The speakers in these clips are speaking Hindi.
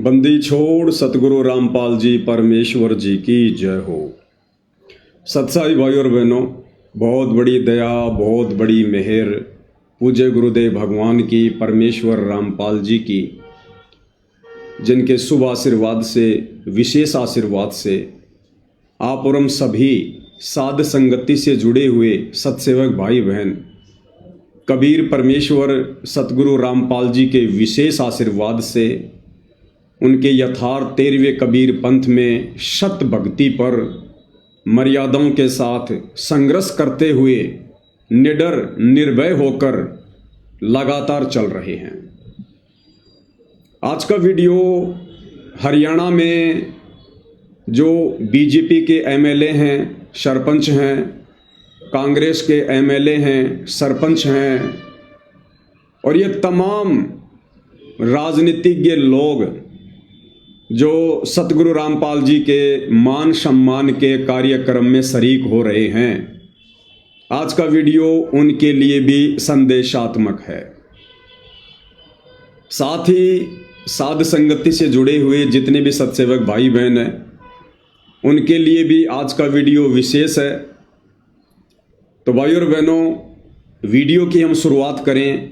बंदी छोड़ सतगुरु रामपाल जी परमेश्वर जी की जय हो। सत्साई भाई और बहनों, बहुत बड़ी दया, बहुत बड़ी मेहर पूज्य गुरुदेव भगवान की, परमेश्वर रामपाल जी की, जिनके शुभ आशीर्वाद से, विशेष आशीर्वाद से आप और हम सभी साध संगति से जुड़े हुए सत्सेवक भाई बहन कबीर परमेश्वर सतगुरु रामपाल जी के विशेष आशीर्वाद से उनके यथार्थ 13वें कबीर पंथ में शत भक्ति पर मर्यादाओं के साथ संघर्ष करते हुए निडर निर्भय होकर लगातार चल रहे हैं। आज का वीडियो हरियाणा में जो बीजेपी के एमएलए हैं, सरपंच हैं, कांग्रेस के एमएलए हैं, सरपंच हैं और ये तमाम राजनीतिज्ञ लोग जो सतगुरु रामपाल जी के मान सम्मान के कार्यक्रम में शरीक हो रहे हैं, आज का वीडियो उनके लिए भी संदेशात्मक है। साथ ही साध संगति से जुड़े हुए जितने भी सत्सेवक भाई बहन हैं, उनके लिए भी आज का वीडियो विशेष है। तो भाई और बहनों, वीडियो की हम शुरुआत करें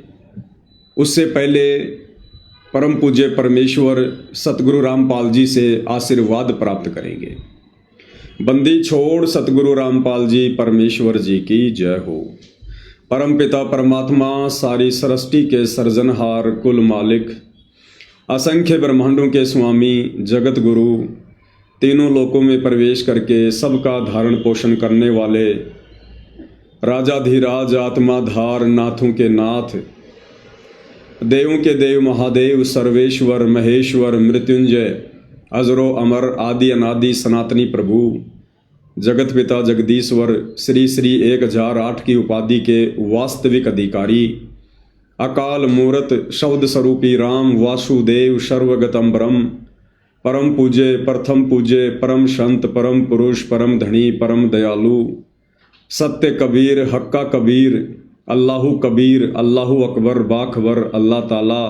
उससे पहले परम पूज्य परमेश्वर सतगुरु रामपाल जी से आशीर्वाद प्राप्त करेंगे। बंदी छोड़ सतगुरु रामपाल जी परमेश्वर जी की जय हो। परम पिता परमात्मा, सारी सृष्टि के सर्जनहार, कुल मालिक, असंख्य ब्रह्मांडों के स्वामी, जगत गुरु, तीनों लोकों में प्रवेश करके सबका धारण पोषण करने वाले राजाधिराज, आत्माधार, नाथों के नाथ, देवों के देव, महादेव, सर्वेश्वर, महेश्वर, मृत्युंजय, अजरो अमर, आदि अनादि सनातनी प्रभु, जगत पिता जगदीश्वर, श्री श्री 1008 की उपाधि के वास्तविक अधिकारी, अकाल मूर्त शब्द स्वरूपी राम, वासुदेव, सर्वगतम ब्रह्म, परम पूज्य, प्रथम पूज्य, परम संत, परम पुरुष, परम धनी, परम दयालु, सत्य कबीर, हक्का कबीर, अल्लाहु कबीर, अल्लाहु अकबर, बाखबर, अल्लाह ताला,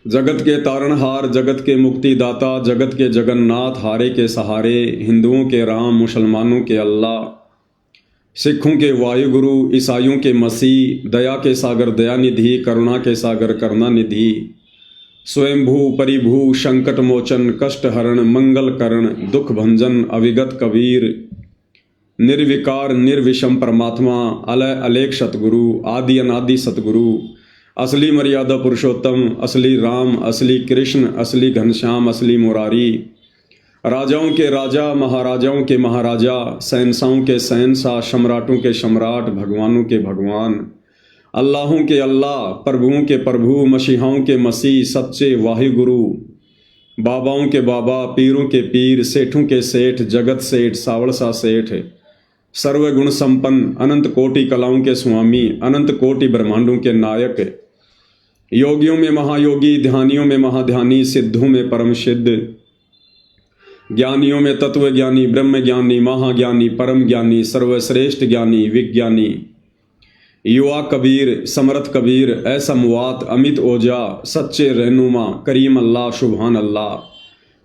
जगत के तारणहार, जगत के मुक्तिदाता, जगत के जगन्नाथ, हारे के सहारे, हिंदुओं के राम, मुसलमानों के अल्लाह, सिखों के वायुगुरु, ईसाइयों के मसीह, दया के सागर दयानिधि, करुणा के सागर करुणानिधि, स्वयंभू परिभू, संकट मोचन, कष्ट हरण, मंगल करण, दुख भंजन, अविगत कबीर, निर्विकार निर्विषम परमात्मा, अलय अलेख सतगुरु, आदि अनादि सतगुरु, असली मर्यादा पुरुषोत्तम, असली राम, असली कृष्ण, असली घनश्याम, असली मुरारी, राजाओं के राजा, महाराजाओं के महाराजा, शहंशाहों के शहंशाह, सम्राटों के सम्राट, भगवानों के भगवान, अल्लाहों के अल्लाह, प्रभुओं के प्रभु, मसीहाओं के मसीह, सच्चे वाहिगुरु, बाबाओं के बाबा, पीरों के पीर, सेठों के सेठ, जगत सेठ, सावड़सा सेठ, सर्वगुण संपन्न, अनंत कोटि कलाओं के स्वामी, अनंत कोटि ब्रह्मांडों के नायक, योगियों में महायोगी, ध्यानियों में महाध्यानी, सिद्धों में परम सिद्ध, ज्ञानियों में तत्व ज्ञानी, ब्रह्म ज्ञानी, महाज्ञानी, परम ज्ञानी, सर्वश्रेष्ठ ज्ञानी, विज्ञानी, युवा कबीर, समर्थ कबीर, असमवात, अमित ओजा, सच्चे रहनुमा, करीम अल्लाह, सुभान अल्लाह,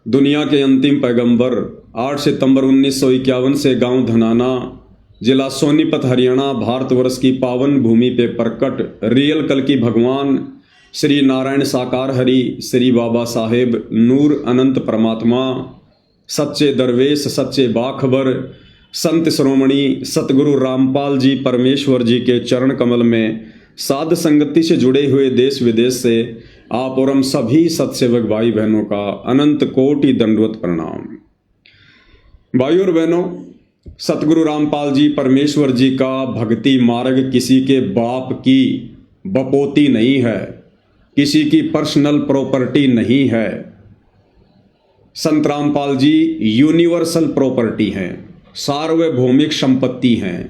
दुनिया के अंतिम पैगंबर, 8 सितंबर 1951 से गांव धनाना, जिला सोनीपत, हरियाणा, भारतवर्ष की पावन भूमि पे प्रकट रियल कल की भगवान श्री नारायण साकार हरि, श्री बाबा साहेब नूर अनंत परमात्मा, सच्चे दरवेश, सच्चे बाखबर, संत श्रोमणी सतगुरु रामपाल जी परमेश्वर जी के चरण कमल में साध संगति से जुड़े हुए देश विदेश से आप और हम सभी सत्सेवक भाई बहनों का अनंत कोटि दंडवत प्रणाम। भाई और बहनों, सतगुरु रामपाल जी परमेश्वर जी का भक्ति मार्ग किसी के बाप की बपोती नहीं है, किसी की पर्सनल प्रॉपर्टी नहीं है। संत रामपाल जी यूनिवर्सल प्रॉपर्टी हैं, सार्वभौमिक संपत्ति हैं।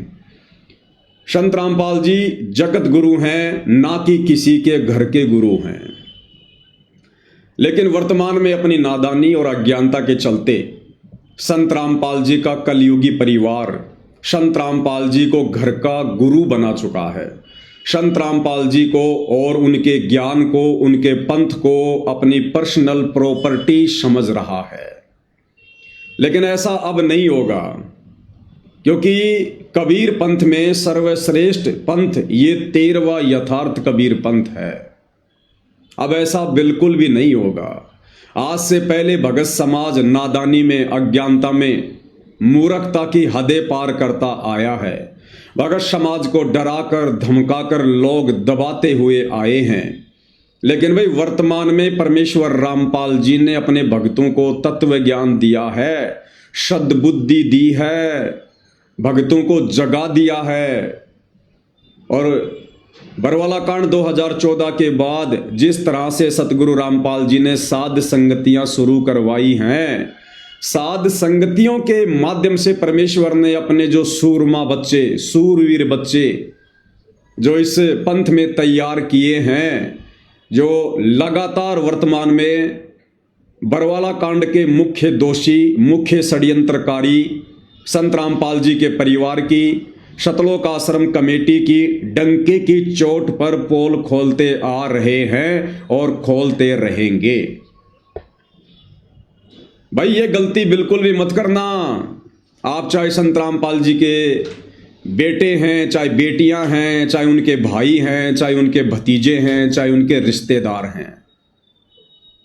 संत रामपाल जी जगत गुरु हैं, ना कि किसी के घर के गुरु हैं। लेकिन वर्तमान में अपनी नादानी और अज्ञानता के चलते संत रामपाल जी का कलयुगी परिवार संत रामपाल जी को घर का गुरु बना चुका है। संत रामपाल जी को और उनके ज्ञान को, उनके पंथ को अपनी पर्सनल प्रॉपर्टी समझ रहा है। लेकिन ऐसा अब नहीं होगा, क्योंकि कबीर पंथ में सर्वश्रेष्ठ पंथ ये 13वां यथार्थ कबीर पंथ है। अब ऐसा बिल्कुल भी नहीं होगा। आज से पहले भगत समाज नादानी में, अज्ञानता में, मूर्खता की हदें पार करता आया है। भगत समाज को डराकर धमकाकर लोग दबाते हुए आए हैं। लेकिन भाई वर्तमान में परमेश्वर रामपाल जी ने अपने भक्तों को तत्व ज्ञान दिया है, सद्बुद्धि दी है, भक्तों को जगा दिया है। और बरवाला कांड 2014 के बाद जिस तरह से सतगुरु रामपाल जी ने साध संगतियां शुरू करवाई हैं, साध संगतियों के माध्यम से परमेश्वर ने अपने जो सूरमा बच्चे, सूरवीर बच्चे जो इस पंथ में तैयार किए हैं, जो लगातार वर्तमान में बरवाला कांड के मुख्य दोषी, मुख्य षड्यंत्रकारी संत रामपाल जी के परिवार की, शतलोक आश्रम कमेटी की डंके की चोट पर पोल खोलते आ रहे हैं और खोलते रहेंगे। भाई ये गलती बिल्कुल भी मत करना। आप चाहे संत रामपाल जी के बेटे हैं, चाहे बेटियां हैं, चाहे उनके भाई हैं, चाहे उनके भतीजे हैं, चाहे उनके रिश्तेदार हैं,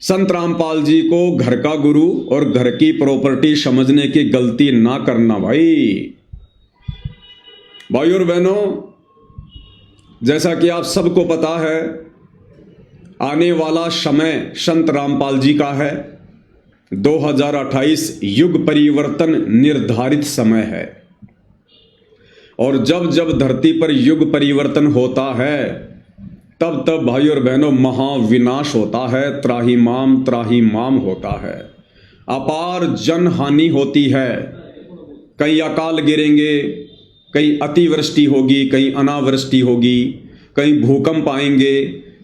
संत रामपाल जी को घर का गुरु और घर की प्रॉपर्टी समझने की गलती ना करना। भाई और बहनों, जैसा कि आप सबको पता है, आने वाला समय संत रामपाल जी का है। 2028 युग परिवर्तन निर्धारित समय है। और जब जब धरती पर युग परिवर्तन होता है, तब तब भाई और बहनों महाविनाश होता है, त्राही माम होता है, अपार जन हानि होती है। कई अकाल गिरेंगे, कहीं अतिवृष्टि होगी, कहीं अनावृष्टि होगी, कहीं भूकंप आएंगे,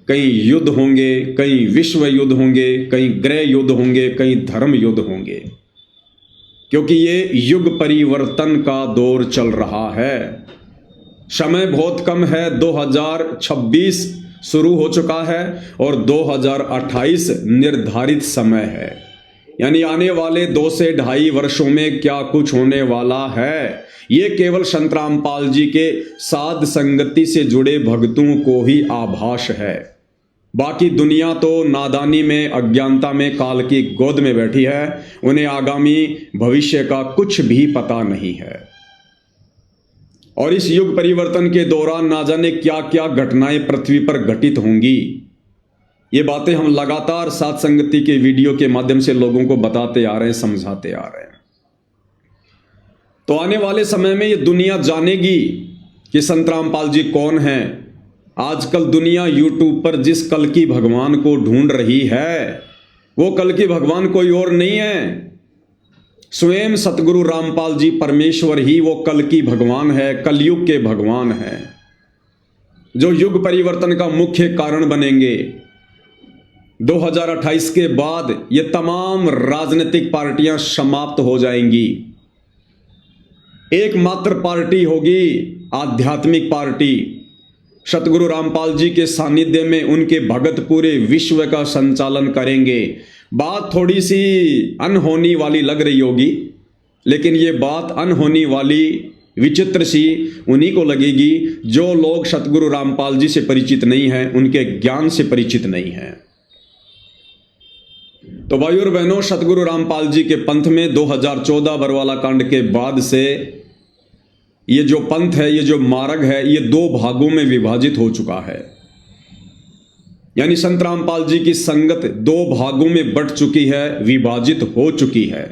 कहीं युद्ध होंगे, कहीं विश्व युद्ध होंगे, कहीं गृह युद्ध होंगे, कहीं धर्म युद्ध होंगे, क्योंकि ये युग परिवर्तन का दौर चल रहा है। समय बहुत कम है। 2026 शुरू हो चुका है और 2028 निर्धारित समय है। यानी आने वाले 2 से 2.5 वर्षों में क्या कुछ होने वाला है, ये केवल संत रामपाल जी के साध संगति से जुड़े भक्तों को ही आभास है। बाकी दुनिया तो नादानी में, अज्ञानता में, काल की गोद में बैठी है। उन्हें आगामी भविष्य का कुछ भी पता नहीं है। और इस युग परिवर्तन के दौरान ना जाने क्या क्या घटनाएं पृथ्वी पर घटित होंगी। ये बातें हम लगातार साध संगति के वीडियो के माध्यम से लोगों को बताते आ रहे हैं, समझाते आ रहे हैं। तो आने वाले समय में ये दुनिया जानेगी कि संत रामपाल जी कौन हैं। आजकल दुनिया यूट्यूब पर जिस कल की भगवान को ढूंढ रही है, वो कल की भगवान कोई और नहीं है, स्वयं सतगुरु रामपाल जी परमेश्वर ही वो कल की भगवान है, कलयुग के भगवान है, जो युग परिवर्तन का मुख्य कारण बनेंगे। 2028 के बाद ये तमाम राजनीतिक पार्टियां समाप्त हो जाएंगी। एकमात्र पार्टी होगी आध्यात्मिक पार्टी। सतगुरु रामपाल जी के सानिध्य में उनके भगत पूरे विश्व का संचालन करेंगे। बात थोड़ी सी अनहोनी वाली लग रही होगी, लेकिन ये बात अनहोनी वाली, विचित्र सी उन्हीं को लगेगी जो लोग सतगुरु रामपाल जी से परिचित नहीं हैं, उनके ज्ञान से परिचित नहीं हैं। तो भाई और बहनों, सतगुरु रामपाल जी के पंथ में 2014 बरवाला कांड के बाद से ये जो पंथ है, ये जो मार्ग है, ये 2 भागों में विभाजित हो चुका है। यानी संत रामपाल जी की संगत 2 भागों में बंट चुकी है, विभाजित हो चुकी है।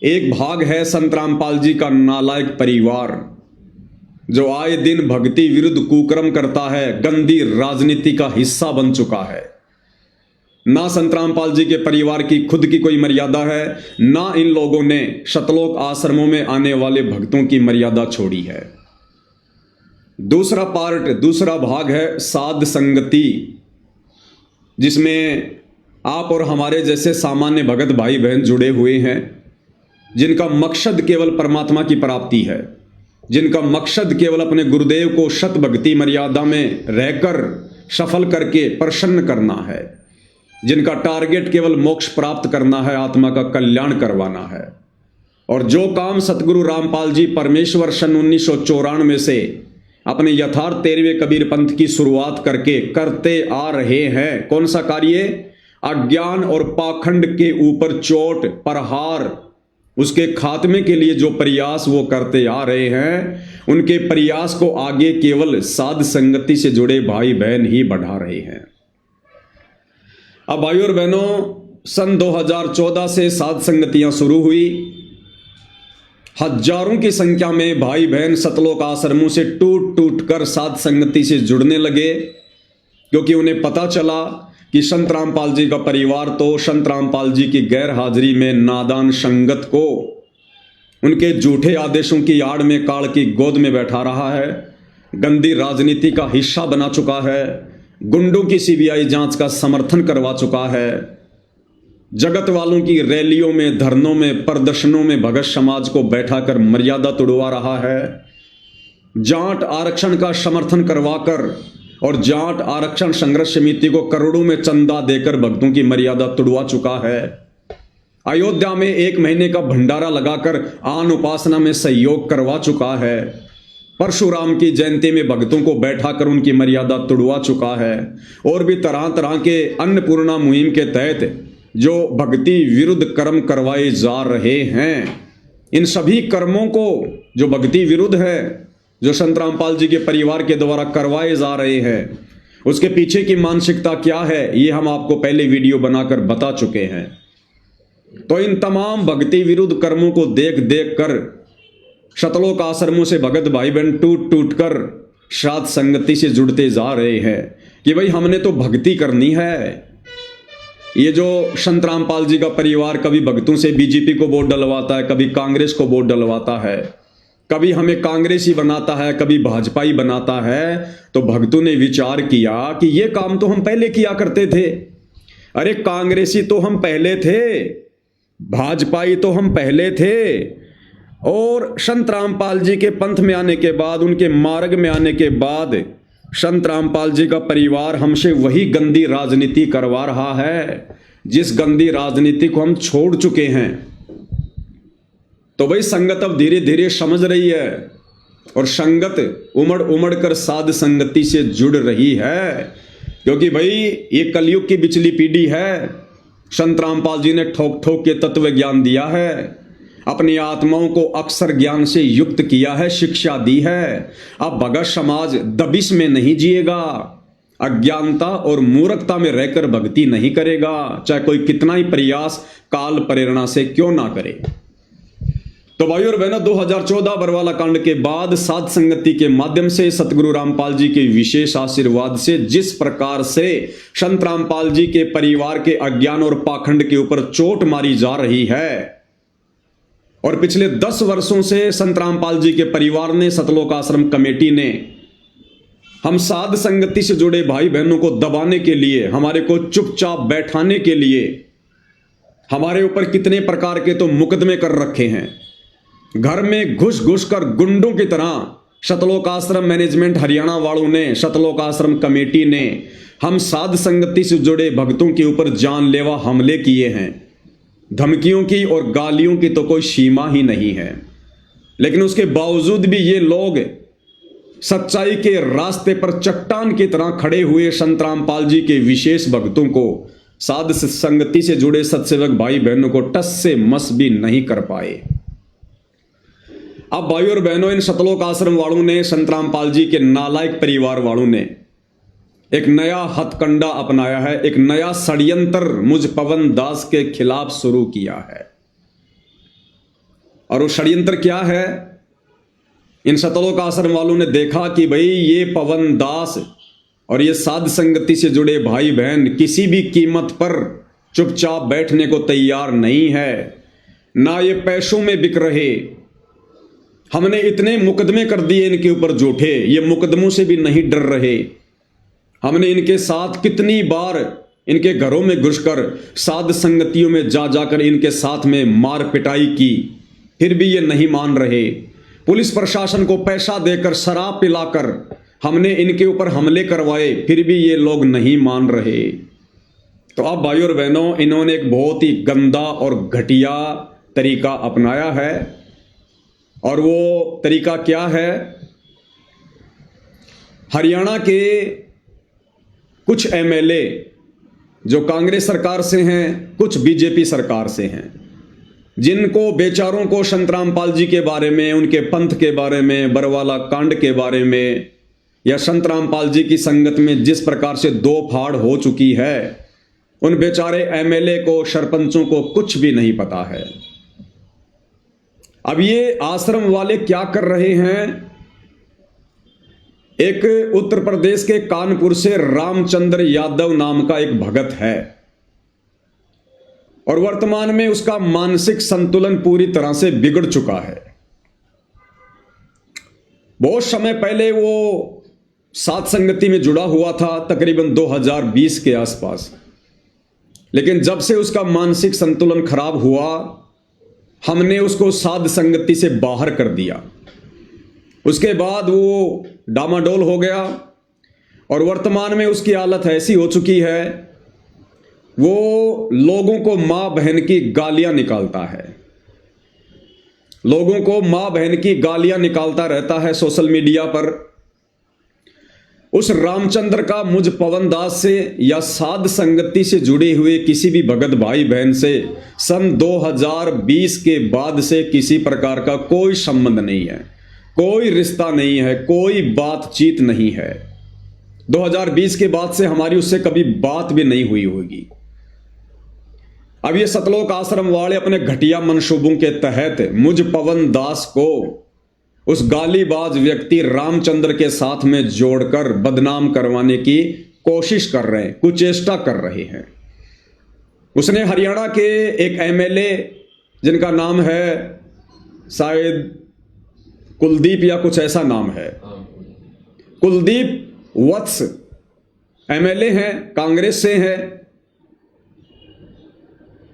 एक भाग है संत रामपाल जी का नालायक परिवार, जो आए दिन भक्ति विरुद्ध कुकर्म करता है, गंदी राजनीति का हिस्सा बन चुका है। ना संत रामपाल जी के परिवार की खुद की कोई मर्यादा है, ना इन लोगों ने शतलोक आश्रमों में आने वाले भक्तों की मर्यादा छोड़ी है। दूसरा भाग है साध संगति, जिसमें आप और हमारे जैसे सामान्य भगत भाई बहन जुड़े हुए हैं, जिनका मकसद केवल परमात्मा की प्राप्ति है। जिनका मकसद केवल अपने गुरुदेव को शत भक्ति मर्यादा में रहकर सफल करके प्रसन्न करना है, जिनका टारगेट केवल मोक्ष प्राप्त करना है, आत्मा का कल्याण करवाना है। और जो काम सतगुरु रामपाल जी परमेश्वर सन 1994 से अपने यथार्थ 13वें कबीर पंथ की शुरुआत करके करते आ रहे हैं, कौन सा कार्य? अज्ञान और पाखंड के ऊपर चोट प्रहार, उसके खात्मे के लिए जो प्रयास वो करते आ रहे हैं, उनके प्रयास को आगे केवल साध संगति से जुड़े भाई बहन ही बढ़ा रहे हैं। अब भाइयों और बहनों, सन 2014 से साध संगतियां शुरू हुई। हजारों की संख्या में भाई बहन सतलोक आश्रमों से टूट टूट कर साध संगति से जुड़ने लगे, क्योंकि उन्हें पता चला कि संत रामपाल जी का परिवार तो संत रामपाल जी की गैर हाजिरी में नादान संगत को उनके झूठे आदेशों की आड़ में काल की गोद में बैठा रहा है, गंदी राजनीति का हिस्सा बना चुका है, गुंडों की सीबीआई जांच का समर्थन करवा चुका है, जगत वालों की रैलियों में, धरनों में, प्रदर्शनों में भगत समाज को बैठाकर मर्यादा तोड़वा रहा है, जाट आरक्षण का समर्थन करवाकर और जाट आरक्षण संघर्ष समिति को करोड़ों में चंदा देकर भक्तों की मर्यादा तोड़वा चुका है, अयोध्या में 1 महीने का भंडारा लगाकर आन उपासना में सहयोग करवा चुका है, परशुराम की जयंती में भक्तों को बैठाकर उनकी मर्यादा तोड़वा चुका है, और भी तरह तरह के अन्नपूर्णा मुहिम के तहत जो भक्ति विरुद्ध कर्म करवाए जा रहे हैं, इन सभी कर्मों को जो भक्ति विरुद्ध है, जो संत रामपाल जी के परिवार के द्वारा करवाए जा रहे हैं, उसके पीछे की मानसिकता क्या है, ये हम आपको पहले वीडियो बनाकर बता चुके हैं। तो इन तमाम भक्ति विरुद्ध कर्मों को देख देख कर सतलोक आश्रमों से भगत भाई बहन टूट टूट कर साध संगति से जुड़ते जा रहे हैं कि भाई हमने तो भक्ति करनी है। ये जो संत रामपाल जी का परिवार कभी भक्तों से बीजेपी को वोट डलवाता है, कभी कांग्रेस को वोट डलवाता है, कभी हमें कांग्रेसी बनाता है, कभी भाजपाई बनाता है, तो भक्तों ने विचार किया कि ये काम तो हम पहले किया करते थे। अरे कांग्रेसी तो हम पहले थे, भाजपाई तो हम पहले थे, और संत रामपाल जी के पंथ में आने के बाद, उनके मार्ग में आने के बाद संत रामपाल जी का परिवार हमसे वही गंदी राजनीति करवा रहा है जिस गंदी राजनीति को हम छोड़ चुके हैं। तो भाई संगत अब धीरे धीरे समझ रही है और संगत उमड़ उमड़ कर साध संगति से जुड़ रही है, क्योंकि भाई ये कलयुग की बिचली पीढ़ी है। संत रामपाल जी ने ठोक ठोक के तत्व ज्ञान दिया है, अपनी आत्माओं को अक्षर ज्ञान से युक्त किया है, शिक्षा दी है। अब भगत समाज दबिश में नहीं जिएगा, अज्ञानता और मूर्खता में रहकर भक्ति नहीं करेगा, चाहे कोई कितना ही प्रयास काल प्रेरणा से क्यों ना करे। तो भाइयों और बहनों, 2014 बरवाला कांड के बाद साध संगति के माध्यम से सतगुरु रामपाल जी के विशेष आशीर्वाद से जिस प्रकार से संत रामपाल जी के परिवार के अज्ञान और पाखंड के ऊपर चोट मारी जा रही है, और पिछले 10 वर्षों से संत रामपाल जी के परिवार ने, सतलोक आश्रम कमेटी ने हम साध संगति से जुड़े भाई बहनों को दबाने के लिए, हमारे को चुपचाप बैठाने के लिए हमारे ऊपर कितने प्रकार के तो मुकदमे कर रखे हैं। घर में घुस घुस कर गुंडों की तरह सतलोक आश्रम मैनेजमेंट हरियाणा वालों ने, सतलोक आश्रम कमेटी ने हम साध संगति से जुड़े भक्तों के ऊपर जानलेवा हमले किए हैं। धमकियों की और गालियों की तो कोई सीमा ही नहीं है, लेकिन उसके बावजूद भी ये लोग सच्चाई के रास्ते पर चट्टान की तरह खड़े हुए संत रामपाल जी के विशेष भक्तों को, साध संगति से जुड़े सत्सेवक भाई बहनों को टस से मस भी नहीं कर पाए। अब भाइयों और बहनों, इन सतलोक आश्रम वालों ने, संत रामपाल जी के नालायक परिवार वालों ने एक नया हथकंडा अपनाया है, एक नया षड्यंत्र मुझ पवन दास के खिलाफ शुरू किया है। और वो षड्यंत्र क्या है? इन सतलोक आश्रम वालों ने देखा कि भाई ये पवन दास और ये साध संगति से जुड़े भाई बहन किसी भी कीमत पर चुपचाप बैठने को तैयार नहीं है, ना ये पैसों में बिक रहे। हमने इतने मुकदमे कर दिए इनके ऊपर झूठे, ये मुकदमों से भी नहीं डर रहे। हमने इनके साथ कितनी बार इनके घरों में घुसकर साध संगतियों में जा जाकर इनके साथ में मार पिटाई की, फिर भी ये नहीं मान रहे। पुलिस प्रशासन को पैसा देकर, शराब पिलाकर हमने इनके ऊपर हमले करवाए, फिर भी ये लोग नहीं मान रहे। तो अब भाइयों और बहनों, इन्होंने एक बहुत ही गंदा और घटिया तरीका अपनाया है। और वो तरीका क्या है? हरियाणा के कुछ एमएलए जो कांग्रेस सरकार से हैं, कुछ बीजेपी सरकार से हैं, जिनको बेचारों को संतरामपाल जी के बारे में, उनके पंथ के बारे में, बरवाला कांड के बारे में, या संतरामपाल जी की संगत में जिस प्रकार से दो फाड़ हो चुकी है, उन बेचारे एमएलए को, सरपंचों को कुछ भी नहीं पता है। अब ये आश्रम वाले क्या कर रहे हैं? एक उत्तर प्रदेश के कानपुर से रामचंद्र यादव नाम का एक भगत है और वर्तमान में उसका मानसिक संतुलन पूरी तरह से बिगड़ चुका है। बहुत समय पहले वो सात संगति में जुड़ा हुआ था, तकरीबन 2020 के आसपास, लेकिन जब से उसका मानसिक संतुलन खराब हुआ, हमने उसको साध संगति से बाहर कर दिया। उसके बाद वो डामाडोल हो गया और वर्तमान में उसकी हालत ऐसी हो चुकी है, वो लोगों को मां बहन की गालियां निकालता है, लोगों को मां बहन की गालियां निकालता रहता है सोशल मीडिया पर। उस रामचंद्र का मुझ पवन दास से या साध संगति से जुड़े हुए किसी भी भगत भाई बहन से सन 2020 के बाद से किसी प्रकार का कोई संबंध नहीं है, कोई रिश्ता नहीं है, कोई बातचीत नहीं है। 2020 के बाद से हमारी उससे कभी बात भी नहीं हुई होगी। अब ये सतलोक आश्रम वाले अपने घटिया मंसूबों के तहत मुझ पवन दास को उस गालीबाज व्यक्ति रामचंद्र के साथ में जोड़कर बदनाम करवाने की कोशिश कर रहे हैं, कुचेष्टा कर रहे हैं। उसने हरियाणा के एक एमएलए जिनका नाम है शायद कुलदीप या कुछ ऐसा नाम है, कुलदीप वत्स एमएलए हैं, कांग्रेस से हैं,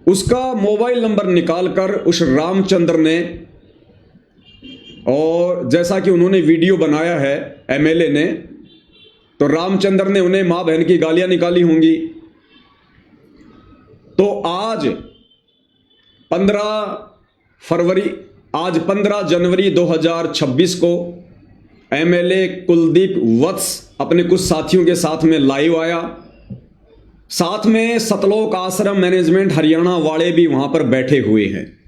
उसका मोबाइल नंबर निकालकर उस रामचंद्र ने, और जैसा कि उन्होंने वीडियो बनाया है एमएलए ने, तो रामचंद्र ने उन्हें मां बहन की गालियां निकाली होंगी। तो आज 15 जनवरी 2026 को एमएलए कुलदीप वत्स अपने कुछ साथियों के साथ में लाइव आया। साथ में सतलोक आश्रम मैनेजमेंट हरियाणा वाले भी वहां पर बैठे हुए हैं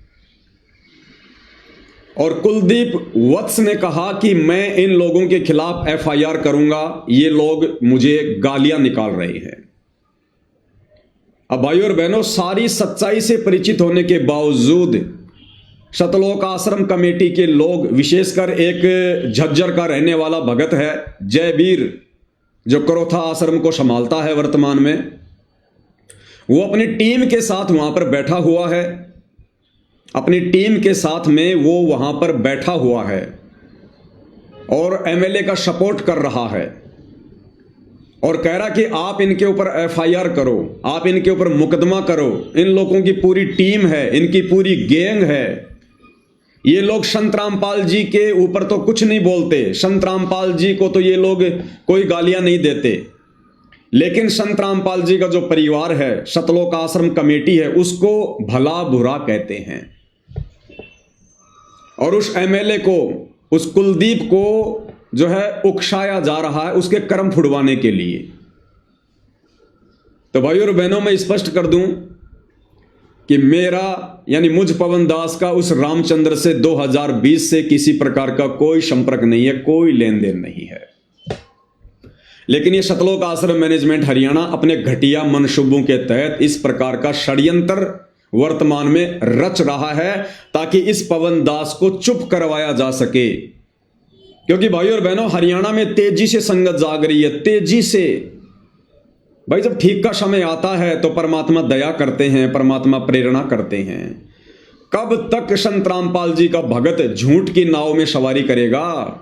और कुलदीप वत्स ने कहा कि मैं इन लोगों के खिलाफ एफआईआर करूंगा, ये लोग मुझे गालियां निकाल रहे हैं। अब भाइयों और बहनों, सारी सच्चाई से परिचित होने के बावजूद सतलोक आश्रम कमेटी के लोग, विशेषकर एक झज्जर का रहने वाला भगत है जयवीर, जो करोथा आश्रम को संभालता है वर्तमान में, वो अपनी टीम के साथ वहां पर बैठा हुआ है, अपनी टीम के साथ में वो वहां पर बैठा हुआ है और एमएलए का सपोर्ट कर रहा है और कह रहा कि आप इनके ऊपर एफआईआर करो, आप इनके ऊपर मुकदमा करो, इन लोगों की पूरी टीम है, इनकी पूरी गैंग है, ये लोग संत रामपाल जी के ऊपर तो कुछ नहीं बोलते, संत रामपाल जी को तो ये लोग कोई गालियां नहीं देते, लेकिन संत रामपाल जी का जो परिवार है, सतलोक आश्रम कमेटी है, उसको भला बुरा कहते हैं। और उस एमएलए को, उस कुलदीप को जो है उकसाया जा रहा है उसके कर्म फुड़वाने के लिए। तो भाइयों और बहनों, मैं स्पष्ट कर दूं कि मेरा यानी मुझ पवन दास का उस रामचंद्र से 2020 से किसी प्रकार का कोई संपर्क नहीं है, कोई लेन देन नहीं है। लेकिन ये सतलोक आश्रम मैनेजमेंट हरियाणा अपने घटिया मनसूबों के तहत इस प्रकार का षड्यंत्र वर्तमान में रच रहा है ताकि इस पवन दास को चुप करवाया जा सके। क्योंकि भाइयों और बहनों, हरियाणा में तेजी से संगत जाग रही है, तेजी से। भाई, जब ठीक का समय आता है तो परमात्मा दया करते हैं, परमात्मा प्रेरणा करते हैं। कब तक संत रामपाल जी का भगत झूठ की नाव में सवारी करेगा?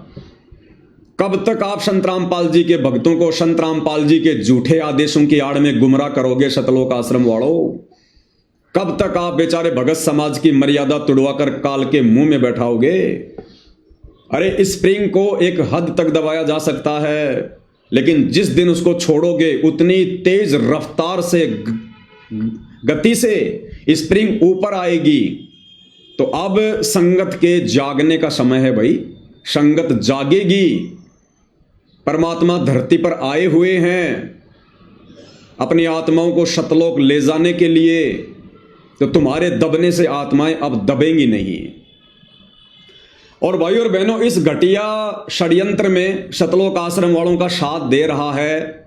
कब तक आप संत रामपाल जी के भक्तों को संत रामपाल जी के झूठे आदेशों की आड़ में गुमराह करोगे सतलोक आश्रम वालों? कब तक आप बेचारे भगत समाज की मर्यादा तुड़वाकर काल के मुंह में बैठाओगे? अरे स्प्रिंग को एक हद तक दबाया जा सकता है, लेकिन जिस दिन उसको छोड़ोगे उतनी तेज रफ्तार से गति से स्प्रिंग ऊपर आएगी। तो अब संगत के जागने का समय है भाई, संगत जागेगी। परमात्मा धरती पर आए हुए हैं अपनी आत्माओं को सतलोक ले जाने के लिए, तो तुम्हारे दबने से आत्माएं अब दबेंगी नहीं। और भाई और बहनों, इस घटिया षड्यंत्र में सतलोक आश्रम वालों का साथ दे रहा है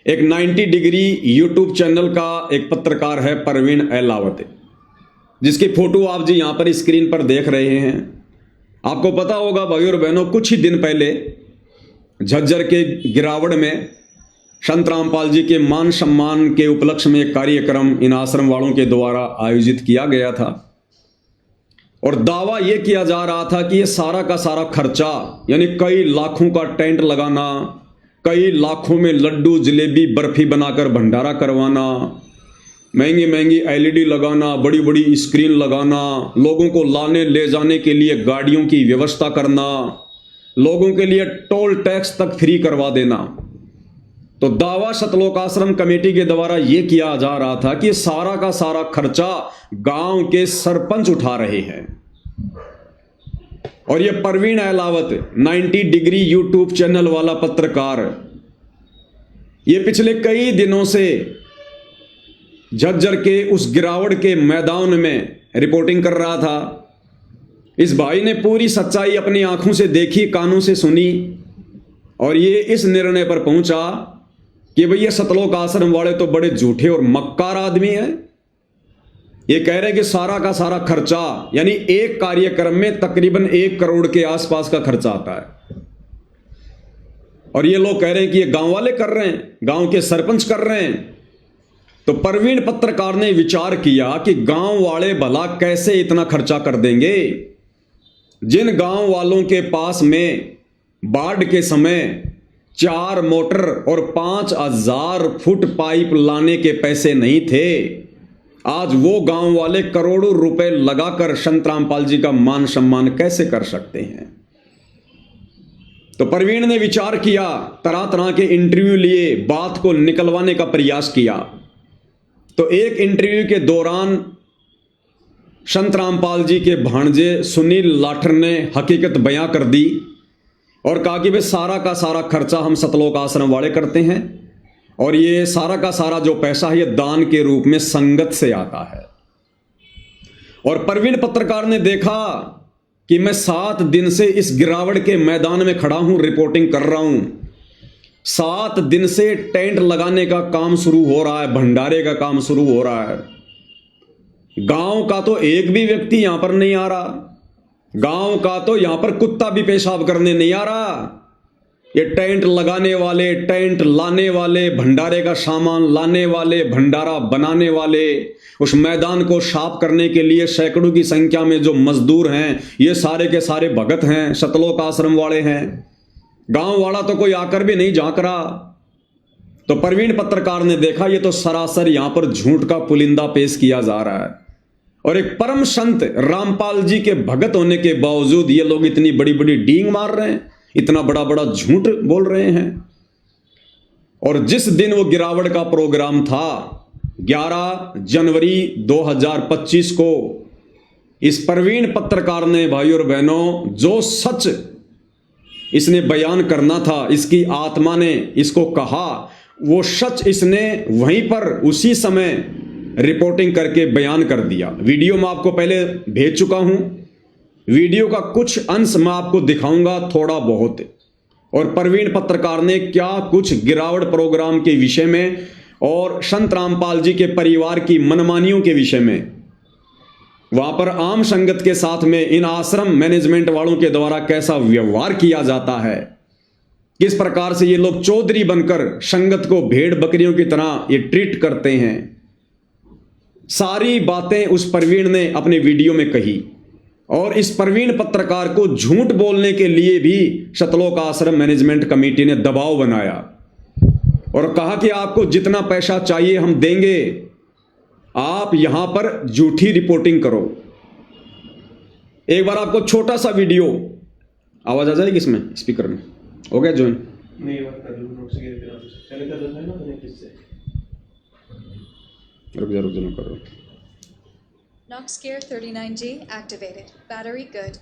एक 90 डिग्री यूट्यूब चैनल का एक पत्रकार है परवीन अहलावत, जिसकी फोटो आप जी यहां पर स्क्रीन पर देख रहे हैं। आपको पता होगा भाई और बहनों, कुछ ही दिन पहले झज्जर के गिरावड़ में संत रामपाल जी के मान सम्मान के उपलक्ष्य में एक कार्यक्रम इन आश्रम वालों के द्वारा आयोजित किया गया था, और दावा यह किया जा रहा था कि यह सारा का सारा खर्चा, यानी कई लाखों का टेंट लगाना, कई लाखों में लड्डू जलेबी बर्फी बनाकर भंडारा करवाना, महंगी महंगी एलईडी लगाना, बड़ी बड़ी स्क्रीन लगाना, लोगों को लाने ले जाने के लिए गाड़ियों की व्यवस्था करना, लोगों के लिए टोल टैक्स तक फ्री करवा देना। तो दावा सतलोक आश्रम कमेटी के द्वारा यह किया जा रहा था कि सारा का सारा खर्चा गांव के सरपंच उठा रहे हैं। और यह Parveen Ahlawat 90 degree YouTube channel वाला पत्रकार, यह पिछले कई दिनों से झज्जर के उस गिरावड़ के मैदान में रिपोर्टिंग कर रहा था। इस भाई ने पूरी सच्चाई अपनी आंखों से देखी, कानों से सुनी, और ये इस निर्णय पर पहुंचा कि भैया सतलोक आश्रम वाले तो बड़े झूठे और मक्कार आदमी हैं। ये कह रहे कि सारा का सारा खर्चा, यानी एक कार्यक्रम में तकरीबन 1 करोड़ के आसपास का खर्चा आता है, और ये लोग कह रहे हैं कि ये गांव वाले कर रहे हैं, गांव के सरपंच कर रहे हैं। तो परवीन पत्रकार ने विचार किया कि गांव वाले भला कैसे इतना खर्चा कर देंगे। जिन गांव वालों के पास में बाढ़ के समय 4 मोटर और 5000 फुट पाइप लाने के पैसे नहीं थे, आज वो गांव वाले करोड़ों रुपए लगाकर संत रामपाल जी का मान सम्मान कैसे कर सकते हैं। तो परवीन ने विचार किया, तरह तरह के इंटरव्यू लिए, बात को निकलवाने का प्रयास किया। तो एक इंटरव्यू के दौरान संत रामपाल जी के भांजे सुनील लाठर ने हकीकत बयां कर दी और कहा कि भाई सारा का सारा खर्चा हम सतलोक आश्रम वाले करते हैं, और ये सारा का सारा जो पैसा है ये दान के रूप में संगत से आता है। और परवीन पत्रकार ने देखा कि मैं 7 दिन से इस गिरावड़ के मैदान में खड़ा हूं, रिपोर्टिंग कर रहा हूं। 7 दिन से टेंट लगाने का काम शुरू हो रहा है, भंडारे का काम शुरू हो रहा है। गांव का तो एक भी व्यक्ति यहां पर नहीं आ रहा, गांव का तो यहां पर कुत्ता भी पेशाब करने नहीं आ रहा। ये टेंट लगाने वाले, टेंट लाने वाले, भंडारे का सामान लाने वाले, भंडारा बनाने वाले, उस मैदान को साफ करने के लिए सैकड़ों की संख्या में जो मजदूर हैं, ये सारे के सारे भगत हैं, सतलोक आश्रम वाले हैं। गांव वाला तो कोई आकर भी नहीं झांक रहा। तो परवीन पत्रकार ने देखा ये तो सरासर यहां पर झूठ का पुलिंदा पेश किया जा रहा है, और एक परम संत रामपाल जी के भगत होने के बावजूद ये लोग इतनी बड़ी बड़ी डींग मार रहे हैं, इतना बड़ा बड़ा झूठ बोल रहे हैं। और जिस दिन वो गिरावड़ का प्रोग्राम था 11 जनवरी 2025 को, इस परवीन पत्रकार ने भाई और बहनों जो सच इसने बयान करना था, इसकी आत्मा ने इसको कहा, वो सच इसने वहीं पर उसी समय रिपोर्टिंग करके बयान कर दिया। वीडियो मैं आपको पहले भेज चुका हूं, वीडियो का कुछ अंश मैं आपको दिखाऊंगा थोड़ा बहुत, और परवीन पत्रकार ने क्या कुछ गिरावड़ प्रोग्राम के विषय में और संत रामपाल जी के परिवार की मनमानियों के विषय में, वहां पर आम संगत के साथ में इन आश्रम मैनेजमेंट वालों के द्वारा कैसा व्यवहार किया जाता है, किस प्रकार से ये लोग चौधरी बनकर संगत को भेड़ बकरियों की तरह ये ट्रीट करते हैं, सारी बातें उस परवीन ने अपने वीडियो में कही। और इस परवीन पत्रकार को झूठ बोलने के लिए भी सतलोक आश्रम मैनेजमेंट कमेटी ने दबाव बनाया और कहा कि आपको जितना पैसा चाहिए हम देंगे, आप यहां पर झूठी रिपोर्टिंग करो। एक बार आपको छोटा सा वीडियो आवाज़ आ जाएगी इसमें स्पीकर में? हो गया ज्वाइन? नहीं बात कर लो नोट्स के पहले कर रहा था ना मैंने किससे रुक जा मैं कर रहा हूँ। Nox Gear 39G activated. Battery good.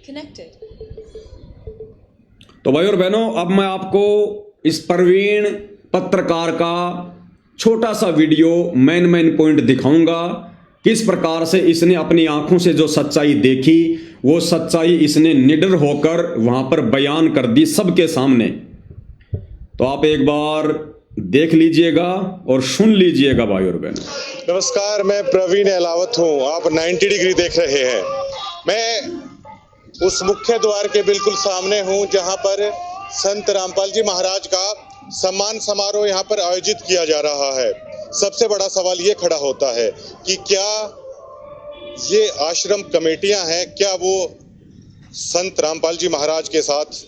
Connected. तो भाई और बहनों, अब मैं आपको इस प्रवीण पत्रकार का छोटा सा वीडियो मेन पॉइंट दिखाऊंगा। किस प्रकार से इसने अपनी आंखों से जो सच्चाई देखी, वो सच्चाई इसने निडर होकर वहां पर बयान कर दी सबके सामने। तो आप एक बार देख लीजिएगा और सुन लीजिएगा भाई और बहनों। नमस्कार, मैं प्रवीण अहलावत हूँ। आप 90 डिग्री देख रहे हैं। मैं उस मुख्य द्वार के बिल्कुल सामने हूँ जहाँ पर संत रामपाल जी महाराज का सम्मान समारोह यहाँ पर आयोजित किया जा रहा है। सबसे बड़ा सवाल ये खड़ा होता है कि क्या ये आश्रम कमेटियां हैं, क्या वो संत रामपाल जी महाराज के साथ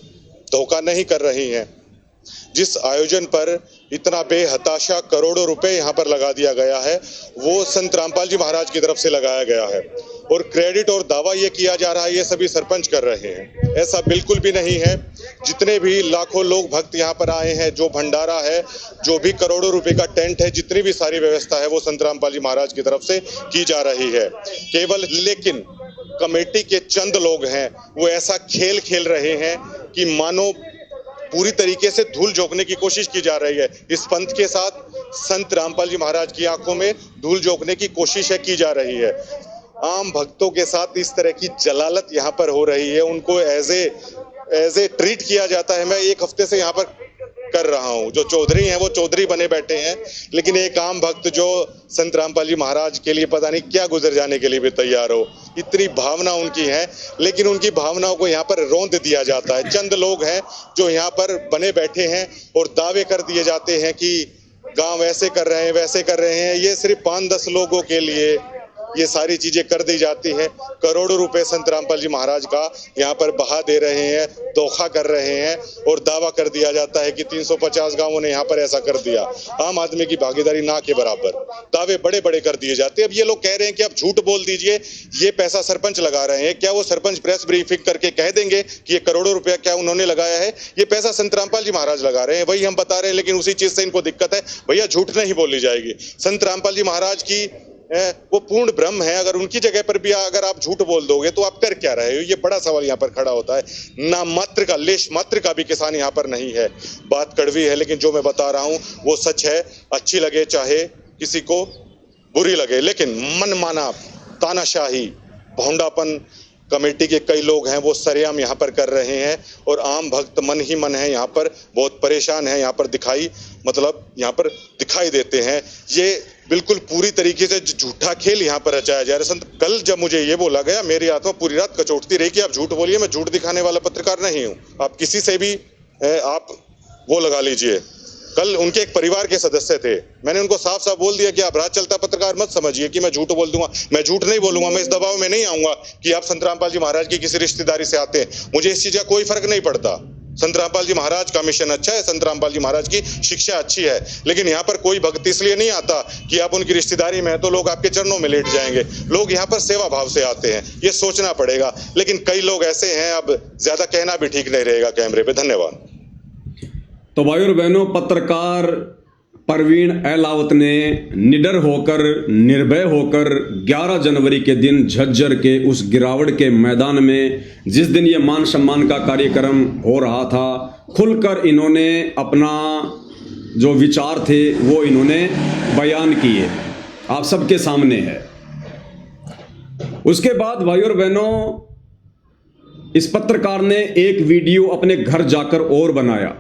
धोखा नहीं कर रही हैं? जिस आयोजन पर इतना बेहताशा करोड़ों रुपए यहाँ पर लगा दिया गया है, वो संत रामपाल जी महाराज की तरफ से लगाया गया है और क्रेडिट और दावा ये किया जा रहा है ये सभी सरपंच कर रहे हैं। ऐसा बिल्कुल भी नहीं है। जितने भी लाखों लोग भक्त यहाँ पर आए हैं, जो भंडारा है, जो भी करोड़ों रुपए का टेंट है, जितनी भी सारी व्यवस्था है वो संत रामपाल जी महाराज की तरफ से की जा रही है। केवल लेकिन कमेटी के चंद लोग हैं वो ऐसा खेल खेल रहे हैं कि मानो पूरी तरीके से धूल झोंकने की कोशिश की जा रही है। इस पंथ के साथ संत रामपाल जी महाराज की आंखों में धूल झोंकने की कोशिश की जा रही है। आम भक्तों के साथ इस तरह की जलालत यहाँ पर हो रही है, उनको एज ए ट्रीट किया जाता है। मैं एक हफ्ते से यहाँ पर कर रहा हूँ। जो चौधरी हैं वो चौधरी बने बैठे हैं, लेकिन एक आम भक्त जो संत रामपाल जी महाराज के लिए पता नहीं क्या गुजर जाने के लिए भी तैयार हो, इतनी भावना उनकी है, लेकिन उनकी भावनाओं को यहाँ पर रौंद दिया जाता है। चंद लोग हैं जो यहाँ पर बने बैठे हैं और दावे कर दिए जाते हैं कि गांव ऐसे कर रहे हैं, वैसे कर रहे हैं। ये सिर्फ 5-10 लोगों के लिए ये सारी चीजें कर दी जाती हैं। करोड़ों रुपए संत रामपाल जी महाराज का यहाँ पर बहा दे रहे हैं, धोखा कर रहे हैं और दावा कर दिया जाता है कि 350 गांवों ने यहाँ पर ऐसा कर दिया। आम आदमी की भागीदारी ना के बराबर, दावे बड़े बड़े कर दिए जाते हैं। अब ये लोग कह रहे हैं कि आप झूठ बोल दीजिए, ये पैसा सरपंच लगा रहे हैं। क्या वो सरपंच प्रेस ब्रीफिंग करके कह देंगे कि ये करोड़ों रुपया क्या उन्होंने लगाया है? ये पैसा संत रामपाल जी महाराज लगा रहे हैं, वही हम बता रहे हैं, लेकिन उसी चीज से इनको दिक्कत है। भैया झूठ नहीं बोली जाएगी। संत रामपाल जी महाराज की वो पूर्ण ब्रह्म है। अगर उनकी जगह पर भी अगर आप झूठ बोल दोगे तो आप कर क्या रहे हो? ये बड़ा सवाल यहाँ पर खड़ा होता है। ना मात्र का, लेश मात्र का भी किसान यहाँ पर नहीं है। बात कड़वी है, लेकिन जो मैं बता रहा हूँ वो सच है। अच्छी लगे चाहे किसी को बुरी लगे, लेकिन मनमाना तानाशाही भोंडापन कमेटी के कई लोग हैं वो सरेआम यहाँ पर कर रहे हैं और आम भक्त मन ही मन है यहाँ पर बहुत परेशान है। यहाँ पर यहाँ पर दिखाई देते हैं। ये बिल्कुल पूरी तरीके से झूठा खेल यहाँ पर रचाया जा रहा है। संत कल जब मुझे ये बोला गया, मेरी आत्मा पूरी रात कचोटती रही कि आप झूठ बोलिए। मैं झूठ दिखाने वाला पत्रकार नहीं हूँ। आप किसी से भी आप वो लगा लीजिए। कल उनके एक परिवार के सदस्य थे, मैंने उनको साफ साफ बोल दिया कि आप राज चलता पत्रकार मत समझिए कि मैं झूठ बोल दूंगा। मैं झूठ नहीं बोलूंगा। मैं इस दबाव में नहीं आऊंगा कि आप संत रामपाल जी महाराज की किसी रिश्तेदारी से आते हैं। मुझे इस चीज का कोई फर्क नहीं पड़ता। संत रामपाल जी महाराज का मिशन अच्छा है, संत रामपाल जी महाराज की शिक्षा अच्छी है, लेकिन यहाँ पर कोई भक्त इसलिए नहीं आता कि आप उनकी रिश्तेदारी में है तो लोग आपके चरणों में लेट जाएंगे। लोग यहाँ पर सेवा भाव से आते हैं, ये सोचना पड़ेगा। लेकिन कई लोग ऐसे हैं, अब ज्यादा कहना भी ठीक नहीं रहेगा कैमरे पे। धन्यवाद। तो भाई और बहनों, पत्रकार प्रवीण अहलावत ने निडर होकर, निर्भय होकर 11 जनवरी के दिन झज्जर के उस गिरावट के मैदान में, जिस दिन ये मान सम्मान का कार्यक्रम हो रहा था, खुलकर इन्होंने अपना जो विचार थे वो इन्होंने बयान किए, आप सबके सामने है। उसके बाद भाई और बहनों, इस पत्रकार ने एक वीडियो अपने घर जाकर और बनाया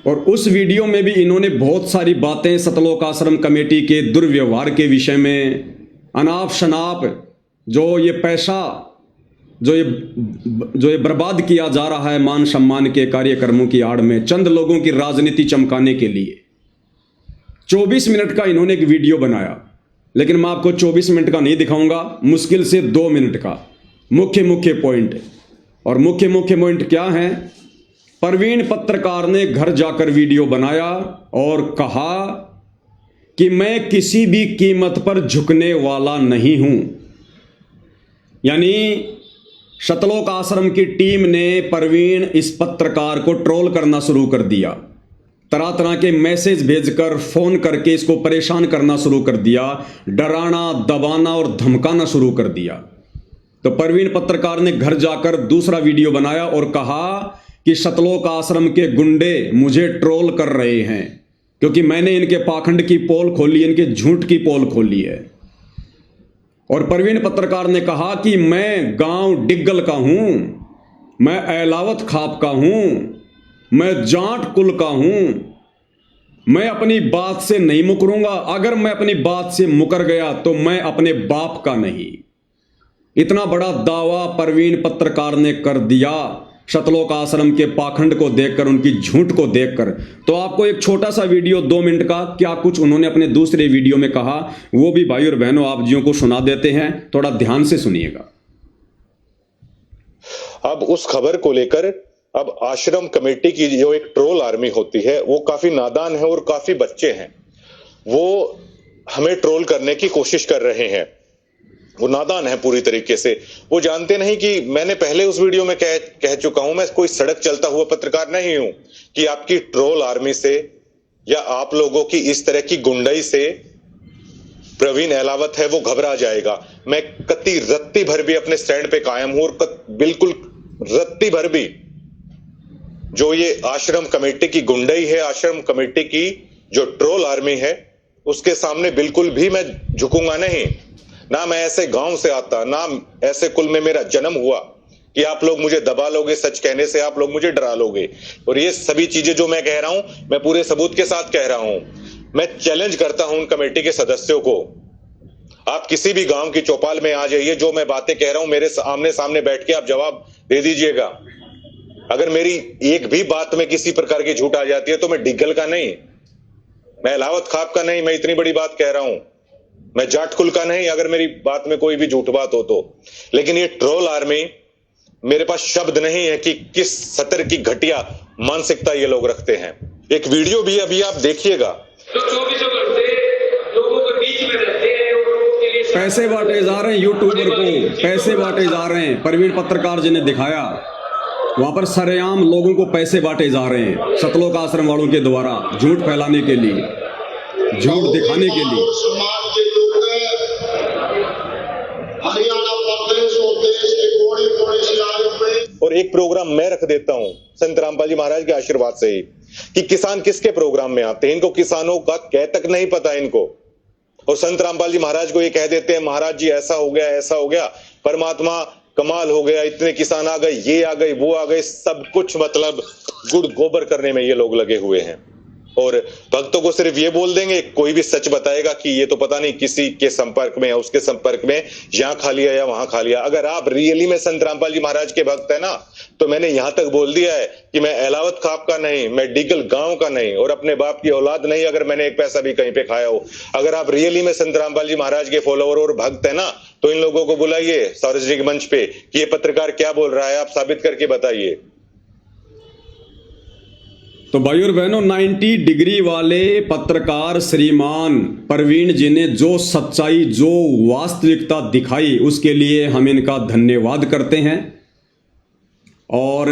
और उस वीडियो में भी इन्होंने बहुत सारी बातें सतलोक आश्रम कमेटी के दुर्व्यवहार के विषय में, अनाप शनाप जो ये पैसा जो ये बर्बाद किया जा रहा है मान सम्मान के कार्यक्रमों की आड़ में, चंद लोगों की राजनीति चमकाने के लिए 24 मिनट का इन्होंने एक वीडियो बनाया। लेकिन मैं आपको 24 मिनट का नहीं दिखाऊंगा, मुश्किल से 2 मिनट का मुख्य पॉइंट। और मुख्य पॉइंट क्या है प्रवीण पत्रकार ने घर जाकर वीडियो बनाया और कहा कि मैं किसी भी कीमत पर झुकने वाला नहीं हूं। यानी सतलोक आश्रम की टीम ने प्रवीण इस पत्रकार को ट्रोल करना शुरू कर दिया, तरह तरह के मैसेज भेजकर फोन करके इसको परेशान करना शुरू कर दिया, डराना दबाना और धमकाना शुरू कर दिया। तो प्रवीण पत्रकार ने घर जाकर दूसरा वीडियो बनाया और कहा कि सतलोक आश्रम के गुंडे मुझे ट्रोल कर रहे हैं क्योंकि मैंने इनके पाखंड की पोल खोली, इनके झूठ की पोल खोली है। और प्रवीण पत्रकार ने कहा कि मैं गांव डिग्गल का हूं, मैं एलावत खाप का हूं, मैं जाट कुल का हूं, मैं अपनी बात से नहीं मुकरूंगा। अगर मैं अपनी बात से मुकर गया तो मैं अपने बाप का नहीं। इतना बड़ा दावा प्रवीण पत्रकार ने कर दिया सतलोक आश्रम के पाखंड को देखकर, उनकी झूठ को देखकर। तो आपको एक छोटा सा वीडियो 2 मिनट का क्या कुछ उन्होंने अपने दूसरे वीडियो में कहा वो भी भाई और बहनों आप जियों को सुना देते हैं, थोड़ा ध्यान से सुनिएगा। अब उस खबर को लेकर अब आश्रम कमेटी की जो एक ट्रोल आर्मी होती है वो काफी नादान है और काफी बच्चे हैं, वो हमें ट्रोल करने की कोशिश कर रहे हैं। वो नादान है पूरी तरीके से। वो जानते नहीं कि मैंने पहले उस वीडियो में कह चुका हूं, मैं कोई सड़क चलता हुआ पत्रकार नहीं हूं कि आपकी ट्रोल आर्मी से या आप लोगों की इस तरह की गुंडाई से प्रवीण एलावत है वो घबरा जाएगा। मैं कत्ती रत्ती भर भी अपने स्टैंड पे कायम हूं और बिल्कुल रत्ती भर भी जो ये आश्रम कमेटी की गुंडाई है, आश्रम कमेटी की जो ट्रोल आर्मी है, उसके सामने बिल्कुल भी मैं झुकूंगा नहीं। ना मैं ऐसे गांव से आता, ना ऐसे कुल में मेरा जन्म हुआ कि आप लोग मुझे दबा लोगे, सच कहने से आप लोग मुझे डरा लोगे। और ये सभी चीजें जो मैं कह रहा हूं, मैं पूरे सबूत के साथ कह रहा हूं। मैं चैलेंज करता हूं उन कमेटी के सदस्यों को, आप किसी भी गांव की चौपाल में आ जाइए, जो मैं बातें कह रहा हूं मेरे आमने सामने बैठ के आप जवाब दे दीजिएगा। अगर मेरी एक भी बात में किसी प्रकार की झूठ आ जाती है तो मैं डिग्गल का नहीं, मैं एलावत खाप का नहीं, मैं इतनी बड़ी बात कह रहा हूं, मैं जाट कुल का नहीं, अगर मेरी बात में कोई भी झूठ बात हो तो। लेकिन ये ट्रोल आर्मी, मेरे पास शब्द नहीं है कि किस सतर की घटिया मानसिकता ये लोग रखते हैं। एक वीडियो भी अभी आप देखिएगा। तो 24 घंटे लोगों के बीच में रहते हैं और लोगों के लिए पैसे बांटे जा रहे हैं, यूट्यूबर को पैसे बांटे जा रहे हैं। प्रवीण पत्रकार जी ने दिखाया वहां पर सरेआम लोगों को पैसे बांटे जा रहे हैं सतलोक आश्रम वालों के द्वारा, झूठ फैलाने के लिए, झूठ दिखाने के लिए। समाज के लोग हरियाणा प्रदेश और देश के कोने कोने से आए हुए। और एक प्रोग्राम मैं रख देता हूं संत रामपाल जी महाराज के आशीर्वाद से ही कि किसान किसके प्रोग्राम में आते हैं। इनको किसानों का कह तक नहीं पता इनको। और संत रामपाल जी महाराज को ये कह देते हैं महाराज जी ऐसा हो गया, ऐसा हो गया, परमात्मा कमाल हो गया, इतने किसान आ गए, ये आ गए, वो आ गए, सब कुछ मतलब गुड़ गोबर करने में ये लोग लगे हुए हैं। और भक्तों को सिर्फ ये बोल देंगे, कोई भी सच बताएगा कि ये तो पता नहीं किसी के संपर्क में या उसके संपर्क में यहां खा लिया या वहां खा लिया। अगर आप रियली में संत रामपाल जी महाराज के भक्त है ना, तो मैंने यहां तक बोल दिया है कि मैं एलावत खाप का नहीं, मैं डिगल गांव का नहीं और अपने बाप की औलाद नहीं, अगर मैंने एक पैसा भी कहीं पे खाया हो। अगर आप रियली में संत रामपाल जी महाराज के फॉलोअर और भक्त है ना, तो इन लोगों को बुलाइए सार्वजनिक मंच पे कि ये पत्रकार क्या बोल रहा है, आप साबित करके बताइए। तो भाई और बहनों, 90 डिग्री वाले पत्रकार श्रीमान प्रवीण जी ने जो सच्चाई, जो वास्तविकता दिखाई, उसके लिए हम इनका धन्यवाद करते हैं। और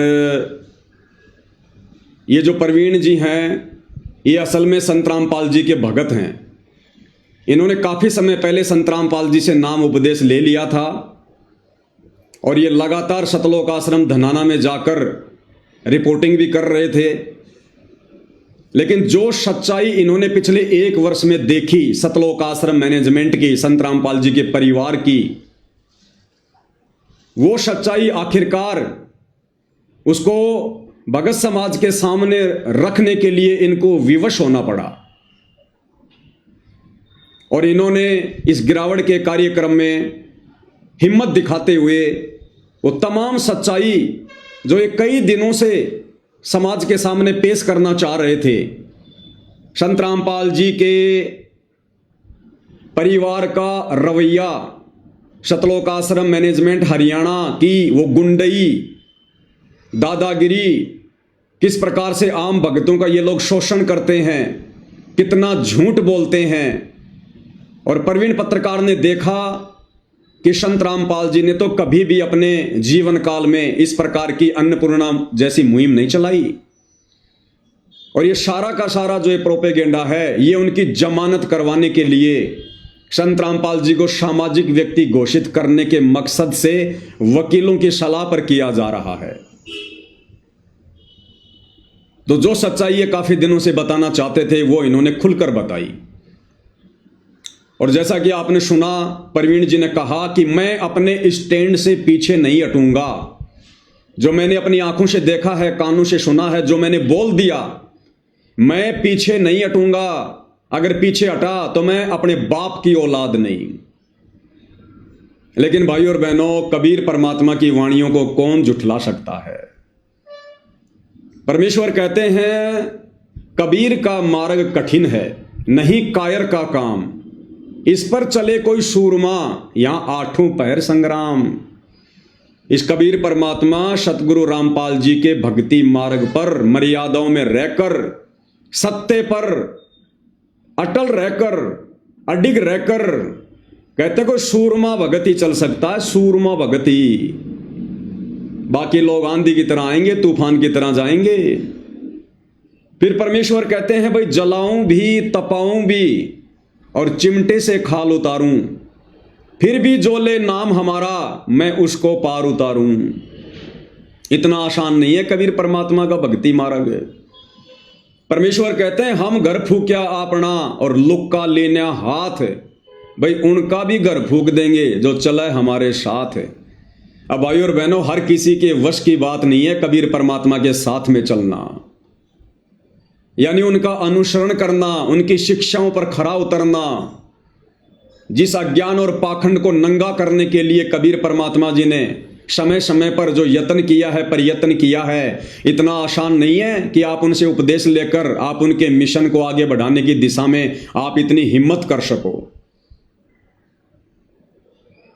ये जो प्रवीण जी हैं, ये असल में संत रामपाल जी के भगत हैं। इन्होंने काफ़ी समय पहले संत रामपाल जी से नाम उपदेश ले लिया था और ये लगातार सतलोक आश्रम धनाना में जाकर रिपोर्टिंग भी कर रहे थे। लेकिन जो सच्चाई इन्होंने पिछले 1 वर्ष में देखी सतलोक आश्रम मैनेजमेंट की, संत रामपाल जी के परिवार की, वो सच्चाई आखिरकार उसको भगत समाज के सामने रखने के लिए इनको विवश होना पड़ा। और इन्होंने इस गिरावट के कार्यक्रम में हिम्मत दिखाते हुए वो तमाम सच्चाई जो ये कई दिनों से समाज के सामने पेश करना चाह रहे थे, संत रामपाल जी के परिवार का रवैया, सतलोक आश्रम मैनेजमेंट हरियाणा की वो गुंडई, दादागिरी, किस प्रकार से आम भक्तों का ये लोग शोषण करते हैं, कितना झूठ बोलते हैं। और प्रवीण पत्रकार ने देखा कि संत रामपाल जी ने तो कभी भी अपने जीवन काल में इस प्रकार की अन्नपूर्णा जैसी मुहिम नहीं चलाई। और ये सारा का सारा जो ये प्रोपेगेंडा है, ये उनकी जमानत करवाने के लिए संत रामपाल जी को सामाजिक व्यक्ति घोषित करने के मकसद से वकीलों की सलाह पर किया जा रहा है। तो जो सच्चाई ये काफी दिनों से बताना चाहते थे वो इन्होंने खुलकर बताई। और जैसा कि आपने सुना, प्रवीण जी ने कहा कि मैं अपने स्टैंड से पीछे नहीं हटूंगा। जो मैंने अपनी आंखों से देखा है, कानों से सुना है, जो मैंने बोल दिया, मैं पीछे नहीं हटूंगा। अगर पीछे हटा तो मैं अपने बाप की औलाद नहीं। लेकिन भाइयों और बहनों, कबीर परमात्मा की वाणियों को कौन झुठला सकता है। परमेश्वर कहते हैं, कबीर का मार्ग कठिन है, नहीं कायर का काम। इस पर चले कोई सूरमा, यहां आठों पहर संग्राम। इस कबीर परमात्मा सतगुरु रामपाल जी के भक्ति मार्ग पर मर्यादाओं में रहकर, सत्य पर अटल रहकर, अडिग रहकर, कहते कोई सूरमा भगत ही चल सकता है, सूरमा भगत ही। बाकी लोग आंधी की तरह आएंगे, तूफान की तरह जाएंगे। फिर परमेश्वर कहते हैं, भाई जलाऊं भी, तपाऊं भी और चिमटे से खाल उतारूं, फिर भी जो ले नाम हमारा मैं उसको पार उतारूं। इतना आसान नहीं है कबीर परमात्मा का भक्ति मार्ग। परमेश्वर कहते हैं, हम घर फूक्या आपना और लुक्का लेना हाथ, भाई उनका भी घर फूक देंगे जो चला हमारे साथ। अब भाई और बहनों, हर किसी के वश की बात नहीं है कबीर परमात्मा के साथ में चलना, यानी उनका अनुसरण करना, उनकी शिक्षाओं पर खरा उतरना। जिस अज्ञान और पाखंड को नंगा करने के लिए कबीर परमात्मा जी ने समय समय पर जो यत्न किया है, प्रयत्न किया है, इतना आसान नहीं है कि आप उनसे उपदेश लेकर आप उनके मिशन को आगे बढ़ाने की दिशा में आप इतनी हिम्मत कर सको।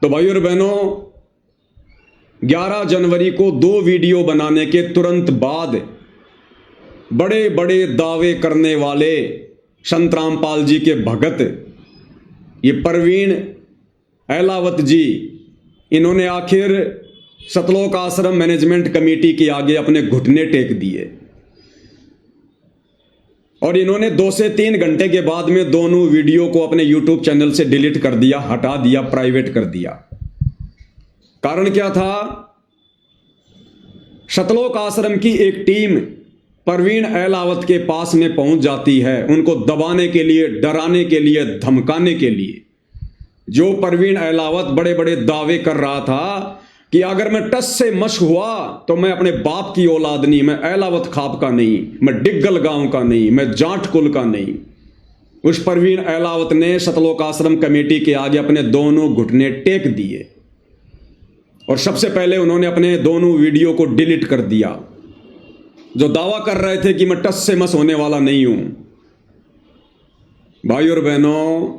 तो भाई और बहनों, 11 जनवरी को 2 वीडियो बनाने के तुरंत बाद बड़े बड़े दावे करने वाले संत रामपाल जी के भगत, ये प्रवीण अहलावत जी, इन्होंने आखिर सतलोक आश्रम मैनेजमेंट कमेटी के आगे अपने घुटने टेक दिए। और इन्होंने 2 से 3 घंटे के बाद में दोनों वीडियो को अपने यूट्यूब चैनल से डिलीट कर दिया, हटा दिया, प्राइवेट कर दिया। कारण क्या था? सतलोक आश्रम की एक टीम प्रवीण अहलावत के पास में पहुंच जाती है, उनको दबाने के लिए, डराने के लिए, धमकाने के लिए। जो प्रवीण अहलावत बड़े बड़े दावे कर रहा था कि अगर मैं टस से मश हुआ तो मैं अपने बाप की औलाद नहीं, मैं अहलावत खाप का नहीं, मैं डिग्गल गांव का नहीं, मैं जाट कुल का नहीं। उस प्रवीण अहलावत ने सतलोक आश्रम कमेटी के आगे अपने दोनों घुटने टेक दिए और सबसे पहले उन्होंने अपने दोनों वीडियो को डिलीट कर दिया। जो दावा कर रहे थे कि मैं टस से मस होने वाला नहीं हूं। भाई और बहनों,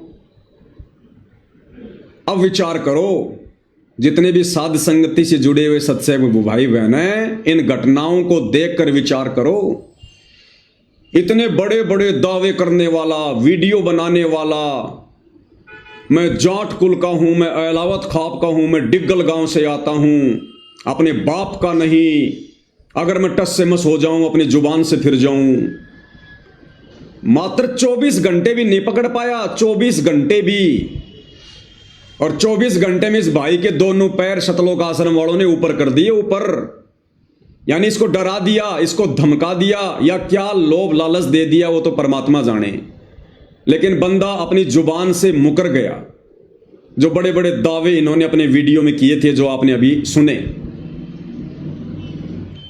अब विचार करो, जितने भी साध संगति से जुड़े हुए सत्संग भाई बहन हैं, इन घटनाओं को देखकर विचार करो। इतने बड़े बड़े दावे करने वाला, वीडियो बनाने वाला, मैं जाट कुल का हूं, मैं अहलावत खाप का हूं, मैं डिग्गल गांव से आता हूं, अपने बाप का नहीं, अगर मैं टस से मस हो जाऊं, अपनी जुबान से फिर जाऊं। मात्र 24 घंटे भी नहीं पकड़ पाया, 24 घंटे भी। और 24 घंटे में इस भाई के दोनों पैर सतलोक आश्रम वालों ने ऊपर कर दिए, ऊपर। यानी इसको डरा दिया, इसको धमका दिया, या क्या लोभ लालच दे दिया वो तो परमात्मा जाने। लेकिन बंदा अपनी जुबान से मुकर गया। जो बड़े बड़े दावे इन्होंने अपने वीडियो में किए थे, जो आपने अभी सुने।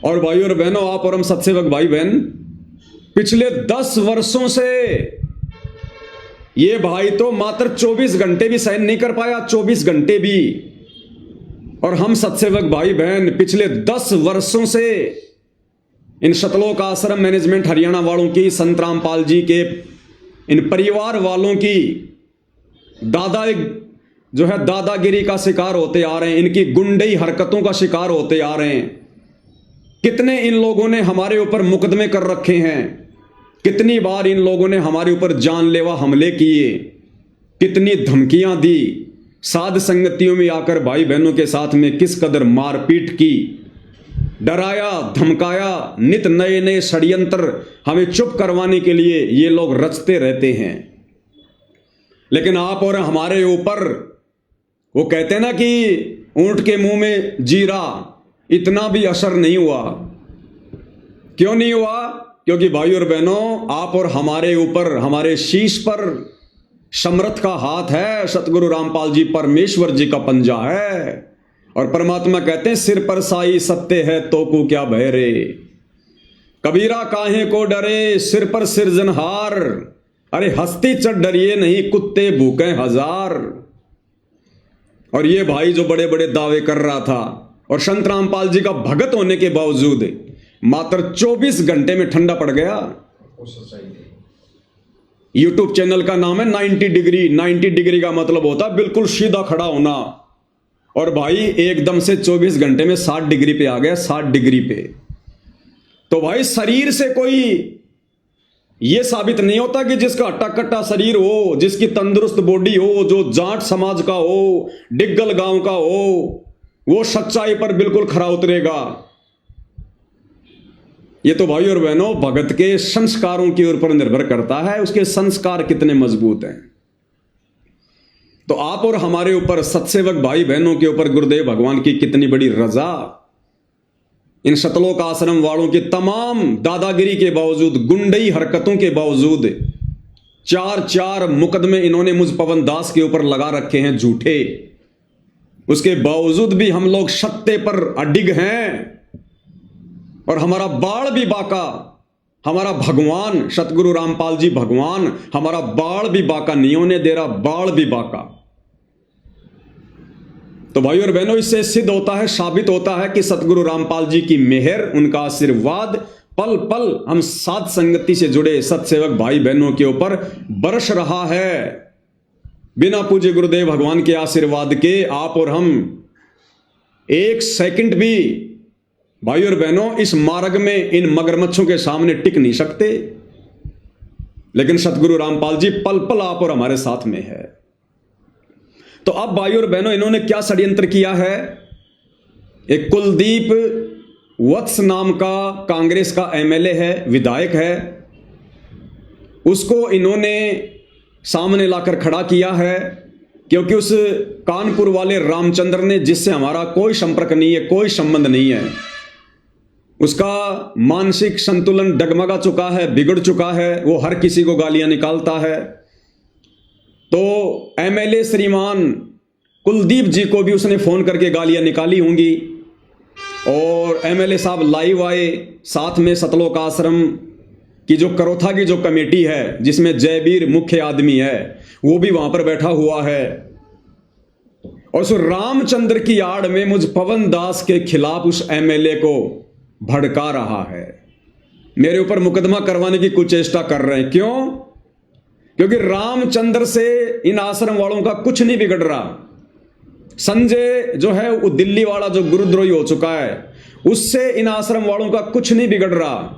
और भाई और बहनों, आप और हम सत्सेवक भाई बहन, पिछले 10 वर्षों से ये भाई तो मात्र 24 घंटे भी सहन नहीं कर पाया, 24 घंटे भी। और हम सत्सेवक भाई बहन पिछले 10 वर्षों से इन सतलोक आश्रम मैनेजमेंट हरियाणा वालों की, संत रामपाल जी के इन परिवार वालों की दादागिरी का शिकार होते आ रहे हैं, इनकी गुंडई हरकतों का शिकार होते आ रहे हैं। कितने इन लोगों ने हमारे ऊपर मुकदमे कर रखे हैं, कितनी बार इन लोगों ने हमारे ऊपर जानलेवा हमले किए, कितनी धमकियां दी, साध संगतियों में आकर भाई बहनों के साथ में किस कदर मारपीट की, डराया धमकाया, नित नए नए षड्यंत्र हमें चुप करवाने के लिए ये लोग रचते रहते हैं। लेकिन आप और हमारे ऊपर वो कहते हैं ना कि ऊंट के मुंह में जीरा, इतना भी असर नहीं हुआ। क्यों नहीं हुआ? क्योंकि भाई और बहनों, आप और हमारे ऊपर, हमारे शीश पर समर्थ का हाथ है, सतगुरु रामपाल जी परमेश्वर जी का पंजा है। और परमात्मा कहते हैं सिर पर साई सत्य है तो को क्या भय रे, कबीरा काहे को डरे सिर पर सिरजनहार, अरे हस्ती चढ़ डरिए नहीं कुत्ते भूखे हजार। और ये भाई जो बड़े बड़े दावे कर रहा था और संत रामपाल जी का भगत होने के बावजूद मात्र 24 घंटे में ठंडा पड़ गया। यूट्यूब चैनल का नाम है 90 डिग्री। 90 डिग्री का मतलब होता है बिल्कुल सीधा खड़ा होना, और भाई एकदम से 24 घंटे में 60 डिग्री पे आ गया, 60 डिग्री पे। तो भाई शरीर से कोई यह साबित नहीं होता कि जिसका हट्टा कट्टा शरीर हो, जिसकी तंदुरुस्त बॉडी हो, जो जाट समाज का हो, डिग्गल गांव का हो, वो सच्चाई पर बिल्कुल खरा उतरेगा। ये तो भाई और बहनों भगत के संस्कारों के ऊपर निर्भर करता है, उसके संस्कार कितने मजबूत हैं। तो आप और हमारे ऊपर, सत्सेवक भाई बहनों के ऊपर गुरुदेव भगवान की कितनी बड़ी रजा। इन सतलोक आश्रम वालों की तमाम दादागिरी के बावजूद, गुंडई हरकतों के बावजूद 4 मुकदमे इन्होंने मुझ पवन दास के ऊपर लगा रखे हैं झूठे। उसके बावजूद भी हम लोग सत्य पर अडिग हैं, और हमारा बाण भी बाका, हमारा भगवान सतगुरु रामपाल जी भगवान हमारा बाण भी बाका नहीं होने दे रहा, बाण भी बाका। तो भाई और बहनों, इससे सिद्ध होता है, साबित होता है कि सतगुरु रामपाल जी की मेहर, उनका आशीर्वाद पल पल हम साध संगति से जुड़े सत्सेवक भाई बहनों के ऊपर बरस रहा है। बिना पूज्य गुरुदेव भगवान के आशीर्वाद के आप और हम एक सेकंड भी भाई और बहनों इस मार्ग में इन मगरमच्छों के सामने टिक नहीं सकते। लेकिन सतगुरु रामपाल जी पल पल आप और हमारे साथ में है। तो अब भाई और बहनों, इन्होंने क्या षड्यंत्र किया है? एक कुलदीप वत्स नाम का कांग्रेस का एमएलए है, विधायक है, उसको इन्होंने सामने लाकर खड़ा किया है, क्योंकि उस कानपुर वाले रामचंद्र ने, जिससे हमारा कोई संपर्क नहीं है, कोई संबंध नहीं है, उसका मानसिक संतुलन डगमगा चुका है, बिगड़ चुका है, वो हर किसी को गालियां निकालता है। तो एमएलए श्रीमान कुलदीप जी को भी उसने फोन करके गालियां निकाली होंगी, और एमएलए साहब लाइव आए, साथ में सतलोक आश्रम की जो करोथा की जो कमेटी है, जिसमें जयवीर मुख्य आदमी है, वो भी वहां पर बैठा हुआ है, और उस रामचंद्र की आड़ में मुझ पवन दास के खिलाफ उस एमएलए को भड़का रहा है, मेरे ऊपर मुकदमा करवाने की कुचेष्टा कर रहे हैं। क्यों? क्योंकि रामचंद्र से इन आश्रम वालों का कुछ नहीं बिगड़ रहा। संजय जो है वो दिल्ली वाला जो गुरुद्रोही हो चुका है, उससे इन आश्रम वालों का कुछ नहीं बिगड़ रहा।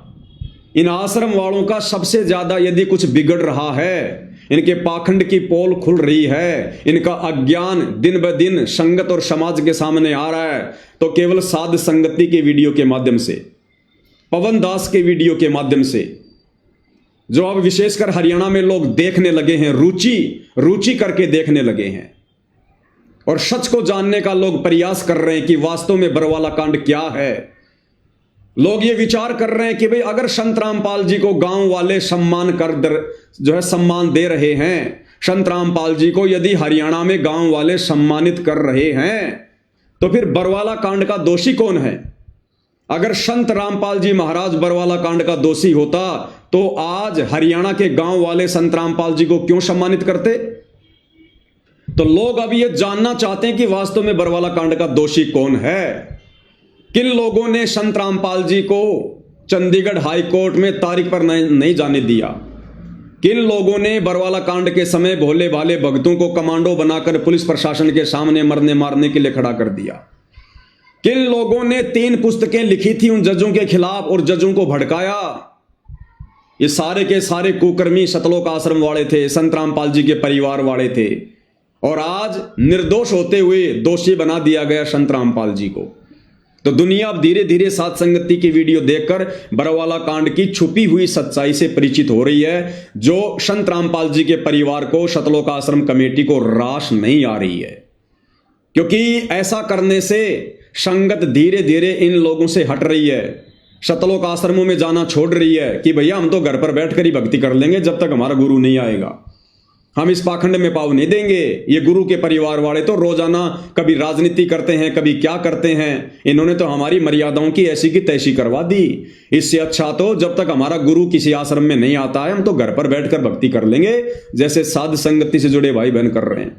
इन आश्रम वालों का सबसे ज्यादा यदि कुछ बिगड़ रहा है, इनके पाखंड की पोल खुल रही है, इनका अज्ञान दिन ब दिन संगत और समाज के सामने आ रहा है, तो केवल साध संगति के वीडियो के माध्यम से, पवन दास के वीडियो के माध्यम से, जो अब विशेषकर हरियाणा में लोग देखने लगे हैं, रुचि करके देखने लगे हैं, और सच को जानने का लोग प्रयास कर रहे हैं कि वास्तव में बरवाला कांड क्या है। लोग ये विचार कर रहे हैं कि भाई अगर संत रामपाल जी को गांव वाले सम्मान दे रहे हैं, संत रामपाल जी को यदि हरियाणा में गांव वाले सम्मानित कर रहे हैं, तो फिर बरवाला कांड का दोषी कौन है? अगर संत रामपाल जी महाराज बरवाला कांड का दोषी होता, तो आज हरियाणा के गांव वाले संत रामपाल जी को क्यों सम्मानित करते? तो लोग अब ये जानना चाहते हैं कि वास्तव में बरवाला कांड का दोषी कौन है। किन लोगों ने संत रामपाल जी को चंडीगढ़ हाई कोर्ट में तारीख पर नहीं जाने दिया? किन लोगों ने बरवाला कांड के समय भोले भाले भक्तों को कमांडो बनाकर पुलिस प्रशासन के सामने मरने मारने के लिए खड़ा कर दिया? किन लोगों ने 3 पुस्तकें लिखी थी उन जजों के खिलाफ और जजों को भड़काया। ये सारे के सारे कुकर्मी सतलोक आश्रम वाले थे, संत रामपाल जी के परिवार वाले थे, और आज निर्दोष होते हुए दोषी बना दिया गया संत रामपाल जी को। तो दुनिया अब धीरे धीरे साध संगति की वीडियो देखकर बरवाला कांड की छुपी हुई सच्चाई से परिचित हो रही है, जो संत रामपाल जी के परिवार को, सतलोक आश्रम कमेटी को रास नहीं आ रही है। क्योंकि ऐसा करने से संगत धीरे धीरे इन लोगों से हट रही है, सतलोक आश्रमों में जाना छोड़ रही है कि भैया हम तो घर पर बैठकर ही भक्ति कर लेंगे जब तक हमारा गुरु नहीं आएगा, हम इस पाखंड में पाँव नहीं देंगे। ये गुरु के परिवार वाले तो रोजाना कभी राजनीति करते हैं, कभी क्या करते हैं, इन्होंने तो हमारी मर्यादाओं की ऐसी की तैसी करवा दी। इससे अच्छा तो जब तक हमारा गुरु किसी आश्रम में नहीं आता है हम तो घर पर बैठकर भक्ति कर लेंगे, जैसे साध संगति से जुड़े भाई बहन कर रहे हैं।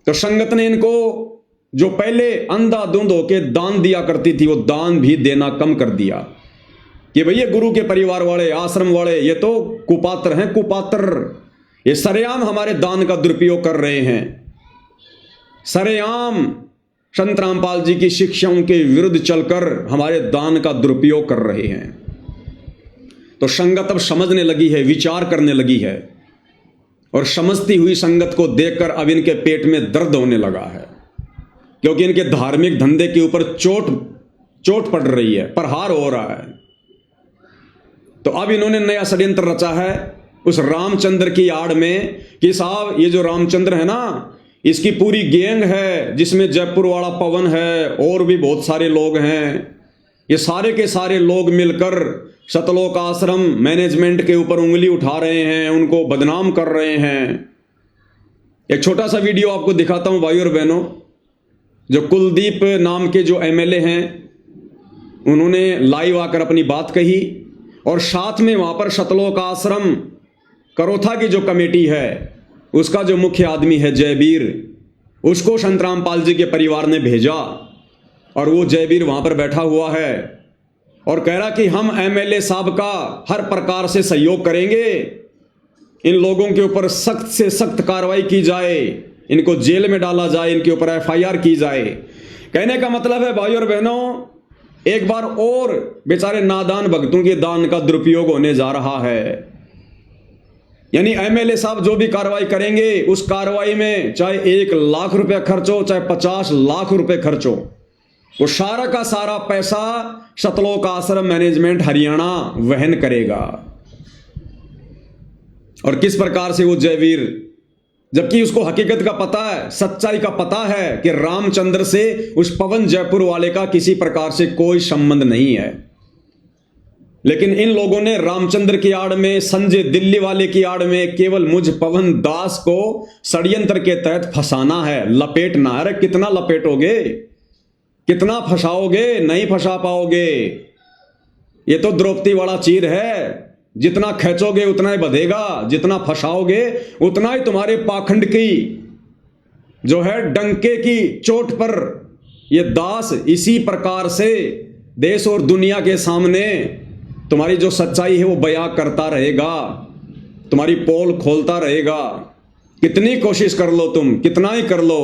तो संगत ने इनको जो पहले अंधाधुंध होके दान दिया करती थी वो दान भी देना कम कर दिया कि भैया गुरु के परिवार वाले, आश्रम वाले ये तो कुपात्र हैं, कुपात्र, ये सरेआम हमारे दान का दुरुपयोग कर रहे हैं, सरेआम संत रामपाल जी की शिक्षाओं के विरुद्ध चलकर हमारे दान का दुरुपयोग कर रहे हैं। तो संगत अब समझने लगी है, विचार करने लगी है, और समझती हुई संगत को देखकर अब इनके पेट में दर्द होने लगा है, क्योंकि इनके धार्मिक धंधे के ऊपर चोट पड़ रही है, प्रहार हो रहा है। तो अब इन्होंने नया षड्यंत्र रचा है उस रामचंद्र की आड़ में कि साहब ये जो रामचंद्र है ना, इसकी पूरी गैंग है जिसमें जयपुर वाला पवन है और भी बहुत सारे लोग हैं, ये सारे के सारे लोग मिलकर सतलोक आश्रम मैनेजमेंट के ऊपर उंगली उठा रहे हैं, उनको बदनाम कर रहे हैं। एक छोटा सा वीडियो आपको दिखाता हूं भाई और बहनों। जो कुलदीप नाम के जो एमएलए हैं उन्होंने लाइव आकर अपनी बात कही, और साथ में वहां पर सतलोक आश्रम करोथा की जो कमेटी है उसका जो मुख्य आदमी है जयवीर, उसको संत रामपाल जी के परिवार ने भेजा, और वो जयवीर वहां पर बैठा हुआ है और कह रहा कि हम एमएलए साहब का हर प्रकार से सहयोग करेंगे, इन लोगों के ऊपर सख्त से सख्त कार्रवाई की जाए, इनको जेल में डाला जाए, इनके ऊपर एफआईआर की जाए। कहने का मतलब है भाई और बहनों, एक बार और बेचारे नादान भक्तों के दान का दुरुपयोग होने जा रहा है। यानी एमएलए साहब जो भी कार्रवाई करेंगे उस कार्रवाई में चाहे 1 लाख रुपया खर्च हो, चाहे 50 लाख रुपए खर्च हो, वो सारा का सारा पैसा सतलोक आश्रम मैनेजमेंट हरियाणा वहन करेगा। और किस प्रकार से वो जयवीर, जबकि उसको हकीकत का पता है, सच्चाई का पता है कि रामचंद्र से उस पवन जयपुर वाले का किसी प्रकार से कोई संबंध नहीं है, लेकिन इन लोगों ने रामचंद्र की आड़ में, संजय दिल्ली वाले की आड़ में केवल मुझ पवन दास को षड्यंत्र के तहत फंसाना है, लपेटना है। अरे कितना लपेटोगे, कितना फंसाओगे, नहीं फंसा पाओगे। ये तो द्रौपदी वाला चीर है, जितना खींचोगे उतना ही बधेगा, जितना फंसाओगे उतना ही तुम्हारे पाखंड की जो है डंके की चोट पर ये दास इसी प्रकार से देश और दुनिया के सामने तुम्हारी जो सच्चाई है वो बयां करता रहेगा, तुम्हारी पोल खोलता रहेगा। कितनी कोशिश कर लो तुम, कितना ही कर लो,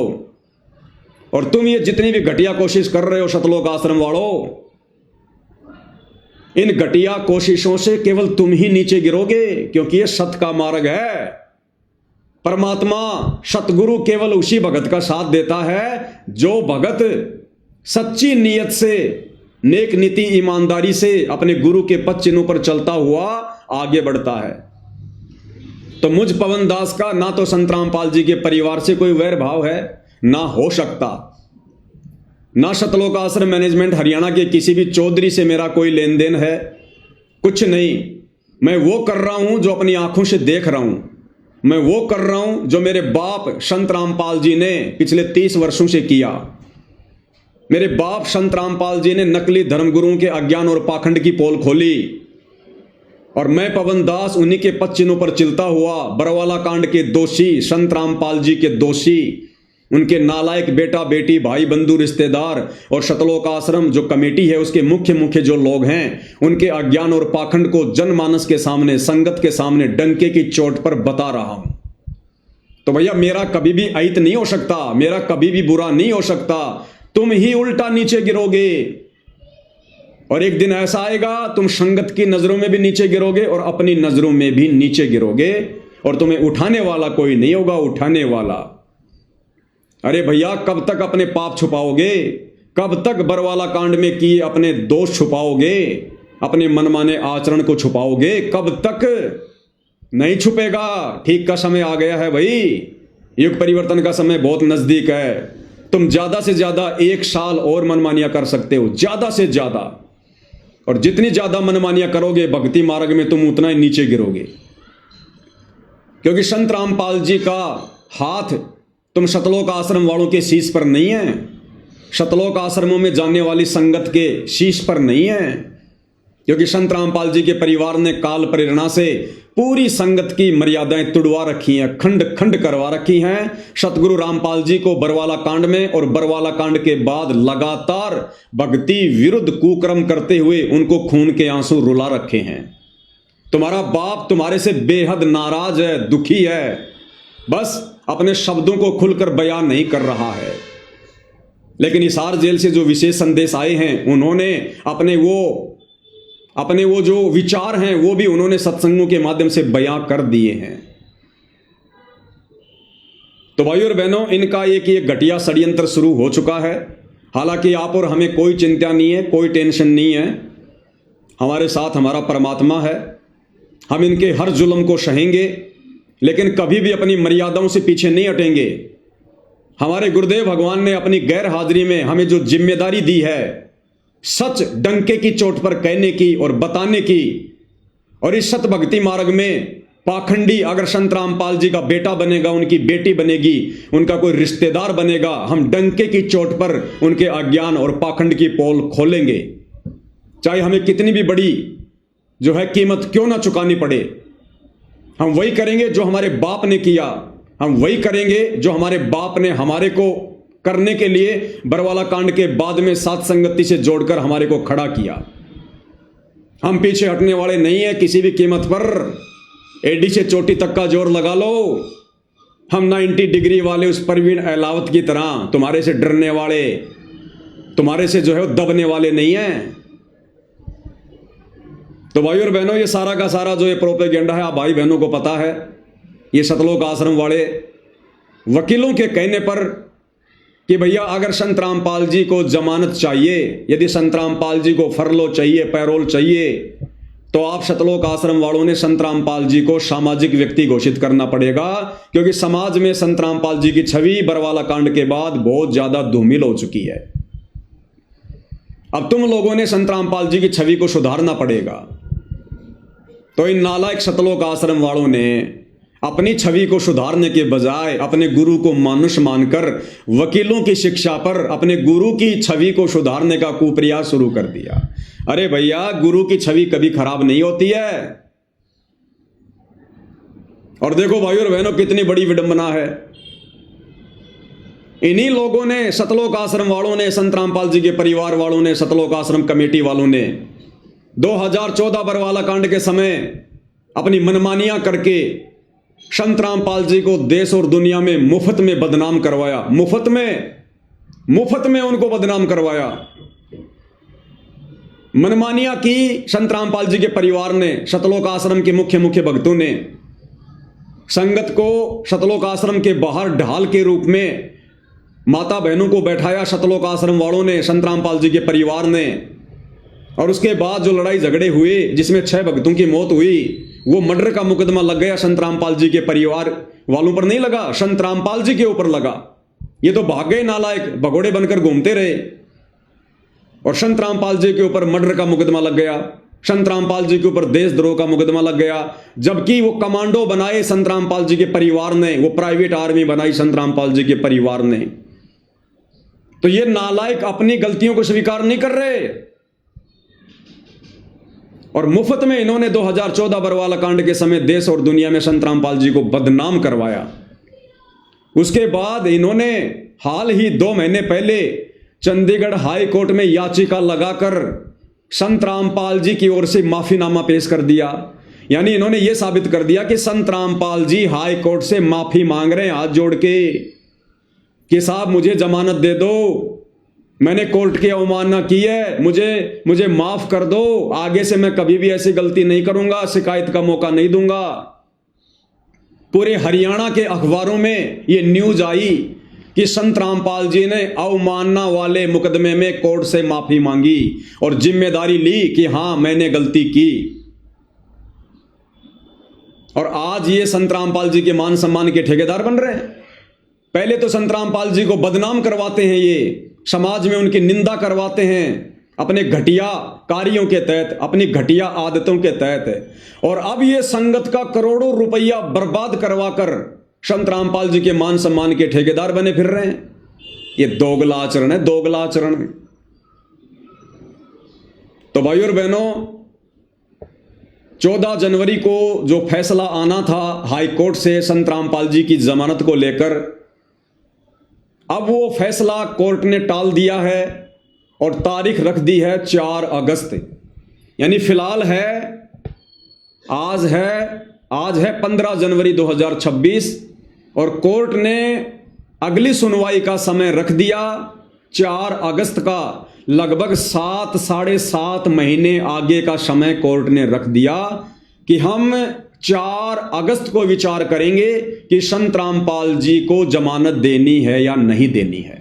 और तुम ये जितनी भी घटिया कोशिश कर रहे हो सतलोक आश्रम वालों, इन घटिया कोशिशों से केवल तुम ही नीचे गिरोगे, क्योंकि ये सत का मार्ग है। परमात्मा सतगुरु केवल उसी भगत का साथ देता है जो भगत सच्ची नीयत से, नेक नीति ईमानदारी से अपने गुरु के पद चिन्हों पर चलता हुआ आगे बढ़ता है। तो मुझ पवन दास का ना तो संत रामपाल जी के परिवार से कोई वैर भाव है, ना हो सकता, ना सतलोक आश्रम मैनेजमेंट हरियाणा के किसी भी चौधरी से मेरा कोई लेन देन है, कुछ नहीं। मैं वो कर रहा हूं जो अपनी आंखों से देख रहा हूं, मैं वो कर रहा हूं जो मेरे बाप संत रामपाल जी ने पिछले 30 वर्षों से किया। मेरे बाप संत रामपाल जी ने नकली धर्मगुरुओं के अज्ञान और पाखंड की पोल खोली, और मैं पवन दास उन्हीं के पद चिन्हों पर चलता हुआ बरवाला कांड के दोषी, संत रामपाल जी के दोषी, उनके नालायक बेटा बेटी, भाई बंधु रिश्तेदार और सतलोक आश्रम जो कमेटी है उसके मुख्य जो लोग हैं, उनके अज्ञान और पाखंड को जनमानस के सामने, संगत के सामने डंके की चोट पर बता रहा हूं। तो भैया मेरा कभी भी अहित नहीं हो सकता, मेरा कभी भी बुरा नहीं हो सकता। तुम ही उल्टा नीचे गिरोगे। और एक दिन ऐसा आएगा तुम संगत की नजरों में भी नीचे गिरोगे और अपनी नजरों में भी नीचे गिरोगे, और तुम्हें उठाने वाला कोई नहीं होगा, उठाने वाला। अरे भैया, कब तक अपने पाप छुपाओगे? कब तक बरवाला कांड में किए अपने दोष छुपाओगे? अपने मनमाने आचरण को छुपाओगे? कब तक? नहीं छुपेगा। ठीक का समय आ गया है भाई। युग परिवर्तन का समय बहुत नजदीक है। तुम ज्यादा से ज्यादा 1 साल और मनमानियां कर सकते हो, ज्यादा से ज्यादा। और जितनी ज्यादा मनमानियां करोगे भक्ति मार्ग में, तुम उतना ही नीचे गिरोगे। क्योंकि संत रामपाल जी का हाथ तुम सतलोक आश्रम वालों के शीश पर नहीं है, सतलोक आश्रमों में जाने वाली संगत के शीश पर नहीं है। क्योंकि संत रामपाल जी के परिवार ने काल प्रेरणा से पूरी संगत की मर्यादाएं तुड़वा रखी हैं, खंड खंड करवा रखी हैं। सतगुरु रामपाल जी को बरवाला कांड में और बरवाला कांड के बाद लगातार भक्ति विरुद्ध कुकर्म करते हुए उनको खून के आंसू रुला रखे हैं। तुम्हारा बाप तुम्हारे से बेहद नाराज है, दुखी है, बस अपने शब्दों को खुलकर बयान नहीं कर रहा है। लेकिन हिसार जेल से जो विशेष संदेश आए हैं, उन्होंने अपने वो जो विचार हैं वो भी उन्होंने सत्संगों के माध्यम से बयां कर दिए हैं। तो भाइयों और बहनों, इनका एक घटिया षड्यंत्र शुरू हो चुका है। हालांकि आप और हमें कोई चिंता नहीं है, कोई टेंशन नहीं है। हमारे साथ हमारा परमात्मा है। हम इनके हर जुल्म को सहेंगे, लेकिन कभी भी अपनी मर्यादाओं से पीछे नहीं हटेंगे। हमारे गुरुदेव भगवान ने अपनी गैर हाजिरी में हमें जो जिम्मेदारी दी है, सच डंके की चोट पर कहने की और बताने की, और इस सत भक्ति मार्ग में पाखंडी अगर संत रामपाल जी का बेटा बनेगा, उनकी बेटी बनेगी, उनका कोई रिश्तेदार बनेगा, हम डंके की चोट पर उनके अज्ञान और पाखंड की पोल खोलेंगे। चाहे हमें कितनी भी बड़ी जो है कीमत क्यों ना चुकानी पड़े, हम वही करेंगे जो हमारे बाप ने किया। हम वही करेंगे जो हमारे बाप ने हमारे को करने के लिए बरवाला कांड के बाद में सात संगति से जोड़कर हमारे को खड़ा किया। हम पीछे हटने वाले नहीं है किसी भी कीमत पर। एडी से चोटी तक का जोर लगा लो। हम 90 डिग्री वाले उस परवीन अहलावत की तरह तुम्हारे से डरने वाले, तुम्हारे से जो है दबने वाले नहीं है। तो भाई और बहनों, ये सारा का सारा जो ये प्रोपेगेंडा है, आप भाई बहनों को पता है। ये सतलोक आश्रम वाले वकीलों के कहने पर कि भैया अगर संत रामपाल जी को जमानत चाहिए, यदि संत रामपाल जी को फरलो चाहिए, पैरोल चाहिए, तो आप सतलोक आश्रम वालों ने संत रामपाल जी को सामाजिक व्यक्ति घोषित करना पड़ेगा। क्योंकि समाज में संत रामपाल जी की छवि बरवाला कांड के बाद बहुत ज्यादा धूमिल हो चुकी है। अब तुम लोगों ने संत रामपाल जी की छवि को सुधारना पड़ेगा। तो इन नालायक सतलोक आश्रम वालों ने अपनी छवि को सुधारने के बजाय अपने गुरु को मानुष मानकर वकीलों की शिक्षा पर अपने गुरु की छवि को सुधारने का कुप्रयास शुरू कर दिया। अरे भैया, गुरु की छवि कभी खराब नहीं होती है। और देखो भाइयों और बहनों, कितनी बड़ी विडंबना है। इन्हीं लोगों ने, सतलोक आश्रम वालों ने, संत रामपाल जी के परिवार वालों ने, सतलोक आश्रम कमेटी वालों ने 2014 बरवाला कांड के समय अपनी मनमानियां करके संत रामपाल जी को देश और दुनिया में मुफ्त में बदनाम करवाया। मुफ्त में उनको बदनाम करवाया। मनमानियां की संत रामपाल जी के परिवार ने, सतलोक आश्रम के मुख्य भक्तों ने। संगत को सतलोक आश्रम के बाहर ढाल के रूप में माता बहनों को बैठाया सतलोक आश्रम वालों ने, संत रामपाल जी के परिवार ने। और उसके बाद जो लड़ाई झगड़े हुए जिसमें 6 भक्तों की मौत हुई, वो मर्डर का मुकदमा लग गया संत रामपाल जी के परिवार वालों पर नहीं लगा, संत रामपाल जी के ऊपर लगा। ये तो भाग गए नालायक, भगोड़े बनकर घूमते रहे और संत रामपाल जी के ऊपर मर्डर का मुकदमा लग गया। संत रामपाल जी के ऊपर देशद्रोह का मुकदमा लग गया। जबकि वो कमांडो बनाए संत रामपाल जी के परिवार ने, वो प्राइवेट आर्मी बनाई संत रामपाल जी के परिवार ने। तो ये नालायक अपनी गलतियों को स्वीकार नहीं कर रहे और मुफ्त में इन्होंने 2014 बरवाला कांड के समय देश और दुनिया में संत रामपाल जी को बदनाम करवाया। उसके बाद इन्होंने हाल ही 2 महीने पहले चंडीगढ़ हाई कोर्ट में याचिका लगाकर संत रामपाल जी की ओर से माफीनामा पेश कर दिया। यानी इन्होंने यह साबित कर दिया कि संत रामपाल जी हाई कोर्ट से माफी मांग रहे हैं हाथ जोड़ के कि साहब मुझे जमानत दे दो, मैंने कोर्ट की अवमानना की है, मुझे माफ कर दो, आगे से मैं कभी भी ऐसी गलती नहीं करूंगा, शिकायत का मौका नहीं दूंगा। पूरे हरियाणा के अखबारों में ये न्यूज आई कि संत रामपाल जी ने अवमानना वाले मुकदमे में कोर्ट से माफी मांगी और जिम्मेदारी ली कि हां मैंने गलती की। और आज ये संत रामपाल जी के मान सम्मान के ठेकेदार बन रहे हैं। पहले तो संत रामपाल जी को बदनाम करवाते हैं, ये समाज में उनकी निंदा करवाते हैं अपने घटिया कार्यों के तहत, अपनी घटिया आदतों के तहत, और अब ये संगत का करोड़ों रुपया बर्बाद करवाकर संत रामपाल जी के मान सम्मान के ठेकेदार बने फिर रहे हैं। ये दोगला आचरण है, दोगला आचरण। तो भाइयों और बहनों, 14 जनवरी को जो फैसला आना था हाई कोर्ट से संत रामपाल जी की जमानत को लेकर, अब वो फैसला कोर्ट ने टाल दिया है और तारीख रख दी है 4 अगस्त। यानी फिलहाल आज है 15 जनवरी 2026 और कोर्ट ने अगली सुनवाई का समय रख दिया 4 अगस्त का। लगभग 7-7.5 महीने आगे का समय कोर्ट ने रख दिया कि हम 4 अगस्त को विचार करेंगे कि संत रामपाल जी को जमानत देनी है या नहीं देनी है।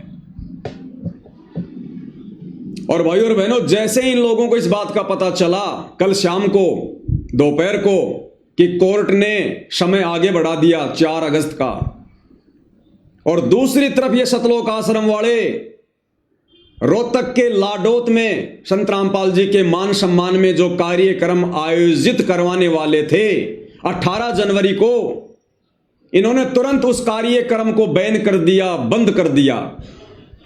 और भाइयों और बहनों, जैसे इन लोगों को इस बात का पता चला कल शाम को, दोपहर को, कि कोर्ट ने समय आगे बढ़ा दिया 4 अगस्त का, और दूसरी तरफ ये सतलोक आश्रम वाले रोहतक के लाडोत में संत रामपाल जी के मान सम्मान में जो कार्यक्रम आयोजित करवाने वाले थे 18 जनवरी को, इन्होंने तुरंत उस कार्यक्रम को बैन कर दिया, बंद कर दिया,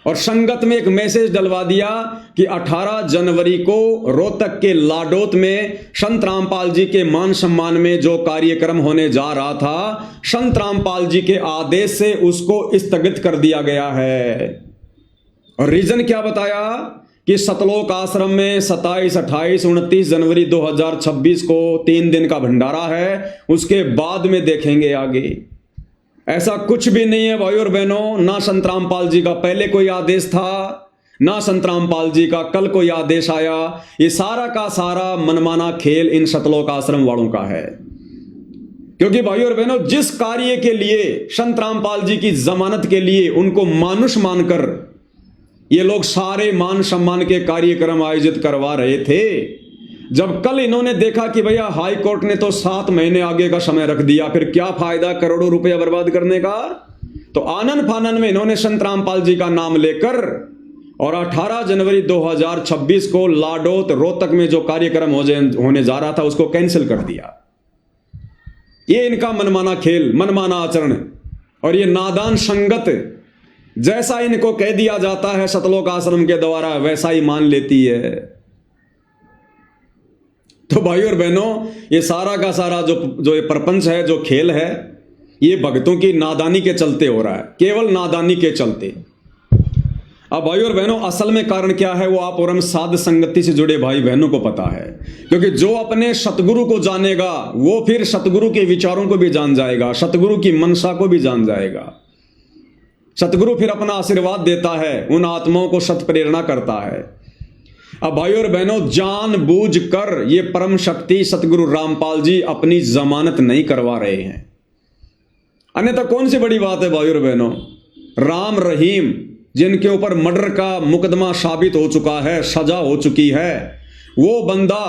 और संगत में एक मैसेज डलवा दिया कि 18 जनवरी को रोहतक के लाडोत में संत रामपाल जी के मान सम्मान में जो कार्यक्रम होने जा रहा था, संत रामपाल जी के आदेश से उसको स्थगित कर दिया गया है। और रीजन क्या बताया कि सतलोक आश्रम में 27, 28, 29 जनवरी 2026 को 3 दिन का भंडारा है, उसके बाद में देखेंगे आगे। ऐसा कुछ भी नहीं है भाइयों और बहनों, ना संत रामपाल जी का पहले कोई आदेश था, ना संत रामपाल जी का कल कोई आदेश आया। ये सारा का सारा मनमाना खेल इन सतलोक आश्रम वालों का है। क्योंकि भाइयों और बहनों, जिस कार्य के लिए संत रामपाल जी की जमानत के लिए उनको मानुष मानकर ये लोग सारे मान सम्मान के कार्यक्रम आयोजित करवा रहे थे, जब कल इन्होंने देखा कि भैया हाई कोर्ट ने तो 7 महीने आगे का समय रख दिया, फिर क्या फायदा करोड़ों रुपया बर्बाद करने का, तो आनन फानन में इन्होंने संत रामपाल जी का नाम लेकर और 18 जनवरी 2026 को लाडोत रोहतक में जो कार्यक्रम होने जा रहा था उसको कैंसिल कर दिया। ये इनका मनमाना खेल, मनमाना आचरण, और ये नादान संगत जैसा इनको कह दिया जाता है सतलोक आश्रम के द्वारा वैसा ही मान लेती है। तो भाइयों और बहनों, ये सारा का सारा जो ये प्रपंच है, जो खेल है, ये भक्तों की नादानी के चलते हो रहा है, केवल नादानी के चलते। अब भाइयों और बहनों, असल में कारण क्या है वो आप और हम साध संगति से जुड़े भाई बहनों को पता है। क्योंकि जो अपने सतगुरु को जानेगा वो फिर सतगुरु के विचारों को भी जान जाएगा, सतगुरु की मनसा को भी जान जाएगा। सतगुरु फिर अपना आशीर्वाद देता है, उन आत्माओं को सत प्रेरणा करता है। अब भाइयों और बहनों, जानबूझकर ये परम शक्ति सतगुरु रामपाल जी अपनी जमानत नहीं करवा रहे हैं। अन्यथा कौन सी बड़ी बात है भाइयों और बहनों, राम रहीम जिनके ऊपर मर्डर का मुकदमा साबित हो चुका है, सजा हो चुकी है, वो बंदा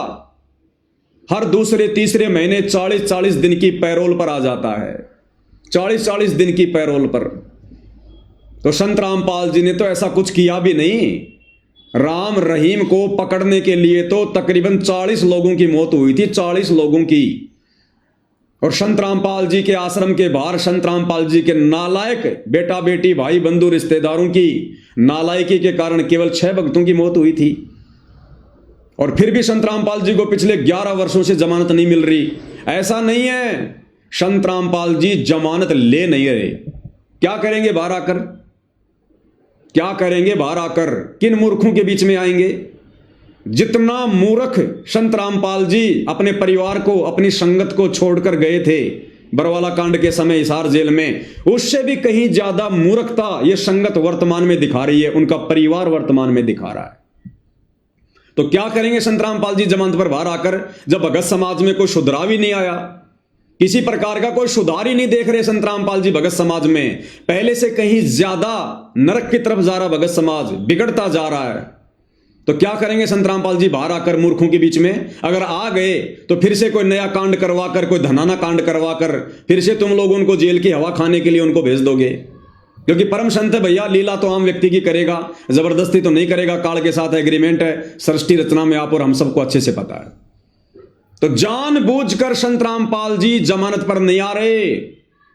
हर दूसरे तीसरे महीने 40-40 दिन की पैरोल पर आ जाता है, 40-40 दिन की पैरोल पर। तो संत रामपाल जी ने तो ऐसा कुछ किया भी नहीं। राम रहीम को पकड़ने के लिए तो तकरीबन 40 लोगों की मौत हुई थी, 40 लोगों की। और संत रामपाल जी के आश्रम के बाहर संत रामपाल जी के नालायक बेटा बेटी भाई बंधु रिश्तेदारों की नालायकी के कारण केवल 6 भक्तों की मौत हुई थी। और फिर भी संत रामपाल जी को पिछले 11 वर्षों से जमानत नहीं मिल रही। ऐसा नहीं है, संत रामपाल जी जमानत ले नहीं रहे। क्या करेंगे बाहर आकर, क्या करेंगे बाहर आकर, किन मूर्खों के बीच में आएंगे। जितना मूर्ख संत रामपाल जी अपने परिवार को, अपनी संगत को छोड़कर गए थे, बरवाला कांड के समय हिसार जेल में, उससे भी कहीं ज्यादा मूर्खता ये संगत वर्तमान में दिखा रही है, उनका परिवार वर्तमान में दिखा रहा है। तो क्या करेंगे संत रामपाल जी जमानत पर बाहर आकर, जब भगत समाज में कोई सुधराव ही नहीं आया, किसी प्रकार का कोई सुधार ही नहीं देख रहे संत रामपाल जी भगत समाज में, पहले से कहीं ज्यादा नरक की तरफ जा रहा भगत समाज, बिगड़ता जा रहा है। तो क्या करेंगे संत रामपाल जी बाहर आकर मूर्खों के बीच में? अगर आ गए तो फिर से कोई नया कांड करवाकर, कोई धनाना कांड करवाकर फिर से तुम लोग उनको जेल की हवा खाने के लिए उनको भेज दोगे। क्योंकि परम संत है भैया, लीला तो आम व्यक्ति की करेगा, जबरदस्ती तो नहीं करेगा, काल के साथ एग्रीमेंट है, सृष्टि रचना में आप और हम सबको अच्छे से पता है। तो जानबूझकर संत रामपाल जी जमानत पर नहीं आ रहे,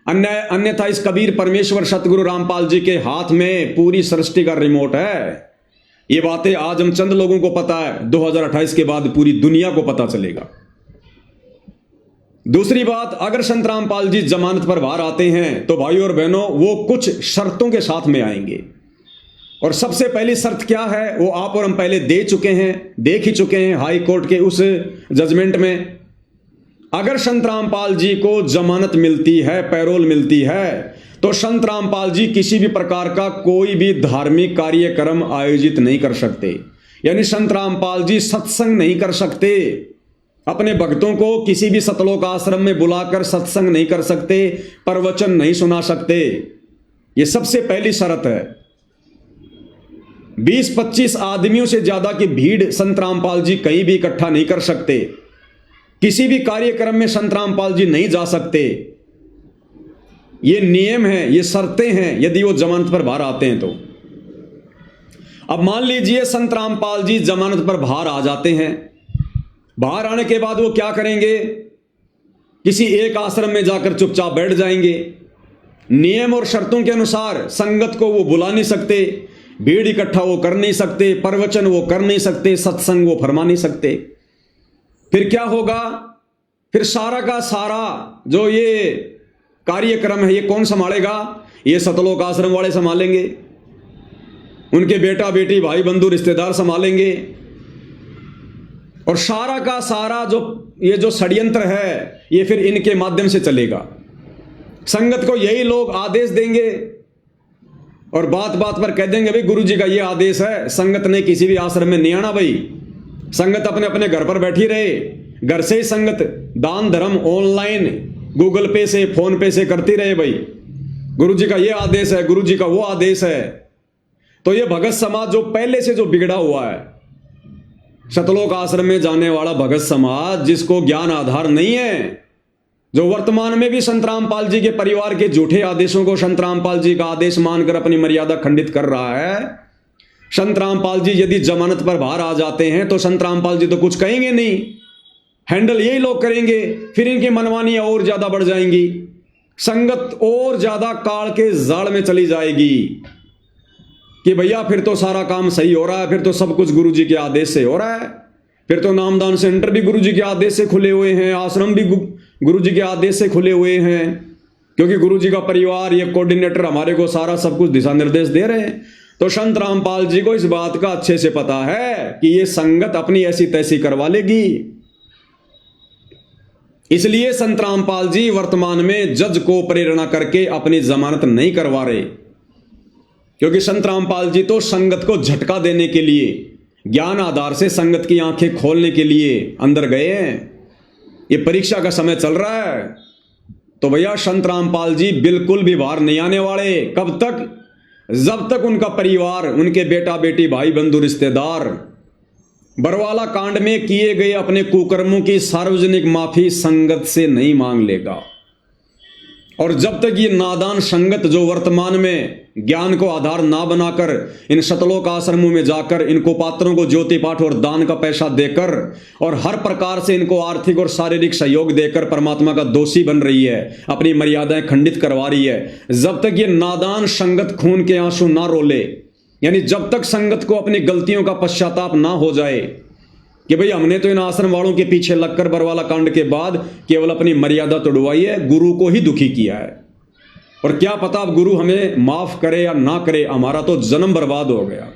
अन्यथा इस कबीर परमेश्वर सतगुरु रामपाल जी के हाथ में पूरी सृष्टि का रिमोट है। ये बातें आज हम चंद लोगों को पता है, 2028 के बाद पूरी दुनिया को पता चलेगा। दूसरी बात, अगर संत रामपाल जी जमानत पर बाहर आते हैं तो भाई और बहनों वो कुछ शर्तों के साथ में आएंगे। और सबसे पहली शर्त क्या है वो आप और हम पहले देख ही चुके हैं हाई कोर्ट के उस जजमेंट में। अगर संत रामपाल जी को जमानत मिलती है, पैरोल मिलती है, तो संत रामपाल जी किसी भी प्रकार का कोई भी धार्मिक कार्यक्रम आयोजित नहीं कर सकते। यानी संत रामपाल जी सत्संग नहीं कर सकते, अपने भक्तों को किसी भी सतलोक आश्रम में बुलाकर सत्संग नहीं कर सकते, प्रवचन नहीं सुना सकते। ये सबसे पहली शर्त है। 20-25 आदमियों से ज्यादा की भीड़ संत रामपाल जी कहीं भी इकट्ठा नहीं कर सकते, किसी भी कार्यक्रम में संत रामपाल जी नहीं जा सकते। ये नियम है, ये शर्तें हैं यदि वो जमानत पर बाहर आते हैं तो। अब मान लीजिए संत रामपाल जी जमानत पर बाहर आ जाते हैं, बाहर आने के बाद वो क्या करेंगे? किसी एक आश्रम में जाकर चुपचाप बैठ जाएंगे। नियम और शर्तों के अनुसार संगत को वो बुला नहीं सकते, भीड़ इकट्ठा वो कर नहीं सकते, प्रवचन वो कर नहीं सकते, सत्संग वो फरमा नहीं सकते। फिर क्या होगा? फिर सारा का सारा जो ये कार्यक्रम है ये कौन संभालेगा? ये सतलोक आश्रम वाले संभालेंगे, उनके बेटा बेटी भाई बंधु रिश्तेदार संभालेंगे। और सारा का सारा जो षड्यंत्र है ये फिर इनके माध्यम से चलेगा। संगत को यही लोग आदेश देंगे और बात बात पर कह देंगे भाई गुरु जी का ये आदेश है, संगत ने किसी भी आश्रम में नहीं आना भाई, संगत अपने अपने घर पर बैठी रहे, घर से ही संगत दान धर्म ऑनलाइन गूगल पे से फोन पे से करती रहे भाई, गुरु जी का ये आदेश है, गुरु जी का वो आदेश है। तो ये भगत समाज जो पहले से जो बिगड़ा हुआ है, सतलोक आश्रम में जाने वाला भगत समाज जिसको ज्ञान आधार नहीं है, जो वर्तमान में भी संत रामपाल जी के परिवार के झूठे आदेशों को संत रामपाल जी का आदेश मानकर अपनी मर्यादा खंडित कर रहा है। संत रामपाल जी यदि जमानत पर बाहर आ जाते हैं तो संत रामपाल जी तो कुछ कहेंगे नहीं, हैंडल यही लोग करेंगे। फिर इनकी मनमानियां और ज्यादा बढ़ जाएंगी, संगत और ज्यादा काल के जाल में चली जाएगी कि भैया फिर तो सारा काम सही हो रहा है, फिर तो सब कुछ गुरु जी के आदेश से हो रहा है, फिर तो नामदान सेंटर भी गुरु जी के आदेश से खुले हुए हैं, आश्रम भी गुरु जी के आदेश से खुले हुए हैं, क्योंकि गुरु जी का परिवार ये कोऑर्डिनेटर हमारे को सारा सब कुछ दिशा निर्देश दे रहे हैं। तो संत रामपाल जी को इस बात का अच्छे से पता है कि ये संगत अपनी ऐसी तैसी करवा लेगी। इसलिए संत रामपाल जी वर्तमान में जज को प्रेरणा करके अपनी जमानत नहीं करवा रहे, क्योंकि संत रामपाल जी तो संगत को झटका देने के लिए, ज्ञान आधार से संगत की आंखें खोलने के लिए अंदर गए हैं। ये परीक्षा का समय चल रहा है, तो भैया संत रामपाल जी बिल्कुल भी बाहर नहीं आने वाले। कब तक? जब तक उनका परिवार, उनके बेटा बेटी भाई बंधु रिश्तेदार बरवाला कांड में किए गए अपने कुकर्मों की सार्वजनिक माफी संगत से नहीं मांग लेगा। और जब तक ये नादान संगत जो वर्तमान में ज्ञान को आधार ना बनाकर इन सतलोक आश्रमों में जाकर इनको पात्रों को ज्योति पाठ और दान का पैसा देकर और हर प्रकार से इनको आर्थिक और शारीरिक सहयोग देकर परमात्मा का दोषी बन रही है, अपनी मर्यादाएं खंडित करवा रही है, जब तक ये नादान संगत खून के आंसू ना रोले, यानी जब तक संगत को अपनी गलतियों का पश्चाताप ना हो जाए कि भाई हमने तो इन आश्रम वालों के पीछे लगकर बरवाला कांड के बाद केवल अपनी मर्यादा तोड़वाई है, गुरु को ही दुखी किया है, और क्या पता अब गुरु हमें माफ करे या ना करे, हमारा तो जन्म बर्बाद हो गया।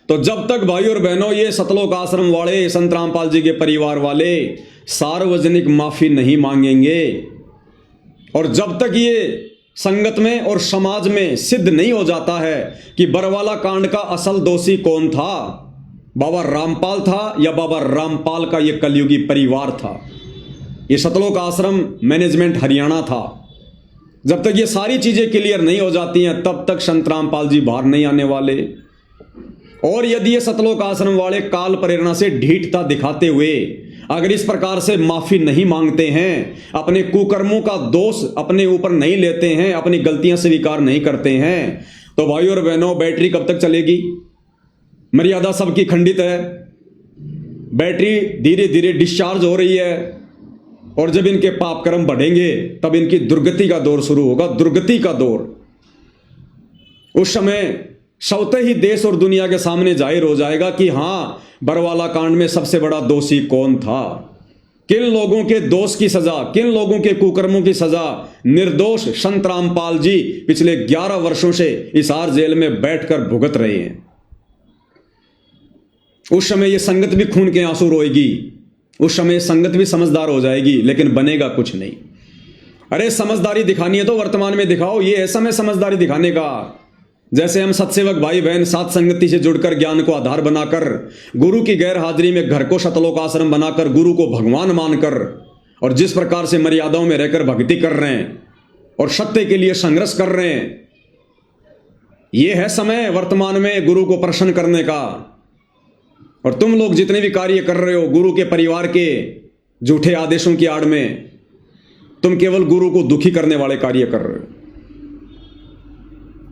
तो जब तक भाई और बहनों ये सतलोक आश्रम वाले, संत रामपाल जी के परिवार वाले सार्वजनिक माफी नहीं मांगेंगे और जब तक ये संगत में और समाज में सिद्ध नहीं हो जाता है कि बरवाला कांड का असल दोषी कौन था, बाबा रामपाल था या बाबा रामपाल का ये कलयुगी परिवार था, ये सतलोक आश्रम मैनेजमेंट हरियाणा था, जब तक ये सारी चीजें क्लियर नहीं हो जाती हैं तब तक संत रामपाल जी बाहर नहीं आने वाले। और यदि ये सतलोक आश्रम वाले काल प्रेरणा से ढीठता दिखाते हुए अगर इस प्रकार से माफी नहीं मांगते हैं, अपने कुकर्मों का दोष अपने ऊपर नहीं लेते हैं, अपनी गलतियां स्वीकार नहीं करते हैं, तो भाई और बहनों बैटरी कब तक चलेगी? मर्यादा सबकी खंडित है, बैटरी धीरे धीरे डिस्चार्ज हो रही है और जब इनके पाप कर्म बढ़ेंगे तब इनकी दुर्गति का दौर शुरू होगा, दुर्गति का दौर। उस समय स्वतः ही देश और दुनिया के सामने जाहिर हो जाएगा कि हां, बरवाला कांड में सबसे बड़ा दोषी कौन था, किन लोगों के दोष की सजा, किन लोगों के कुकर्मों की सजा निर्दोष संत रामपाल जी पिछले 11 वर्षों से हिसार जेल में बैठकर भुगत रहे हैं। उस समय यह संगत भी खून के आंसू रोएगी, उस समय संगत भी समझदार हो जाएगी, लेकिन बनेगा कुछ नहीं। अरे समझदारी दिखानी है तो वर्तमान में दिखाओ, ये है समय समझदारी दिखाने का। जैसे हम सत्सेवक भाई बहन साथ संगति से जुड़कर ज्ञान को आधार बनाकर, गुरु की गैर हाजिरी में घर को सतलोक आश्रम बनाकर, गुरु को भगवान मानकर और जिस प्रकार से मर्यादाओं में रहकर भक्ति कर रहे हैं और सत्य के लिए संघर्ष कर रहे हैं, यह है समय वर्तमान में गुरु को प्रसन्न करने का। और तुम लोग जितने भी कार्य कर रहे हो गुरु के परिवार के झूठे आदेशों की आड़ में, तुम केवल गुरु को दुखी करने वाले कार्य कर रहे हो।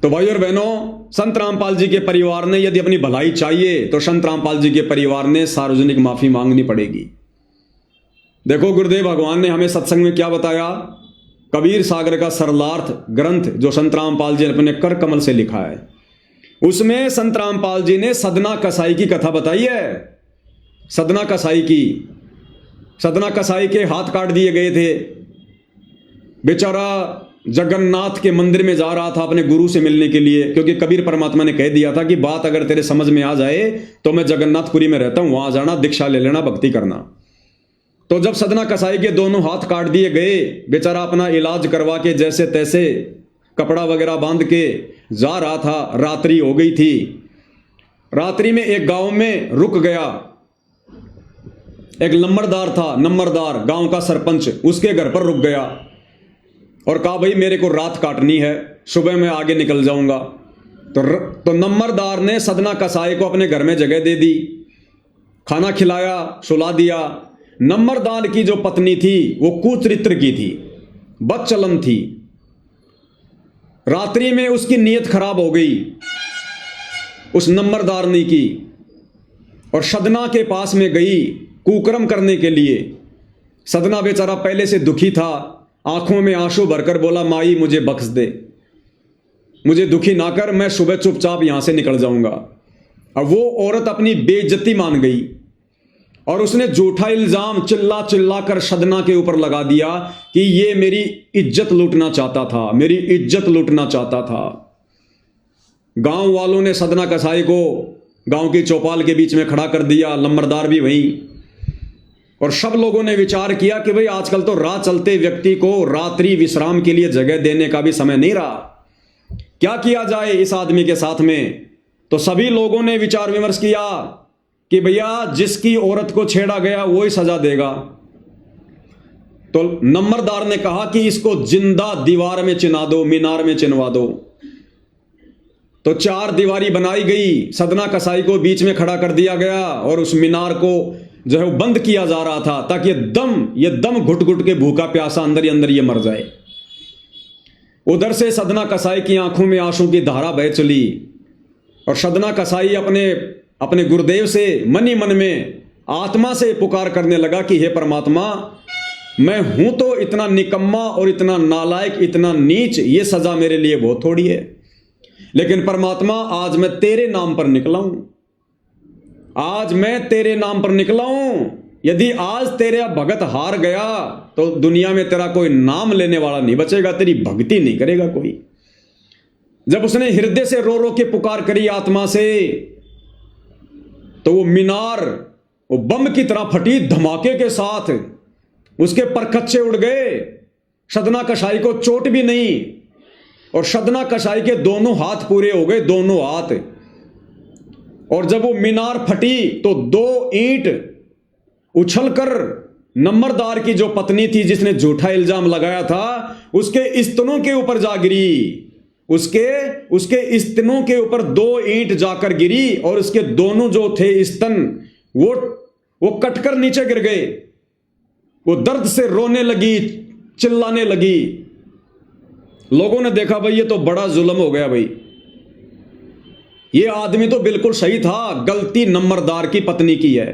तो भाई और बहनों, संत रामपाल जी के परिवार ने यदि अपनी भलाई चाहिए तो संत रामपाल जी के परिवार ने सार्वजनिक माफी मांगनी पड़ेगी। देखो गुरुदेव भगवान ने हमें सत्संग में क्या बताया, कबीर सागर का सरलार्थ ग्रंथ जो संत रामपाल जी ने अपने कर कमल से लिखा है, उसमें संत रामपाल जी ने सदना कसाई की कथा बताई है। सदना कसाई की, सदना कसाई के हाथ काट दिए गए थे, बेचारा जगन्नाथ के मंदिर में जा रहा था अपने गुरु से मिलने के लिए, क्योंकि कबीर परमात्मा ने कह दिया था कि बात अगर तेरे समझ में आ जाए तो मैं जगन्नाथपुरी में रहता हूं, वहां जाना, दीक्षा ले लेना, भक्ति करना। तो जब सदना कसाई के दोनों हाथ काट दिए गए, बेचारा अपना इलाज करवा के जैसे तैसे कपड़ा वगैरह बांध के जा रहा था, रात्रि हो गई थी। रात्रि में एक गांव में रुक गया, एक नंबरदार था, नंबरदार गांव का सरपंच, उसके घर पर रुक गया और कहा भाई मेरे को रात काटनी है, सुबह मैं आगे निकल जाऊंगा। तो नंबरदार ने सदना कसाई को अपने घर में जगह दे दी, खाना खिलाया, सुला दिया। नंबरदार की जो पत्नी थी वो कुचरित्र की थी, बदचलन थी। रात्रि में उसकी नीयत खराब हो गई उस नंबरदारनी की, और सदना के पास में गई कुकर्म करने के लिए। सदना बेचारा पहले से दुखी था, आंखों में आंसू भरकर बोला, माई मुझे बख्श दे, मुझे दुखी ना कर, मैं सुबह चुपचाप यहां से निकल जाऊंगा। अब वो औरत अपनी बेइज्जती मान गई और उसने झूठा इल्जाम चिल्ला चिल्ला कर सदना के ऊपर लगा दिया कि ये मेरी इज्जत लूटना चाहता था, मेरी इज्जत लूटना चाहता था। गांव वालों ने सदना कसाई को गांव की चौपाल के बीच में खड़ा कर दिया, नंबरदार भी वहीं, और सब लोगों ने विचार किया कि भाई आजकल तो राह चलते व्यक्ति को रात्रि विश्राम के लिए जगह देने का भी समय नहीं रहा, क्या किया जाए इस आदमी के साथ में। तो सभी लोगों ने विचार विमर्श किया कि भैया जिसकी औरत को छेड़ा गया वो ही सजा देगा। तो नंबरदार ने कहा कि इसको जिंदा दीवार में चिना दो, मीनार में चिनवा दो। तो 4 दीवारी बनाई गई, सदना कसाई को बीच में खड़ा कर दिया गया और उस मीनार को जो है वो बंद किया जा रहा था ताकि ये दम घुट घुट के भूखा प्यासा अंदर ही अंदर ये मर जाए। उधर से सदना कसाई की आंखों में आंसू की धारा बह चली और सदना कसाई अपने गुरुदेव से मन ही मन में आत्मा से पुकार करने लगा कि हे परमात्मा, मैं हूं तो इतना निकम्मा और इतना नालायक, इतना नीच, ये सजा मेरे लिए बहुत थोड़ी है, लेकिन परमात्मा आज मैं तेरे नाम पर निकला हूं, आज मैं तेरे नाम पर निकला हूं। यदि आज तेरा भगत हार गया तो दुनिया में तेरा कोई नाम लेने वाला नहीं बचेगा, तेरी भक्ति नहीं करेगा कोई। जब उसने हृदय से रो रो के पुकार करी आत्मा से, तो वो मीनार वो बम की तरह फटी धमाके के साथ, उसके परखच्चे उड़ गए, सदना कसाई को चोट भी नहीं, और सदना कसाई के दोनों हाथ पूरे हो गए, दोनों हाथ। और जब वो मीनार फटी तो 2 ईंट उछलकर नंबरदार की जो पत्नी थी जिसने झूठा इल्जाम लगाया था उसके स्तनों के ऊपर जा गिरी। उसके स्तनों के ऊपर 2 ईंट जाकर गिरी और उसके दोनों जो थे स्तन वो कटकर नीचे गिर गए। वो दर्द से रोने लगी, चिल्लाने लगी। लोगों ने देखा भाई ये तो बड़ा जुल्म हो गया भाई, ये आदमी तो बिल्कुल सही था, गलती नंबरदार की पत्नी की है।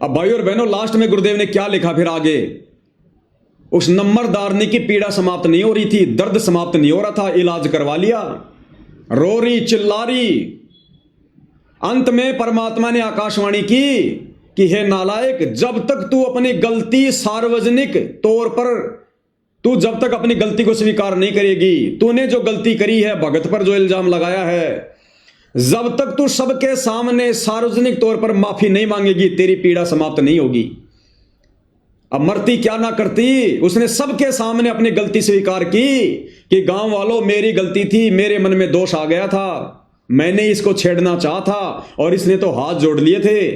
अब भाई और बहनों लास्ट में गुरुदेव ने क्या लिखा फिर आगे, उस नंबरदारनी की पीड़ा समाप्त नहीं हो रही थी, दर्द समाप्त नहीं हो रहा था, इलाज करवा लिया, रो रही चिल्ला रही। अंत में परमात्मा ने आकाशवाणी की कि हे नालायक, जब तक तू अपनी गलती सार्वजनिक तौर पर तू जब तक अपनी गलती को स्वीकार नहीं करेगी, तूने जो गलती करी है, भगत पर जो इल्जाम लगाया है, जब तक तू सबके सामने सार्वजनिक तौर पर माफी नहीं मांगेगी तेरी पीड़ा समाप्त नहीं होगी। अब मरती क्या ना करती, उसने सबके सामने अपनी गलती स्वीकार की कि गांव वालों मेरी गलती थी, मेरे मन में दोष आ गया था, मैंने इसको छेड़ना चाहा था और इसने तो हाथ जोड़ लिए थे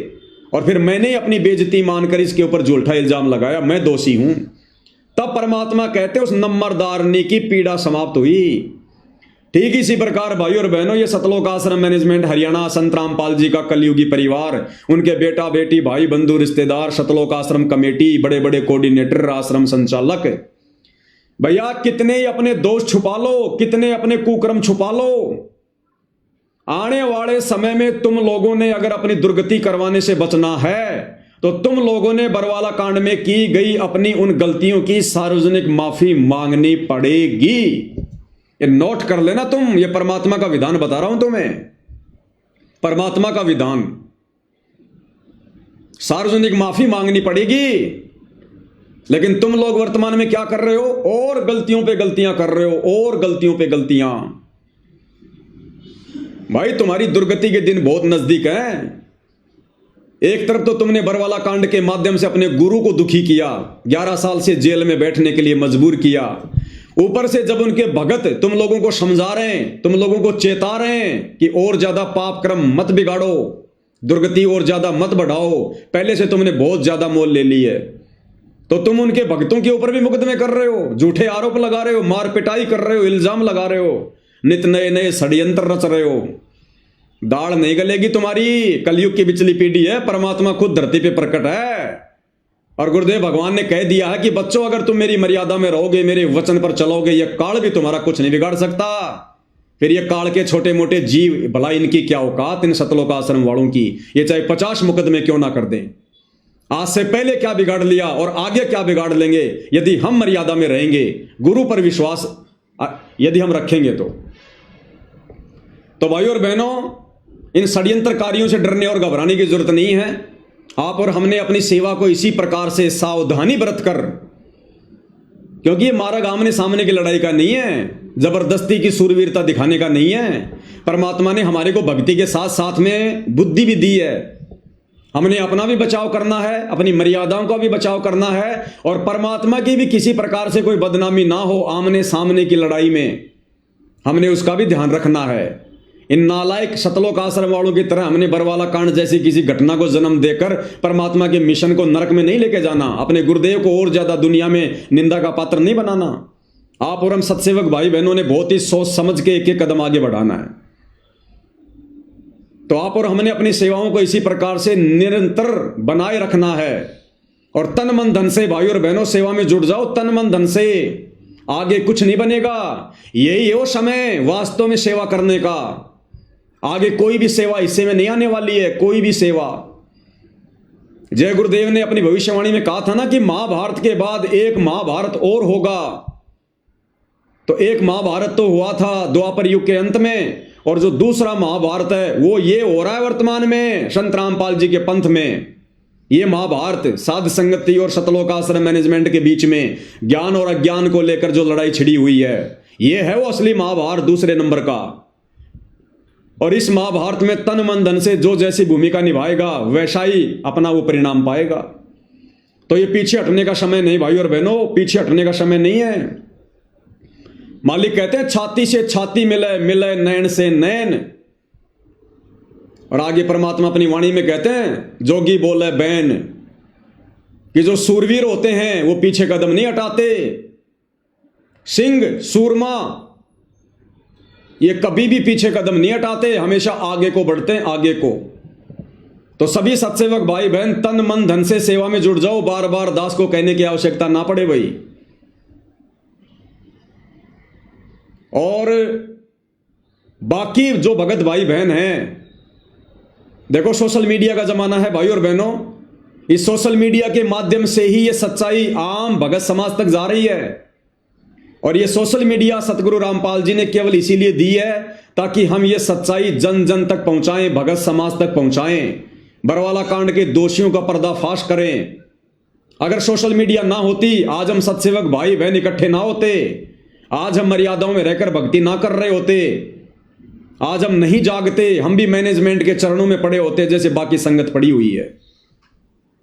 और फिर मैंने अपनी बेइज्जती मानकर इसके ऊपर झूठा इल्जाम लगाया, मैं दोषी हूं। तब परमात्मा कहते उस नंबरदारनी की पीड़ा समाप्त हुई। ठीक इसी प्रकार भाई और बहनों ये सतलोक आश्रम मैनेजमेंट हरियाणा संत रामपाल जी का कलयुगी परिवार, उनके बेटा बेटी भाई बंधु रिश्तेदार, सतलोक आश्रम कमेटी, बड़े बड़े कोऑर्डिनेटर, आश्रम संचालक, भैया कितने ही अपने दोष छुपा लो, कितने अपने कुकर्म छुपा लो, आने वाले समय में तुम लोगों ने अगर अपनी दुर्गति करवाने से बचना है तो तुम लोगों ने बरवाला कांड में की गई अपनी उन गलतियों की सार्वजनिक माफी मांगनी पड़ेगी। ये नोट कर लेना तुम, ये परमात्मा का विधान बता रहा हूं तुम्हें, परमात्मा का विधान, सार्वजनिक माफी मांगनी पड़ेगी। लेकिन तुम लोग वर्तमान में क्या कर रहे हो, और गलतियों पे गलतियां कर रहे हो, और गलतियों पे गलतियां। भाई तुम्हारी दुर्गति के दिन बहुत नजदीक हैं। एक तरफ तो तुमने बरवाला कांड के माध्यम से अपने गुरु को दुखी किया, 11 साल से जेल में बैठने के लिए मजबूर किया, ऊपर से जब उनके भगत तुम लोगों को समझा रहे हैं, तुम लोगों को चेता रहे हैं कि और ज्यादा पाप क्रम मत बिगाड़ो, दुर्गति और ज्यादा मत बढ़ाओ, पहले से तुमने बहुत ज्यादा मोल ले ली है, तो तुम उनके भक्तों के ऊपर भी मुकदमे कर रहे हो, झूठे आरोप लगा रहे हो, मार पिटाई कर रहे हो, इल्जाम लगा रहे हो, नित नए नए षड्यंत्र रच रहे हो। दाढ़ नहीं गलेगी तुम्हारी, कलयुग की बिचली पीढ़ी है, परमात्मा खुद धरती पे प्रकट है। और गुरुदेव भगवान ने कह दिया है कि बच्चों अगर तुम मेरी मर्यादा में रहोगे, मेरे वचन पर चलोगे, यह काल भी तुम्हारा कुछ नहीं बिगाड़ सकता। फिर ये काल के छोटे मोटे जीव, भला इनकी क्या औकात, इन सतलोक आश्रम वालों की, ये चाहे 50 मुकदमे क्यों ना कर दें। आज से पहले क्या बिगाड़ लिया और आगे क्या बिगाड़ लेंगे, यदि हम मर्यादा में रहेंगे, गुरु पर विश्वास यदि हम रखेंगे तो भाइयों और बहनों, इन षड्यंत्रकारियों से डरने और घबराने की जरूरत नहीं है। आप और हमने अपनी सेवा को इसी प्रकार से सावधानी बरत कर, क्योंकि ये मार्ग आमने सामने की लड़ाई का नहीं है, जबरदस्ती की सूरवीरता दिखाने का नहीं है। परमात्मा ने हमारे को भक्ति के साथ साथ में बुद्धि भी दी है। हमने अपना भी बचाव करना है, अपनी मर्यादाओं का भी बचाव करना है, और परमात्मा की भी किसी प्रकार से कोई बदनामी ना हो आमने सामने की लड़ाई में, हमने उसका भी ध्यान रखना है। इन नालायक सतलोक आश्रम वालों की तरह हमने बरवाला कांड जैसी किसी घटना को जन्म देकर परमात्मा के मिशन को नरक में नहीं लेके जाना, अपने गुरुदेव को और ज्यादा दुनिया में निंदा का पात्र नहीं बनाना। आप और हम सत्सेवक भाई बहनों ने बहुत ही सोच समझ के एक एक कदम आगे बढ़ाना है। तो आप और हमने अपनी सेवाओं को इसी प्रकार से निरंतर बनाए रखना है, और तन मन धन से भाई और बहनों सेवा में जुट जाओ, तन मन धन से, आगे कुछ नहीं बनेगा। यही हो समय वास्तव में सेवा करने का, आगे कोई भी सेवा हिस्से में नहीं आने वाली है, कोई भी सेवा। जय गुरुदेव ने अपनी भविष्यवाणी में कहा था ना कि महाभारत के बाद एक महाभारत और होगा। तो एक महाभारत तो हुआ था द्वापर युग के अंत में, और जो दूसरा महाभारत है वो ये हो रहा है वर्तमान में संत रामपाल जी के पंथ में। ये महाभारत साध संगति और सतलोक आश्रम मैनेजमेंट के बीच में ज्ञान और अज्ञान को लेकर जो लड़ाई छिड़ी हुई है, ये है वो असली महाभारत दूसरे नंबर का। और इस महाभारत में तन मन धन से जो जैसी भूमिका निभाएगा वैसा ही अपना वो परिणाम पाएगा। तो ये पीछे हटने का समय नहीं भाई और बहनों, पीछे हटने का समय नहीं है। मालिक कहते हैं छाती से छाती मिले, मिले नैन से नैन। और आगे परमात्मा अपनी वाणी में कहते हैं, जोगी बोले बैन, कि जो सूरवीर होते हैं वो पीछे कदम नहीं हटाते। सिंह सूरमा ये कभी भी पीछे कदम नहीं हटाते, हमेशा आगे को बढ़ते हैं, आगे को। तो सभी सत्सेवक भाई बहन तन मन धन से सेवा में जुड़ जाओ, बार बार दास को कहने की आवश्यकता ना पड़े भाई। और बाकी जो भगत भाई बहन हैं, देखो सोशल मीडिया का जमाना है भाई और बहनों, इस सोशल मीडिया के माध्यम से ही ये सच्चाई आम भगत समाज तक जा रही है। और ये सोशल मीडिया सतगुरु रामपाल जी ने केवल इसीलिए दी है ताकि हम ये सच्चाई जन जन तक पहुंचाएं, भगत समाज तक पहुंचाएं, बरवाला कांड के दोषियों का पर्दाफाश करें। अगर सोशल मीडिया ना होती, आज हम सत्सेवक भाई बहन इकट्ठे ना होते, आज हम मर्यादाओं में रहकर भक्ति ना कर रहे होते, आज हम नहीं जागते, हम भी मैनेजमेंट के चरणों में पड़े होते जैसे बाकी संगत पड़ी हुई है।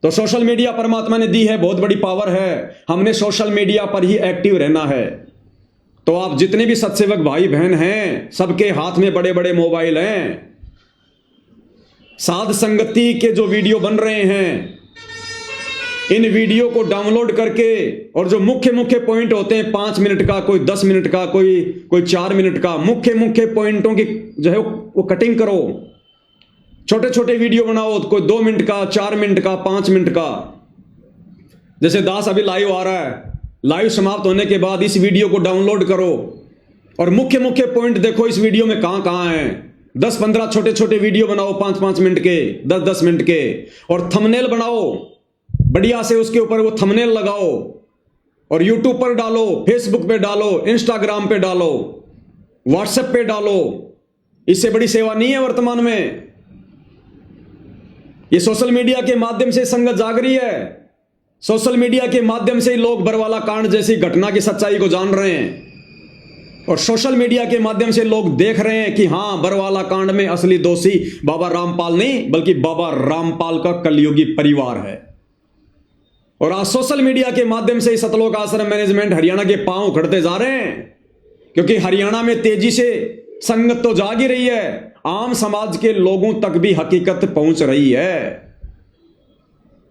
तो सोशल मीडिया परमात्मा ने दी है, बहुत बड़ी पावर है, हमने सोशल मीडिया पर ही एक्टिव रहना है। तो आप जितने भी सत्सेवक भाई बहन हैं, सबके हाथ में बड़े बड़े मोबाइल हैं। साध संगति के जो वीडियो बन रहे हैं, इन वीडियो को डाउनलोड करके, और जो मुख्य मुख्य पॉइंट होते हैं 5 मिनट का, कोई 10 मिनट का, कोई 4 मिनट का, मुख्य मुख्य पॉइंटों की जो है वो कटिंग करो, छोटे छोटे वीडियो बनाओ, कोई 2 मिनट का, 4 मिनट का, 5 मिनट का। जैसे दास अभी लाइव आ रहा है, लाइव समाप्त होने के बाद इस वीडियो को डाउनलोड करो और मुख्य मुख्य पॉइंट देखो इस वीडियो में कहां कहां है। 10-15 छोटे छोटे वीडियो बनाओ, 5-5 मिनट के, 10-10 मिनट के, और थंबनेल बनाओ बढ़िया से, उसके ऊपर वो थंबनेल लगाओ और यूट्यूब पर डालो, फेसबुक पे डालो, इंस्टाग्राम पे डालो, व्हाट्सएप पे डालो। इससे बड़ी सेवा नहीं है वर्तमान में। ये सोशल मीडिया के माध्यम से संगत जाग रही है, सोशल मीडिया के माध्यम से लोग बरवाला कांड जैसी घटना की सच्चाई को जान रहे हैं, और सोशल मीडिया के माध्यम से लोग देख रहे हैं कि हां, बरवाला कांड में असली दोषी बाबा रामपाल नहीं, बल्कि बाबा रामपाल का कलयुगी परिवार है। और आज सोशल मीडिया के माध्यम से सतलोक आश्रम मैनेजमेंट हरियाणा के पांव उखड़ते जा रहे हैं, क्योंकि हरियाणा में तेजी से संगत तो जाग ही रही है, आम समाज के लोगों तक भी हकीकत पहुंच रही है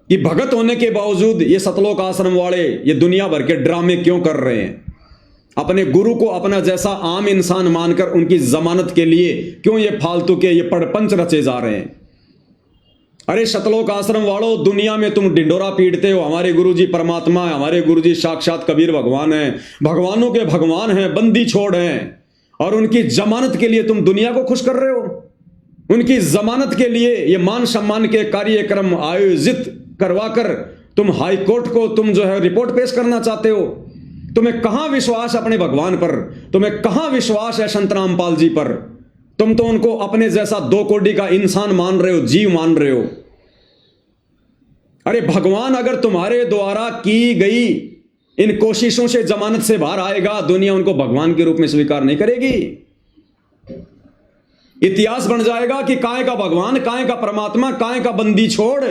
कि भगत होने के बावजूद ये सतलोक आश्रम वाले ये दुनिया भर के ड्रामे क्यों कर रहे हैं। अपने गुरु को अपना जैसा आम इंसान मानकर उनकी जमानत के लिए क्यों ये फालतू के ये पड़पंच रचे जा रहे हैं। अरे सतलोक आश्रम वालों, दुनिया में तुम डिंडोरा पीटते हो, हमारे गुरुजी परमात्मा है, हमारे गुरुजी साक्षात कबीर भगवान है, भगवानों के भगवान हैं, बंदी छोड़ हैं, और उनकी जमानत के लिए तुम दुनिया को खुश कर रहे हो। उनकी जमानत के लिए ये मान सम्मान के कार्यक्रम आयोजित करवाकर तुम हाई कोर्ट को तुम जो है रिपोर्ट पेश करना चाहते हो। तुम्हें कहां विश्वास अपने भगवान पर, तुम्हें कहां विश्वास है संत रामपाल जी पर। तुम तो उनको अपने जैसा 2 कोड़ी का इंसान मान रहे हो, जीव मान रहे हो। अरे भगवान अगर तुम्हारे द्वारा की गई इन कोशिशों से जमानत से बाहर आएगा, दुनिया उनको भगवान के रूप में स्वीकार नहीं करेगी। इतिहास बन जाएगा कि काहे का भगवान, काहे का परमात्मा, काहे का बंदी छोड़,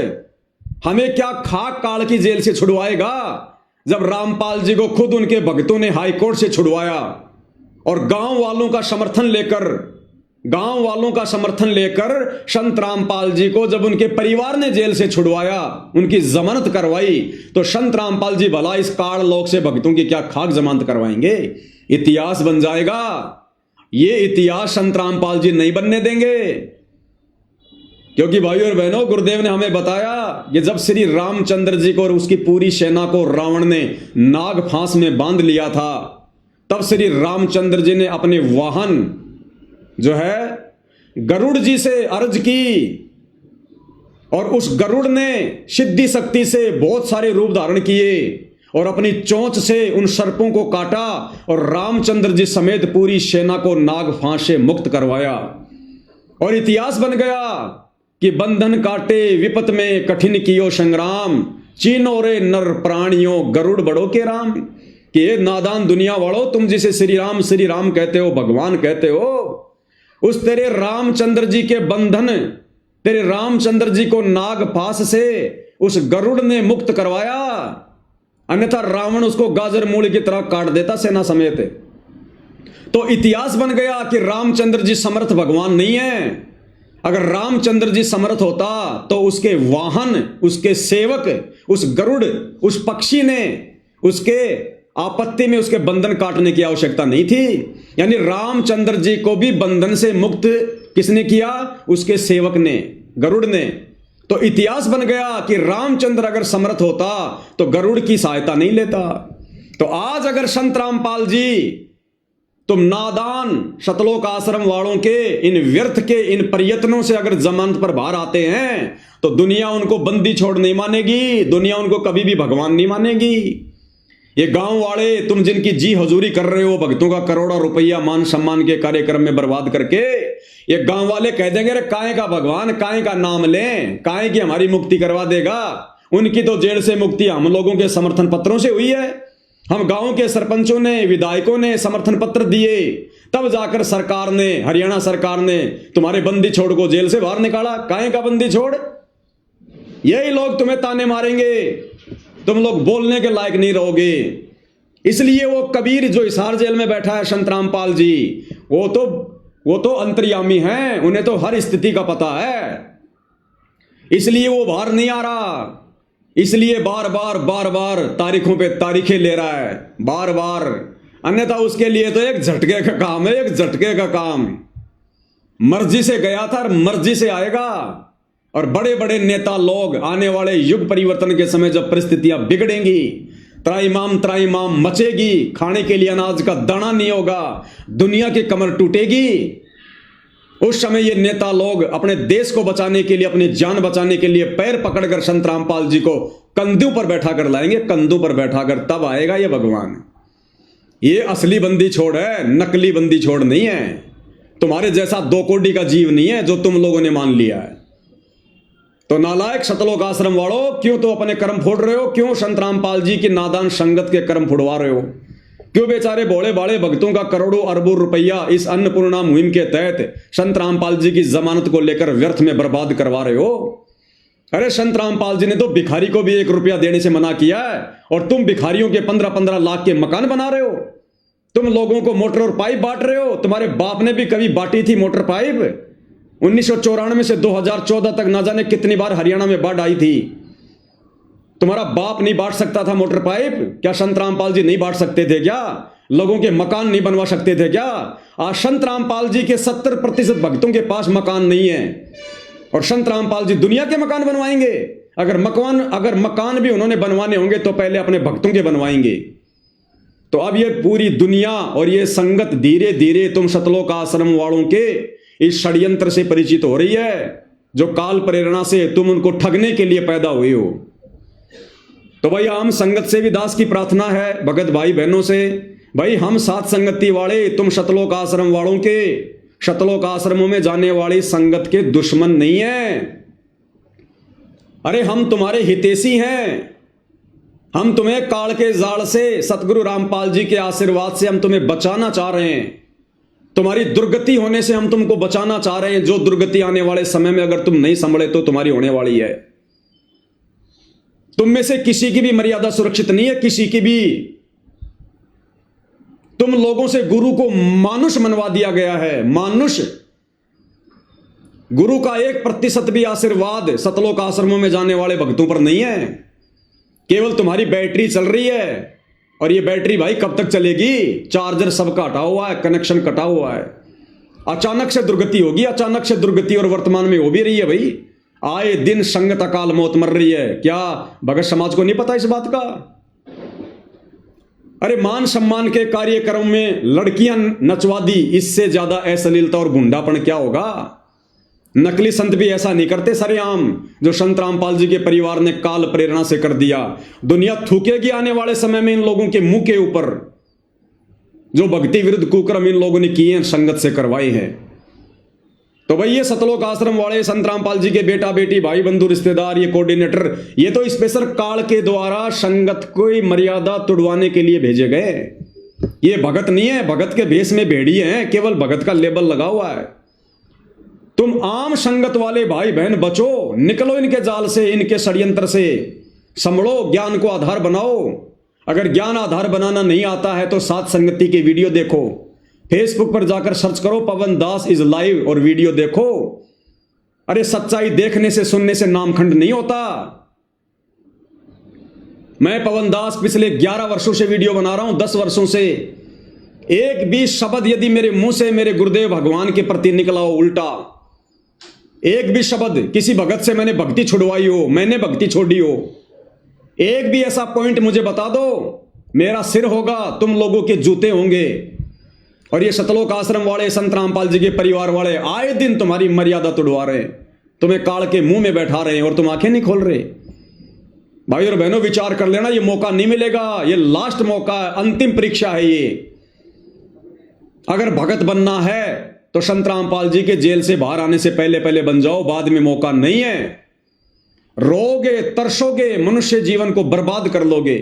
हमें क्या खाक काल की जेल से छुड़वाएगा, जब रामपाल जी को खुद उनके भक्तों ने हाई कोर्ट से छुड़वाया और गांव वालों का समर्थन लेकर संत रामपाल जी को जब उनके परिवार ने जेल से छुड़वाया, उनकी जमानत करवाई, तो संत रामपाल जी भला इस काल लोक से भक्तों की क्या खाक जमानत करवाएंगे। इतिहास बन जाएगा। ये इतिहास संत रामपाल जी नहीं बनने देंगे, क्योंकि भाइयों और बहनों, गुरुदेव ने हमें बताया कि जब श्री रामचंद्र जी को और उसकी पूरी सेना को रावण ने नाग फांस में बांध लिया था, तब श्री रामचंद्र जी ने अपने वाहन जो है गरुड़ जी से अर्ज की, और उस गरुड़ ने सिद्धि शक्ति से बहुत सारे रूप धारण किए और अपनी चोंच से उन सर्पों को काटा और रामचंद्र जी समेत पूरी सेना को नाग फांस से मुक्त करवाया। और इतिहास बन गया कि बंधन काटे विपत में कठिन कियो संग्राम, चीनो रे नर प्राणियों गरुड़ बड़ो के राम। कि ये नादान दुनिया वालों, तुम जिसे श्री राम कहते हो, भगवान कहते हो, उस तेरे रामचंद्र जी के बंधन, तेरे रामचंद्र जी को नाग फांस से उस गरुड़ ने मुक्त करवाया, अन्यथा रावण उसको गाजर मूली की तरह काट देता सेना समेत। तो इतिहास बन गया कि रामचंद्र जी समर्थ भगवान नहीं है। अगर रामचंद्र जी समर्थ होता तो उसके वाहन, उसके सेवक, उस गरुड़, उस पक्षी ने उसके आपत्ति में उसके बंधन काटने की आवश्यकता नहीं थी। यानी रामचंद्र जी को भी बंधन से मुक्त किसने किया? उसके सेवक ने, गरुड़ ने। तो इतिहास बन गया कि रामचंद्र अगर समर्थ होता तो गरुड़ की सहायता नहीं लेता। तो आज अगर संत रामपाल जी, तुम नादान शतलोक आश्रम वालों के इन व्यर्थ के इन प्रयत्नों से अगर जमानत पर बाहर आते हैं तो दुनिया उनको बंदी छोड़ नहीं मानेगी, दुनिया उनको कभी भी भगवान नहीं मानेगी। ये गांव वाले, तुम जिनकी जी हजूरी कर रहे हो, भक्तों का करोड़ों रुपया मान सम्मान के कार्यक्रम में बर्बाद करके, ये गांव वाले कह देंगे अरे काहे का भगवान, काहे का नाम लें, काहे की हमारी मुक्ति करवा देगा। उनकी तो जेल से मुक्ति हम लोगों के समर्थन पत्रों से हुई है। हम गांव के सरपंचों ने, विधायकों ने समर्थन पत्र दिए, तब जाकर सरकार ने, हरियाणा सरकार ने तुम्हारे बंदी छोड़ को जेल से बाहर निकाला। काहे का बंदी छोड़? यही लोग तुम्हें ताने मारेंगे, तुम लोग बोलने के लायक नहीं रहोगे। इसलिए वो कबीर जो हिसार जेल में बैठा है, संत रामपाल जी, वो तो अंतर्यामी हैं, उन्हें तो हर स्थिति का पता है। इसलिए वो बाहर नहीं आ रहा, इसलिए बार बार तारीखों पे तारीखें ले रहा है, बार बार। अन्यथा उसके लिए तो एक झटके का काम है, एक झटके का काम। मर्जी से गया था और मर्जी से आएगा। और बड़े बड़े नेता लोग आने वाले युग परिवर्तन के समय जब परिस्थितियां बिगड़ेंगी, त्राईमाम मचेगी, खाने के लिए अनाज का दाना नहीं होगा, दुनिया की कमर टूटेगी, उस समय ये नेता लोग अपने देश को बचाने के लिए, अपनी जान बचाने के लिए पैर पकड़कर संत रामपाल जी को कंधों पर बैठा कर लाएंगे, कंधों पर बैठाकर, तब आएगा ये भगवान। ये असली बंदी छोड़ है, नकली बंदी छोड़ नहीं है। तुम्हारे जैसा 2 कोड़ी का जीव नहीं है जो तुम लोगों ने मान लिया है। तो नालायक शतलोक आश्रम वालों, क्यों तो अपने कर्म फोड़ रहे हो? क्यों संत रामपाल जी की नादान संगत के कर्म फुड़वा रहे हो? क्यों बेचारे भोले भाले भक्तों का करोड़ों अरबों रुपया इस अन्नपूर्णा मुहिम के तहत संत रामपाल जी की जमानत को लेकर व्यर्थ में बर्बाद करवा रहे हो? अरे संत रामपाल जी ने तो भिखारी को भी 1 रुपया देने से मना किया है, और तुम भिखारियों के 15-15 लाख के मकान बना रहे हो। तुम लोगों को मोटर और पाइप बांट रहे हो। तुम्हारे बाप ने भी कभी बांटी थी मोटर पाइप। 1994 से 2014 तक ना जाने कितनी बार हरियाणा में बाढ़ आई थी। तुम्हारा बाप नहीं बांट सकता था मोटर पाइप? क्या संत रामपाल जी नहीं बांट सकते थे क्या? लोगों के मकान नहीं बनवा सकते थे क्या? आज संत रामपाल जी के 70% भक्तों के पास मकान नहीं है, और संत रामपाल जी दुनिया के मकान बनवाएंगे। अगर मकान भी उन्होंने बनवाने होंगे तो पहले अपने भक्तों के बनवाएंगे। तो अब ये पूरी दुनिया और ये संगत धीरे धीरे तुम शतलोक आश्रम वालों के इस षड्यंत्र से परिचित हो रही है, जो काल प्रेरणा से तुम उनको ठगने के लिए पैदा हुए हो। तो भाई आम संगत से भी दास की प्रार्थना है, भगत भाई बहनों से, भाई हम साथ संगति वाले, तुम शतलोक आश्रम वालों के, शतलोक आश्रमों में जाने वाली संगत के दुश्मन नहीं है। अरे हम तुम्हारे हितैषी हैं। हम तुम्हें काल के जाल से, सतगुरु रामपाल जी के आशीर्वाद से हम तुम्हें बचाना चाह रहे हैं। तुम्हारी दुर्गति होने से हम तुमको बचाना चाह रहे हैं। जो दुर्गति आने वाले समय में अगर तुम नहीं संभले तो तुम्हारी होने वाली है। तुम में से किसी की भी मर्यादा सुरक्षित नहीं है, किसी की भी। तुम लोगों से गुरु को मानुष मनवा दिया गया है, मानुष। गुरु का 1% भी आशीर्वाद सतलोक आश्रमों में जाने वाले भक्तों पर नहीं है। केवल तुम्हारी बैटरी चल रही है, और ये बैटरी भाई कब तक चलेगी? चार्जर सबका हटा हुआ है, कनेक्शन कटा हुआ है। अचानक से दुर्गति होगी, अचानक से दुर्गति, और वर्तमान में हो भी रही है भाई। आए दिन संगत अकाल मौत मर रही है। क्या भगत समाज को नहीं पता इस बात का? अरे मान सम्मान के कार्यक्रम में लड़कियां नचवा दी, इससे ज्यादा अश्लीलता और गुंडापन क्या होगा? नकली संत भी ऐसा नहीं करते सरेआम, जो संत रामपाल जी के परिवार ने काल प्रेरणा से कर दिया। दुनिया थूकेगी आने वाले समय में इन लोगों के मुंह के ऊपर, जो भक्ति विरुद्ध कुकर्म इन लोगों ने किए हैं, संगत से करवाए हैं। तो भाई ये सतलोक आश्रम वाले, संत रामपाल जी के बेटा बेटी, भाई बंधु रिश्तेदार, ये कोऑर्डिनेटर, ये तो स्पेशल काल के द्वारा संगत को मर्यादा तुड़वाने के लिए भेजे गए। ये भगत नहीं है, भगत के भेष में भेड़िए हैं, केवल भगत का लेबल लगा हुआ है। तुम आम संगत वाले भाई बहन बचो, निकलो इनके जाल से, इनके षड्यंत्र से, संभलो, ज्ञान को आधार बनाओ। अगर ज्ञान आधार बनाना नहीं आता है तो सात संगति की वीडियो देखो, फेसबुक पर जाकर सर्च करो पवन दास इज लाइव और वीडियो देखो। अरे सच्चाई देखने से सुनने से नामखंड नहीं होता। मैं पवन दास पिछले 11 वर्षों से वीडियो बना रहा हूं, 10 वर्षों से। एक भी शब्द यदि मेरे मुंह से मेरे गुरुदेव भगवान के प्रति निकला हो उल्टा, एक भी शब्द किसी भगत से मैंने भक्ति छुड़वाई हो, मैंने भक्ति छोड़ी हो, एक भी ऐसा पॉइंट मुझे बता दो, मेरा सिर होगा, तुम लोगों के जूते होंगे। और ये सतलोक आश्रम वाले, संत रामपाल जी के परिवार वाले आए दिन तुम्हारी मर्यादा तोड़वा रहे हैं, तुम्हें काल के मुंह में बैठा रहे हैं और तुम आंखें नहीं खोल रहे। भाई और बहनों, विचार कर लेना, ये मौका नहीं मिलेगा, ये लास्ट मौका है, अंतिम परीक्षा है ये। अगर भगत बनना है तो संत रामपाल जी के जेल से बाहर आने से पहले पहले बन जाओ, बाद में मौका नहीं है। रोगे, तरसोगे, मनुष्य जीवन को बर्बाद कर लोगे।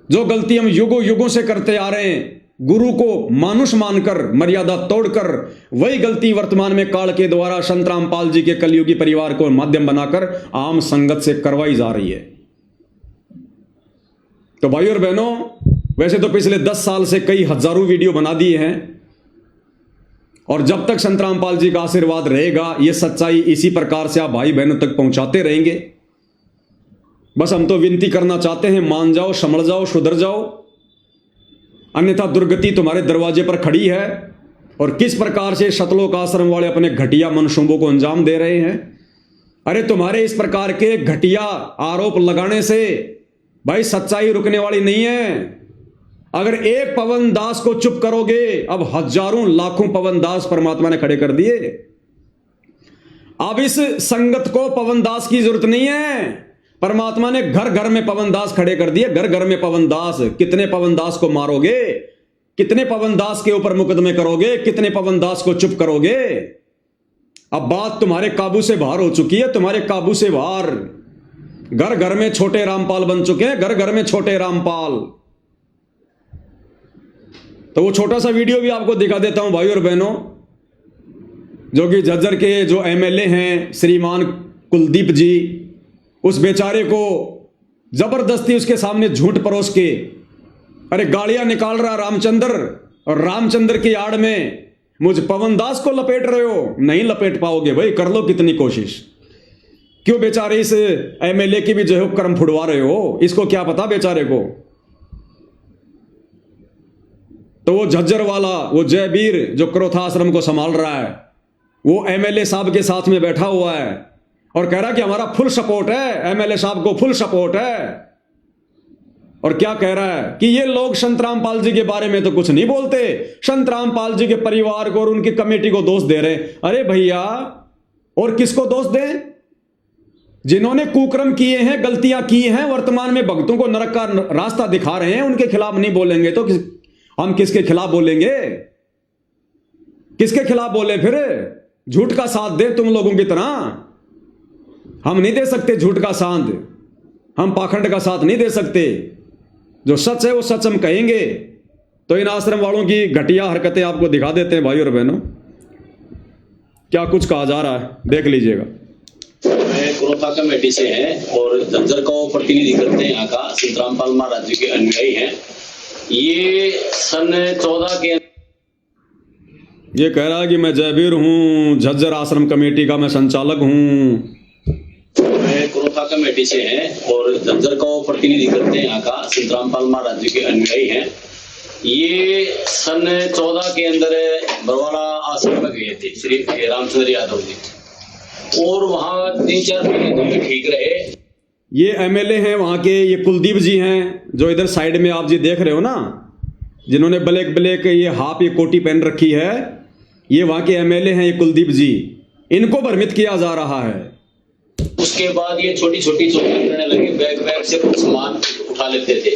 जो गलती हम युगों युगों से करते आ रहे हैं, गुरु को मानुष मानकर, मर्यादा तोड़कर, वही गलती वर्तमान में काल के द्वारा संत रामपाल जी के कलयुगी परिवार को माध्यम बनाकर आम संगत से करवाई जा रही है। तो भाई और बहनों, वैसे तो पिछले 10 साल से कई हजारों वीडियो बना दिए हैं, और जब तक संत रामपाल जी का आशीर्वाद रहेगा, यह सच्चाई इसी प्रकार से आप भाई बहनों तक पहुंचाते रहेंगे। बस हम तो विनती करना चाहते हैं, मान जाओ, समझ जाओ, सुधर जाओ, अन्यथा दुर्गति तुम्हारे दरवाजे पर खड़ी है। और किस प्रकार से सतलोक आश्रम वाले अपने घटिया मनसूबों को अंजाम दे रहे हैं। अरे तुम्हारे इस प्रकार के घटिया आरोप लगाने से भाई सच्चाई रुकने वाली नहीं है। अगर एक पवन दास को चुप करोगे, अब हजारों लाखों पवन दास परमात्मा ने खड़े कर दिए। अब इस संगत को पवन दास की जरूरत नहीं है, परमात्मा ने घर घर में पवन दास खड़े कर दिए। घर घर में पवन दास। कितने पवन दास को मारोगे, कितने पवन दास के ऊपर मुकदमे करोगे, कितने पवन दास को चुप करोगे। अब बात तुम्हारे काबू से बाहर हो चुकी है, तुम्हारे काबू से बाहर। घर घर में छोटे रामपाल बन चुके हैं, घर घर में छोटे रामपाल। तो वो छोटा सा वीडियो भी आपको दिखा देता हूं भाई और बहनों, जो कि झज्जर के जो एमएलए हैं श्रीमान कुलदीप जी, उस बेचारे को जबरदस्ती उसके सामने झूठ परोस के अरे गालियां निकाल रहा रामचंद्र, और रामचंद्र की आड़ में मुझ पवन दास को लपेट रहे हो। नहीं लपेट पाओगे भाई, कर लो कितनी कोशिश। क्यों बेचारे इस एमएलए की भी जो है कर्म फुड़वा रहे हो, इसको क्या पता बेचारे को। तो वो झज्जर वाला, वो जयवीर जो क्रोथा आश्रम को संभाल रहा है, वो एमएलए साहब के साथ में बैठा हुआ है और कह रहा है कि हमारा फुल सपोर्ट है, एमएलए साहब को फुल सपोर्ट है। और क्या कह रहा है कि ये लोग संत रामपाल जी के बारे में तो कुछ नहीं बोलते, संत रामपाल जी के परिवार को और उनकी कमेटी को दोष दे रहे। अरे भैया, और किसको दोष दें? जिन्होंने कुकर्म किए हैं, गलतियां की हैं, वर्तमान में भक्तों को नरक का रास्ता दिखा रहे हैं, उनके खिलाफ नहीं बोलेंगे तो हम किसके खिलाफ बोलेंगे? किसके खिलाफ बोले फिर? झूठ का साथ दे तुम लोगों की तरह। हम नहीं दे सकते झूठ का साथ, हम पाखंड का साथ नहीं दे सकते। जो सच है वो सच हम कहेंगे। तो इन आश्रम वालों की घटिया हरकतें आपको दिखा देते हैं भाई और बहनों, क्या कुछ कहा जा रहा है, देख लीजिएगा। मैं क्रोथा कमेटी से हैं और झज्जर का प्रतिनिधि करते हैं। यहाँ का संत रामपाल महाराज जी के अनुयायी हैं। ये सन 14 के ये कह रहा है कि मैं जयवीर हूं, झज्जर आश्रम कमेटी का मैं संचालक हूं। मैं क्रोथा कमेटी से हैं और झज्जर का प्रतिनिधि करते हैं। यहाँ का संत रामपाल महाराज जी के अनुयायी हैं। ये सन 14 के अंदर बरवाड़ा आश्रम में गए थे श्री रामचंद्र यादव जी, और वहां 3-4 महीने तो ठीक रहे। ये एमएलए हैं वहां के, ये कुलदीप जी हैं जो इधर साइड में आप जी देख रहे हो ना, जिन्होंने ब्लैक ब्लैक ये हाफ ये कोटी पहन रखी है, ये वहां के एमएलए हैं, ये कुलदीप जी। इनको भ्रमित किया जा रहा है। उसके बाद ये छोटी छोटी चोरी करने लगे, बैग से कुछ सामान उठा लेते थे।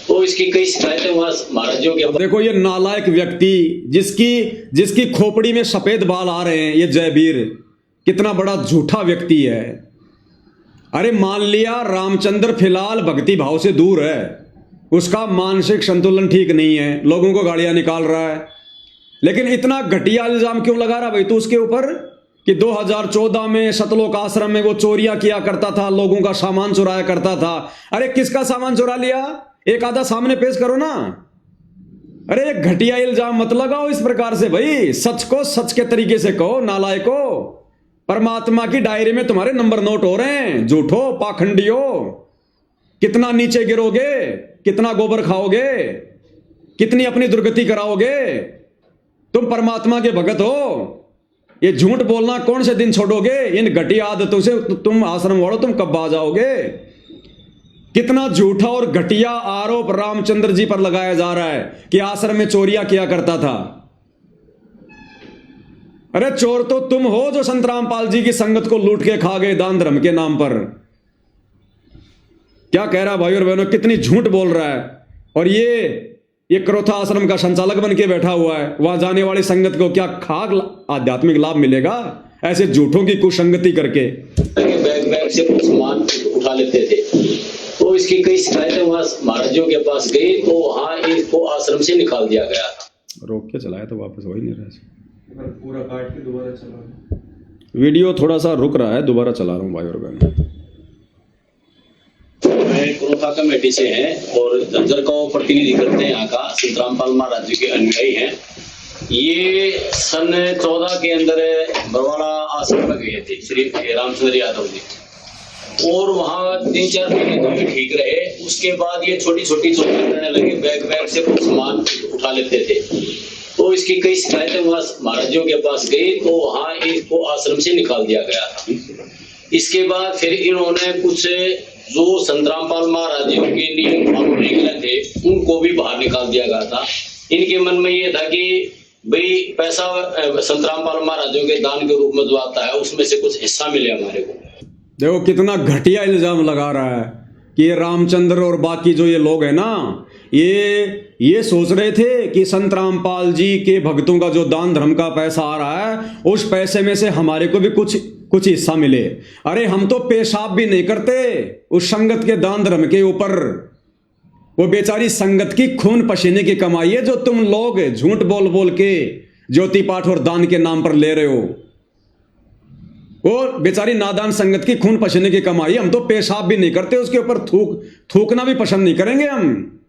तो इसकी कई शिकायतें वहां महाराजों के। देखो ये नालायक व्यक्ति, जिसकी खोपड़ी में सफेद बाल आ रहे हैं, ये जयवीर कितना बड़ा झूठा व्यक्ति है। अरे मान लिया रामचंद्र फिलहाल भक्ति भाव से दूर है, उसका मानसिक संतुलन ठीक नहीं है, लोगों को गालियां निकाल रहा है, लेकिन इतना घटिया इल्जाम क्यों लगा रहा भाई तू उसके ऊपर कि 2014 में सतलोक आश्रम में वो चोरियां किया करता था, लोगों का सामान चुराया करता था। अरे किसका सामान चुरा लिया? एक आधा सामने पेश करो ना। अरे एक घटिया इल्जाम मत लगाओ इस प्रकार से भाई, सच को सच के तरीके से कहो। नालायको, परमात्मा की डायरी में तुम्हारे नंबर नोट हो रहे हैं। झूठो, पाखंडियो, कितना नीचे गिरोगे, कितना गोबर खाओगे, कितनी अपनी दुर्गति कराओगे। तुम परमात्मा के भगत हो, ये झूठ बोलना कौन से दिन छोड़ोगे? इन घटिया आदतों से तुम आश्रम वालों तुम कब आ जाओगे? कितना झूठा और घटिया आरोप रामचंद्र जी पर लगाया जा रहा है कि आश्रम में चोरियां किया करता था। अरे चोर तो तुम हो जो संत रामपाल जी की संगत को लूट के खा गए दान धर्म के नाम पर। क्या कह रहा भाई और बहनों, कितनी झूठ बोल रहा है। और ये क्रोथा आश्रम का संचालक बन के बैठा हुआ है। वहां जाने वाली संगत को क्या खाक आध्यात्मिक लाभ मिलेगा ऐसे झूठों की कुसंगति करके? बैग बैग से कुछ सामान उठा लेते थे, तो इसकी कई शिकायतें वहां महाराजों के पास गई, तो वहां इनको आश्रम से निकाल दिया गया। रोक के चलाया तो वापस हो ही नहीं रहा। पूरा काट के दोबारा चला। वीडियो थोड़ा सा रुक रहा है, दोबारा चला रहा हूं भाई और बहनों। मैं क्रोथा कमेटी से हैं और झज्जर का प्रतिनिधि करते हैं। यहाँ का संत रामपाल महाराज जी के अनुयायी हैं। ये सन 14 के अंदर बरवाड़ा आश्रम में गए थे श्री रामचंद्र यादव जी, और वहाँ 3-4 महीने तो भी ठीक रहे। उसके बाद ये छोटी छोटी चोरियां करने लगे, बैग बैग से कुछ सामान उठा लेते थे, तो इसकी कई शिकायतें वहाँ महाराजों के पास गई, तो वहाँ इनको आश्रम से निकाल दिया गया था। इसके बाद फिर इन्होंने कुछ जो संत रामपाल महाराज जी के नियम फॉलो नहीं करे थे उनको भी बाहर निकाल दिया गया था। इनके मन में ये था कि भाई पैसा संत रामपाल महाराजों के दान के रूप में जो आता है उसमें से कुछ हिस्सा मिले हमारे को। देखो कितना घटिया इल्जाम लगा रहा है कि ये रामचंद्र और बाकी जो ये लोग हैं ना, ये सोच रहे थे कि संत रामपाल जी के भक्तों का जो दान धर्म का पैसा आ रहा है उस पैसे में से हमारे को भी कुछ हिस्सा मिले। अरे हम तो पेशाब भी नहीं करते उस संगत के दान धर्म के ऊपर। वो बेचारी संगत की खून पसीने की कमाई है जो तुम लोग झूठ बोल बोल के ज्योति पाठ और दान के नाम पर ले रहे हो। वो बेचारी नादान संगत की खून पसीने की कमाई। हम तो पेशाब भी नहीं करते उसके ऊपर, थूकना भी पसंद नहीं करेंगे हम,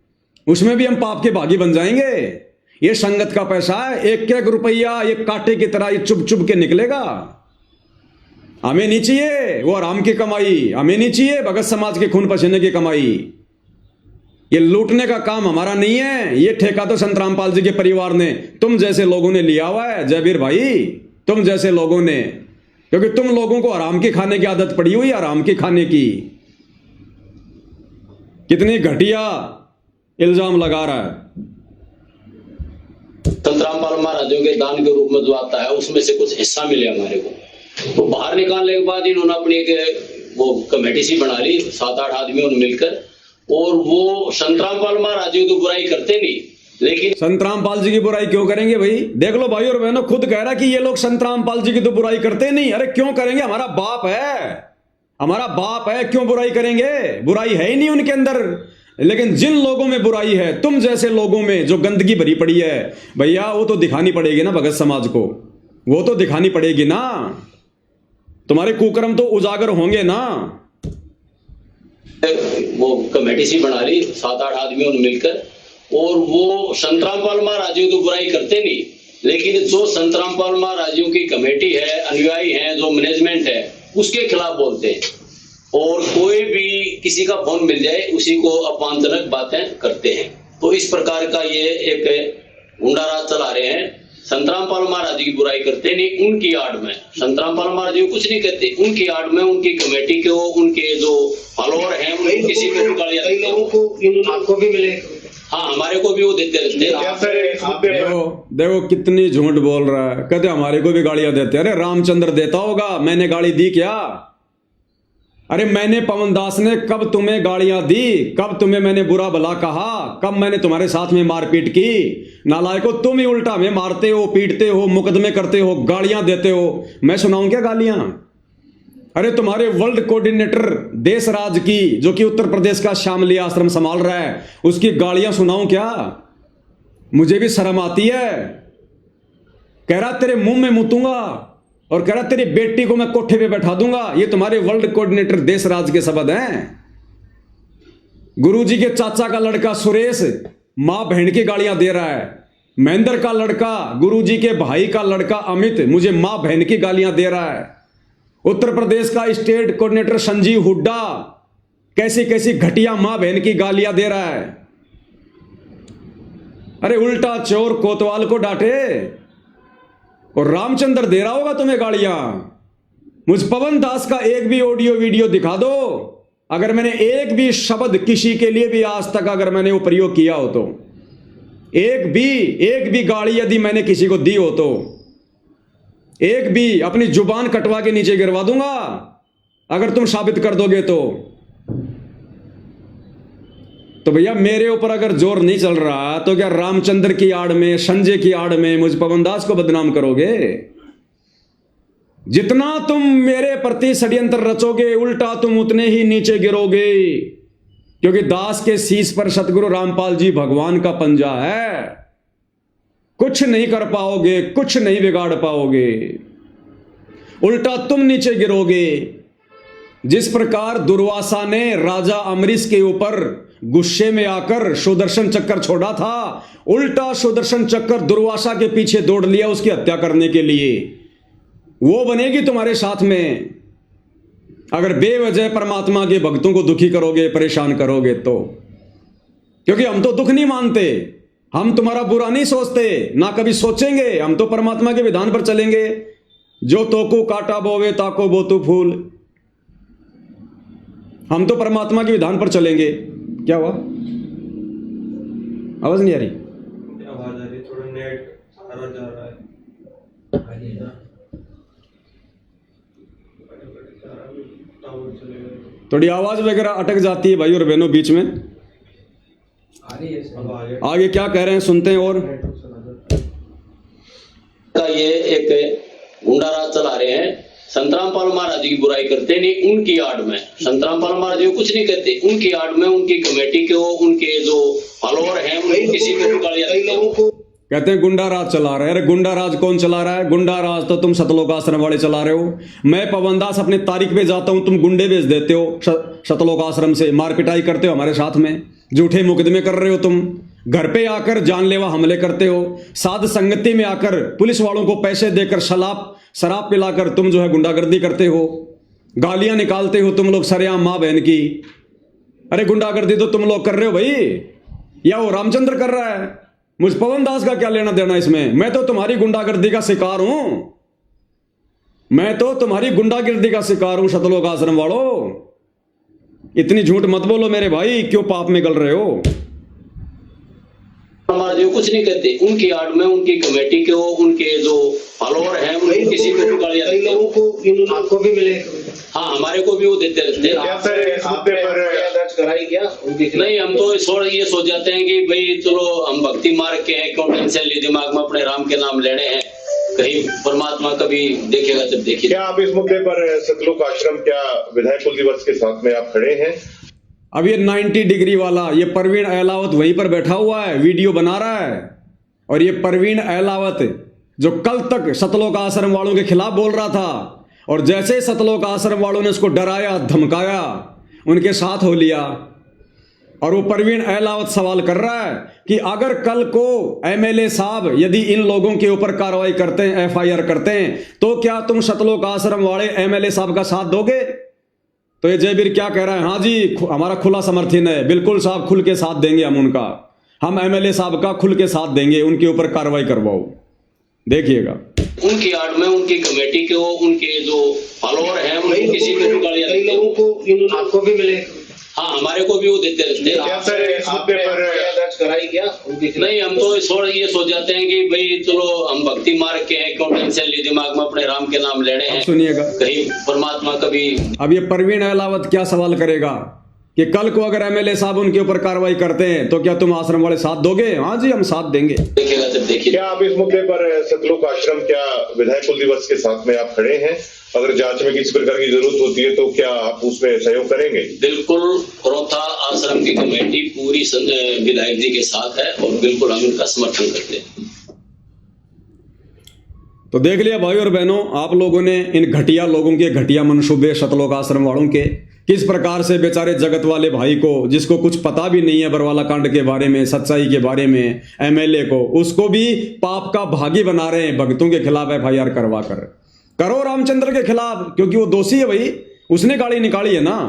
उसमें भी हम पाप के भागी बन जाएंगे। ये संगत का पैसा है, एक एक रुपया एक कांटे की तरह ये चुभ चुभ के निकलेगा। हमें नहीं चाहिए वो आराम की कमाई, हमें नहीं चाहिए भगत समाज के खून पसीने की कमाई। ये लूटने का काम हमारा नहीं है, ये ठेका तो संत रामपाल जी के परिवार ने, तुम जैसे लोगों ने लिया हुआ है जयवीर भाई, तुम जैसे लोगों ने, क्योंकि तुम लोगों को आराम की खाने की आदत पड़ी हुई, आराम की खाने की। कितनी घटिया इल्जाम लगा रहा है। संत रामपाल महाराजों के दान के रूप में जो आता है उसमें से कुछ हिस्सा मिले हमारे को। तो बाहर निकालने के बाद इन्होंने अपनी एक वो कमेटी सी बना ली, 7-8 आदमियों ने मिलकर, और वो संत रामपाल महाराज जी की बुराई करते नहीं, लेकिन संत रामपाल जी की बुराई क्यों करेंगे भाई? देख लो भाई और बहनों, खुद कह रहा कि ये लोग संत रामपाल जी की तो बुराई करते नहीं। अरे क्यों करेंगे? हमारा बाप है, हमारा बाप है, क्यों बुराई करेंगे? बुराई है ही नहीं उनके अंदर। लेकिन जिन लोगों में बुराई है, तुम जैसे लोगों में जो गंदगी भरी पड़ी है भैया, वो तो दिखानी पड़ेगी ना भगत समाज को, वो तो दिखानी पड़ेगी ना। तुम्हारे कुकर्म तो उजागर होंगे ना। वो कमेटी सी बना ली 7-8 आदमियों ने मिलकर, और वो संत रामपाल महाराज जी की बुराई करते नहीं, लेकिन जो संत रामपाल महाराज जी की कमेटी है, अनुयायी है, जो मैनेजमेंट है, उसके खिलाफ बोलते हैं। और कोई भी किसी का फोन मिल जाए उसी को अपमानजनक बातें करते हैं। तो इस प्रकार का ये एक गुंडा राज चला रहे हैं। संत रामपाल महाराज की बुराई करते नहीं, उनकी आड़ में संत रामपाल महाराज जी कुछ नहीं कहते, उनकी आड़ में उनकी कमेटी को, उनके जो फॉलोअर हैं, उनको किसी को भी गालियां देते हैं। आपको भी मिले? हाँ, हमारे को भी वो देते रहते हैं। देखो कितनी झूठ बोल रहा है, कहते हमारे को भी गालियां देते। अरे रामचंद्र देता होगा, मैंने गाली दी क्या? अरे मैंने, पवन दास ने कब तुम्हें गालियां दी? कब तुम्हें मैंने बुरा भला कहा? कब मैंने तुम्हारे साथ में मारपीट की? नालायको, तुम ही उल्टा में मारते हो, पीटते हो, मुकदमे करते हो, गालियां देते हो। मैं सुनाऊं क्या गालियां? अरे तुम्हारे वर्ल्ड कोऑर्डिनेटर देशराज की, जो कि उत्तर प्रदेश का श्यामली आश्रम संभाल रहा है, उसकी गालियां सुनाऊं क्या? मुझे भी शर्म आती है। कह रहा तेरे मुंह में मुतूंगा और कह रहा तेरी बेटी को मैं कोठे पे बैठा दूंगा। ये तुम्हारे वर्ल्ड कोऑर्डिनेटर देश राज के शब्द हैं। गुरुजी के चाचा का लड़का सुरेश मां बहन की गालियां दे रहा है। महेंद्र का लड़का गुरुजी के भाई का लड़का अमित मुझे मां बहन की गालियां दे रहा है। उत्तर प्रदेश का स्टेट कोऑर्डिनेटर संजीव हुड्डा कैसी कैसी घटिया मां बहन की गालियां दे रहा है। अरे उल्टा चोर कोतवाल को डांटे और रामचंद्र दे रहा होगा तुम्हें गालियां। मुझ पवन दास का एक भी ऑडियो वीडियो दिखा दो, अगर मैंने एक भी शब्द किसी के लिए भी आज तक अगर मैंने वो प्रयोग किया हो तो, एक भी गाली यदि मैंने किसी को दी हो तो, एक भी अपनी जुबान कटवा के नीचे गिरवा दूंगा अगर तुम साबित कर दोगे तो भैया मेरे ऊपर अगर जोर नहीं चल रहा तो क्या रामचंद्र की आड़ में, संजय की आड़ में मुझ पवन दास को बदनाम करोगे? जितना तुम मेरे प्रति षड्यंत्र रचोगे उल्टा तुम उतने ही नीचे गिरोगे, क्योंकि दास के शीश पर सतगुरु रामपाल जी भगवान का पंजा है। कुछ नहीं कर पाओगे, कुछ नहीं बिगाड़ पाओगे, उल्टा तुम नीचे गिरोगे। जिस प्रकार दुर्वासा ने राजा अमरीश के ऊपर गुस्से में आकर सुदर्शन चक्कर छोड़ा था, उल्टा सुदर्शन चक्कर दुर्वासा के पीछे दौड़ लिया उसकी हत्या करने के लिए। वो बनेगी तुम्हारे साथ में अगर बेवजह परमात्मा के भक्तों को दुखी करोगे, परेशान करोगे तो। क्योंकि हम तो दुख नहीं मानते, हम तुम्हारा बुरा नहीं सोचते, ना कभी सोचेंगे। हम तो परमात्मा के विधान पर चलेंगे। जो तोको काटा बोवे ताको बोतु फूल, हम तो परमात्मा के विधान पर चलेंगे। क्या हुआ? आवाज नहीं आ रही? आवाज आ रही, थोड़ा नेट सारा जा रहा है। थोड़ी आवाज वगैरह अटक जाती है भाई और बहनों बीच में। आगे क्या कह रहे हैं सुनते हैं। और ये एक गुंडा राज चला रहे हैं। संतरामपाल महाराज जी की बुराई करते नहीं, उनकी आड़ में संतरामपाल महाराज जी कुछ नहीं कहते, उनकी आड़ में उनकी कमेटी को, उनके जो फॉलोअर हैं किसी को गालियां कहते हैं गुंडा राज चला रहे हैं। अरे गुंडा राज कौन चला रहा है? गुंडा राज तो तुम सतलोक आश्रम वाले चला रहे हो। मैं पवन दास अपने तारीख पे जाता हूं, तुम गुंडे भेज देते हो सतलोक आश्रम से, मार पिटाई करते हो हमारे साथ में, झूठे मुकदमे कर रहे हो तुम, घर पे आकर जानलेवा हमले करते हो, साध संगति में आकर पुलिस वालों को पैसे देकर शराब पिलाकर तुम जो है गुंडागर्दी करते हो, गालियां निकालते हो तुम लोग सरेआम मां बहन की। अरे गुंडागर्दी तो तुम लोग कर रहे हो भाई, या वो रामचंद्र कर रहा है? मुझ पवन दास का क्या लेना देना इसमें? मैं तो तुम्हारी गुंडागर्दी का शिकार हूं, मैं तो तुम्हारी गुंडागर्दी का शिकार हूं सतलोक आश्रम वालों। इतनी झूठ मत बोलो मेरे भाई, क्यों पाप में गल रहे हो? महाराज जी कुछ नहीं कहते, उनकी आड़ में उनकी कमेटी को, उनके जो फॉलोअर हैं किसी को गालियां देते हैं। आपको भी मिले? हाँ, हमारे को भी वो देते रहते हैं। नहीं, हम तो ये सोच जाते हैं कि भाई चलो हम भक्ति मार्ग के हैं, क्यों टेंशन ली दिमाग में, अपने राम के नाम लेने हैं, कहीं परमात्मा कभी देखेगा जब देखिए। क्या आप इस मुद्दे पर सतलोक आश्रम क्या विधायक कुल दिवस के साथ में आप खड़े हैं? अब ये 90 डिग्री वाला ये परवीन अहलावत वहीं पर बैठा हुआ है, वीडियो बना रहा है। और ये परवीन अहलावत जो कल तक सतलोक आश्रम वालों के खिलाफ बोल रहा था, और जैसे सतलोक आश्रम वालों ने उसको डराया धमकाया, उनके साथ हो लिया। और वो परवीन अहलावत सवाल कर रहा है कि अगर कल को एमएलए साहब यदि इन लोगों के ऊपर कार्रवाई करते हैं, एफआईआर करते हैं, तो क्या तुम सतलोक आश्रम वाले एमएलए साहब का साथ दोगे? तो ये जयवीर क्या कह रहा है? हाँ जी, हमारा खुला समर्थन है, बिल्कुल साहब, खुल के साथ देंगे हम उनका, हम एमएलए साहब का खुल के साथ देंगे, उनके ऊपर कार्रवाई करवाओ। देखिएगा उनकी आड़ में उनकी कमेटी को, उनके जो फॉलोअर हैं किसी को गालियां देते हैं। आपको भी मिले? हाँ, हमारे को भी वो देते रहते हैं। नहीं, हम तो ये सोच जाते हैं कि भाई चलो हम भक्ति मार्ग के हैं, क्यों टेंशन ली दिमाग में, अपने राम के नाम लेने हैं। सुनिएगा, कहीं परमात्मा कभी। अब ये परवीन अहलावत क्या सवाल करेगा कि कल को अगर एमएलए साहब उनके ऊपर कार्रवाई करते हैं तो क्या तुम आश्रम वाले साथ दोगे? हाँ जी, हम साथ देंगे। देखेगा जब देखिए। क्या आप इस मुद्दे पर सतलोक आश्रम क्या विधायक कुल दिवस के साथ में आप खड़े हैं? अगर जांच में किसी प्रकार की जरूरत होती है तो क्या आप उसमें सहयोग करेंगे? बिल्कुल, क्रोथा आश्रम की कमेटी पूरी विधायक जी के साथ है और बिल्कुल हम इनका समर्थन करते हैं। तो देख लिया भाई और बहनों, आप लोगों ने इन घटिया लोगों के घटिया मनसूबे शतलोक आश्रम वालों के, किस प्रकार से बेचारे जगत वाले भाई को, जिसको कुछ पता भी नहीं है बरवाला कांड के बारे में, सच्चाई के बारे में, एमएलए को, उसको भी पाप का भागी बना रहे हैं। भक्तों के खिलाफ एफआईआर करवा कर, करो रामचंद्र के खिलाफ, क्योंकि वो दोषी है भाई, उसने गाड़ी निकाली है ना।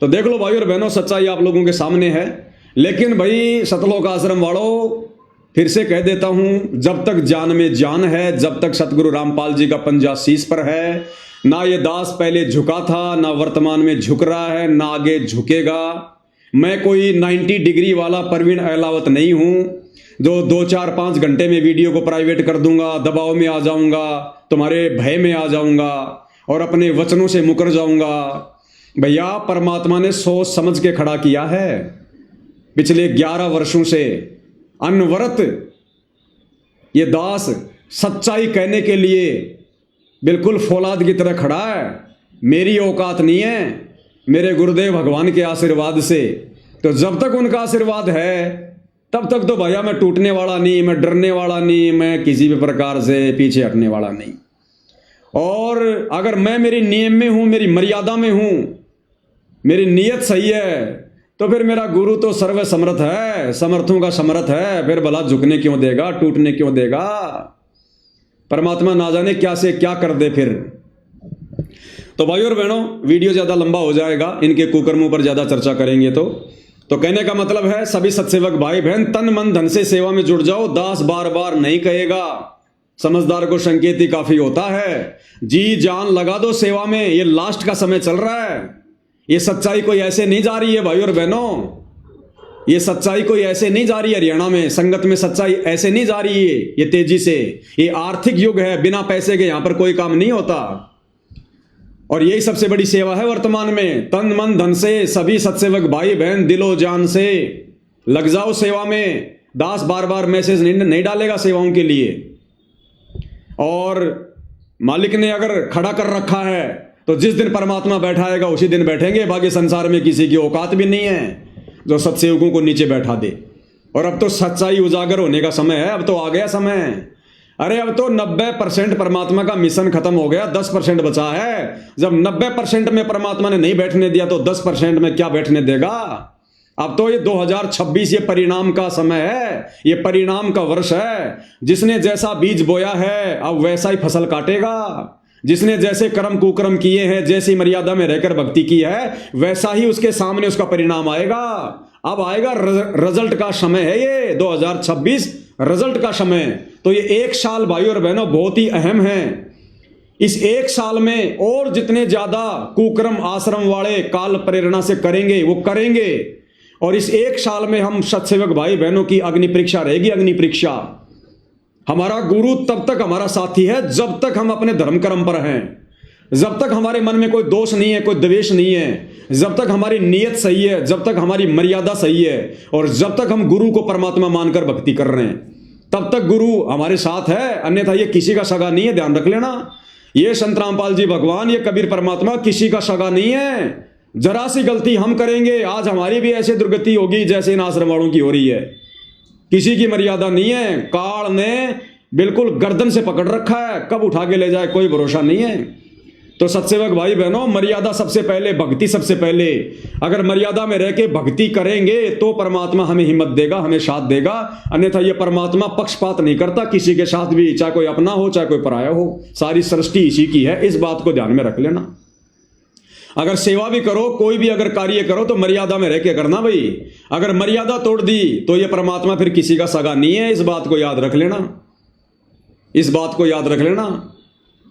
तो देख लो भाई और बहनों, सच्चाई आप लोगों के सामने है। लेकिन भाई शतलोक आश्रम वालों, फिर से कह देता हूं, जब तक जान में जान है, जब तक सतगुरु रामपाल जी का पंजा शीश पर है, ना ये दास पहले झुका था, ना वर्तमान में झुक रहा है, ना आगे झुकेगा। मैं कोई 90 डिग्री वाला परवीन अहलावत नहीं हूं जो 2, 4, 5 घंटे में वीडियो को प्राइवेट कर दूंगा, दबाव में आ जाऊंगा, तुम्हारे भय में आ जाऊंगा और अपने वचनों से मुकर जाऊंगा। भैया परमात्मा ने सोच समझ के खड़ा किया है। पिछले 11 वर्षों से अनवरत ये दास सच्चाई कहने के लिए बिल्कुल फौलाद की तरह खड़ा है। मेरी औकात नहीं है, मेरे गुरुदेव भगवान के आशीर्वाद से। तो जब तक उनका आशीर्वाद है तब तक तो भैया मैं टूटने वाला नहीं, मैं डरने वाला नहीं, मैं किसी भी प्रकार से पीछे हटने वाला नहीं। और अगर मैं मेरी नियम में हूं, मेरी मर्यादा में हूं, मेरी नीयत सही है, तो फिर मेरा गुरु तो सर्व समर्थ है, समर्थों का समर्थ है। फिर भला झुकने क्यों देगा, टूटने क्यों देगा? परमात्मा ना जाने क्या से क्या कर दे फिर। तो भाई और बहनों, वीडियो ज्यादा लंबा हो जाएगा, इनके कुकर्मों पर ज्यादा चर्चा करेंगे तो कहने का मतलब है, सभी सत्सेवक भाई बहन तन मन धन से सेवा में जुड़ जाओ। दास बार बार नहीं कहेगा, समझदार को संकेत ही काफी होता है। जी जान लगा दो सेवा में, ये लास्ट का समय चल रहा है। ये सच्चाई कोई ऐसे नहीं जा रही है भाई और बहनों, ये सच्चाई कोई ऐसे नहीं जा रही है। हरियाणा में संगत में सच्चाई ऐसे नहीं जा रही है ये तेजी से। ये आर्थिक युग है, बिना पैसे के यहां पर कोई काम नहीं होता। और यही सबसे बड़ी सेवा है वर्तमान में। तन मन धन से सभी सत्सेवक भाई बहन दिलो जान से लग जाओ सेवा में। दास बार बार मैसेज नहीं डालेगा सेवाओं के लिए। और मालिक ने अगर खड़ा कर रखा है तो जिस दिन परमात्मा बैठाएगा उसी दिन बैठेंगे। बाकी संसार में किसी की औकात भी नहीं है जो सत्सेवकों को नीचे बैठा दे। और अब तो सच्चाई उजागर होने का समय है, अब तो आ गया समय। अरे अब तो 90% परमात्मा का मिशन खत्म हो गया, 10% बचा है। जब 90% में परमात्मा ने नहीं बैठने दिया तो 10% में क्या बैठने देगा? अब तो ये 2026 ये परिणाम का समय है, ये परिणाम का वर्ष है। जिसने जैसा बीज बोया है अब वैसा ही फसल काटेगा। जिसने जैसे कर्म कुकर्म किए हैं, जैसी मर्यादा में रहकर भक्ति की है, वैसा ही उसके सामने उसका परिणाम आएगा। अब आएगा रिजल्ट का समय है ये 2026 रिजल्ट का समय। तो ये 1 साल भाई और बहनों बहुत ही अहम है। इस 1 साल में और जितने ज्यादा कुकर्म आश्रम वाले काल प्रेरणा से करेंगे वो करेंगे। और इस 1 साल में हम सत्सेवक भाई बहनों की अग्नि परीक्षा रहेगी, अग्नि परीक्षा। हमारा गुरु तब तक हमारा साथी है जब तक हम अपने धर्म कर्म पर हैं, जब तक हमारे मन में कोई दोष नहीं है, कोई द्वेष नहीं है, जब तक हमारी नीयत सही है, जब तक हमारी मर्यादा सही है और जब तक हम गुरु को परमात्मा मानकर भक्ति कर रहे हैं तब तक गुरु हमारे साथ है। अन्यथा ये किसी का सगा नहीं है, ध्यान रख लेना। ये संत रामपाल जी भगवान, ये कबीर परमात्मा किसी का सगा नहीं है। जरा सी गलती हम करेंगे, आज हमारी भी ऐसे दुर्गति होगी जैसे इन आश्रम वालों की हो रही है। किसी की मर्यादा नहीं है। काल ने बिल्कुल गर्दन से पकड़ रखा है, कब उठा के ले जाए कोई भरोसा नहीं है। तो सत्सेवक भाई बहनों, मर्यादा सबसे पहले, भक्ति सबसे पहले। अगर मर्यादा में रह के भक्ति करेंगे तो परमात्मा हमें हिम्मत देगा, हमें साथ देगा। अन्यथा ये परमात्मा पक्षपात नहीं करता किसी के साथ भी, चाहे कोई अपना हो चाहे कोई पराया हो। सारी सृष्टि इसी की है, इस बात को ध्यान में रख लेना। अगर सेवा भी करो, कोई भी अगर कार्य करो तो मर्यादा में रह के करना भाई। अगर मर्यादा तोड़ दी तो ये परमात्मा फिर किसी का सगा नहीं है। इस बात को याद रख लेना, इस बात को याद रख लेना।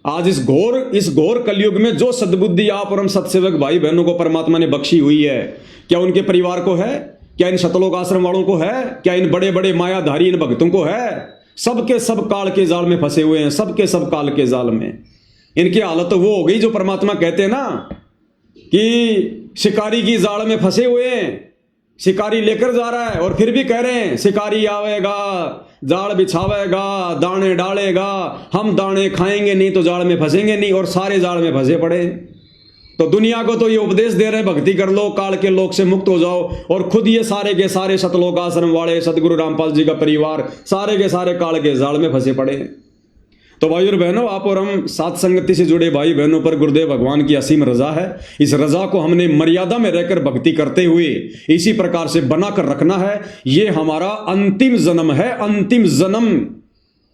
आज इस घोर कलयुग में जो सद्बुद्धि आप और हम सत्सेवक भाई बहनों को परमात्मा ने बख्शी हुई है, क्या उनके परिवार को है? क्या इन शतलोक आश्रम वालों को है? क्या इन बड़े बड़े मायाधारी इन भक्तों को है? सबके सब काल के जाल में फंसे हुए हैं, सबके सब काल के जाल में। इनकी हालत तो वो हो गई जो परमात्मा कहते हैं ना कि शिकारी की जाल में फंसे हुए हैं। शिकारी लेकर जा रहा है और फिर भी कह रहे हैं शिकारी आवेगा, जाल बिछावेगा, दाने डालेगा, हम दाने खाएंगे नहीं तो जाल में फंसेंगे नहीं, और सारे जाल में फंसे पड़े। तो दुनिया को तो ये उपदेश दे रहे हैं, भक्ति कर लो, काल के लोक से मुक्त हो जाओ। और खुद ये सारे के सारे शतलोक आश्रम वाले, सतगुरु रामपाल जी का परिवार, सारे के सारे काल के जाल में फंसे पड़े। तो भाई और बहनों, आप और हम साथ संगति से जुड़े भाई बहनों पर गुरुदेव भगवान की असीम रजा है। इस रजा को हमने मर्यादा में रहकर भक्ति करते हुए इसी प्रकार से बना कर रखना है। ये हमारा अंतिम जन्म है, अंतिम जन्म।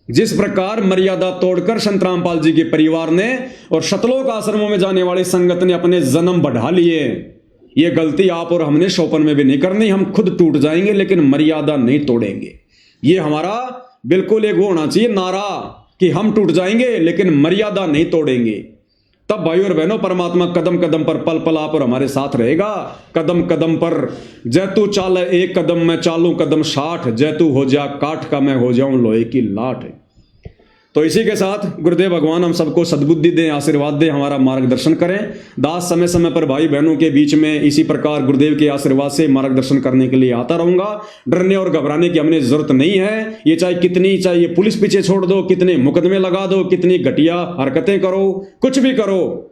जिस प्रकार मर्यादा तोड़कर संत रामपाल जी के परिवार ने और शतलोक आश्रमों में जाने वाले संगत ने अपने जन्म बढ़ा लिए, ये गलती आप और हमने शोपन में भी नहीं करनी। हम खुद टूट जाएंगे लेकिन मर्यादा नहीं तोड़ेंगे। ये हमारा बिल्कुल एक वो होना चाहिए नारा कि हम टूट जाएंगे लेकिन मर्यादा नहीं तोड़ेंगे। तब भाई और बहनों, परमात्मा कदम कदम पर पल पल आप और हमारे साथ रहेगा। कदम कदम पर जैतू चाल एक कदम मैं चालू कदम 60, जैतू हो जा काठ का मैं हो जाऊं लोहे की लाठ। तो इसी के साथ गुरुदेव भगवान हम सबको सद्बुद्धि दें, आशीर्वाद दें, हमारा मार्गदर्शन करें। दास समय समय पर भाई बहनों के बीच में इसी प्रकार गुरुदेव के आशीर्वाद से मार्गदर्शन करने के लिए आता रहूंगा। डरने और घबराने की हमने जरूरत नहीं है। ये चाहे पुलिस पीछे छोड़ दो, कितने मुकदमे लगा दो, कितनी घटिया हरकतें करो, कुछ भी करो,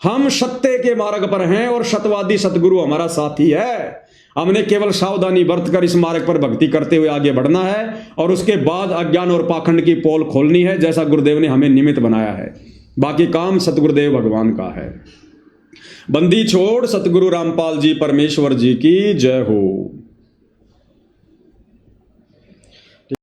हम सत्य के मार्ग पर हैं और सत्यवादी सतगुरु हमारा साथी है। हमने केवल सावधानी बरतकर इस मार्ग पर भक्ति करते हुए आगे बढ़ना है और उसके बाद अज्ञान और पाखंड की पोल खोलनी है, जैसा गुरुदेव ने हमें निमित्त बनाया है। बाकी काम सतगुरुदेव भगवान का है। बंदी छोड़ सतगुरु रामपाल जी परमेश्वर जी की जय हो।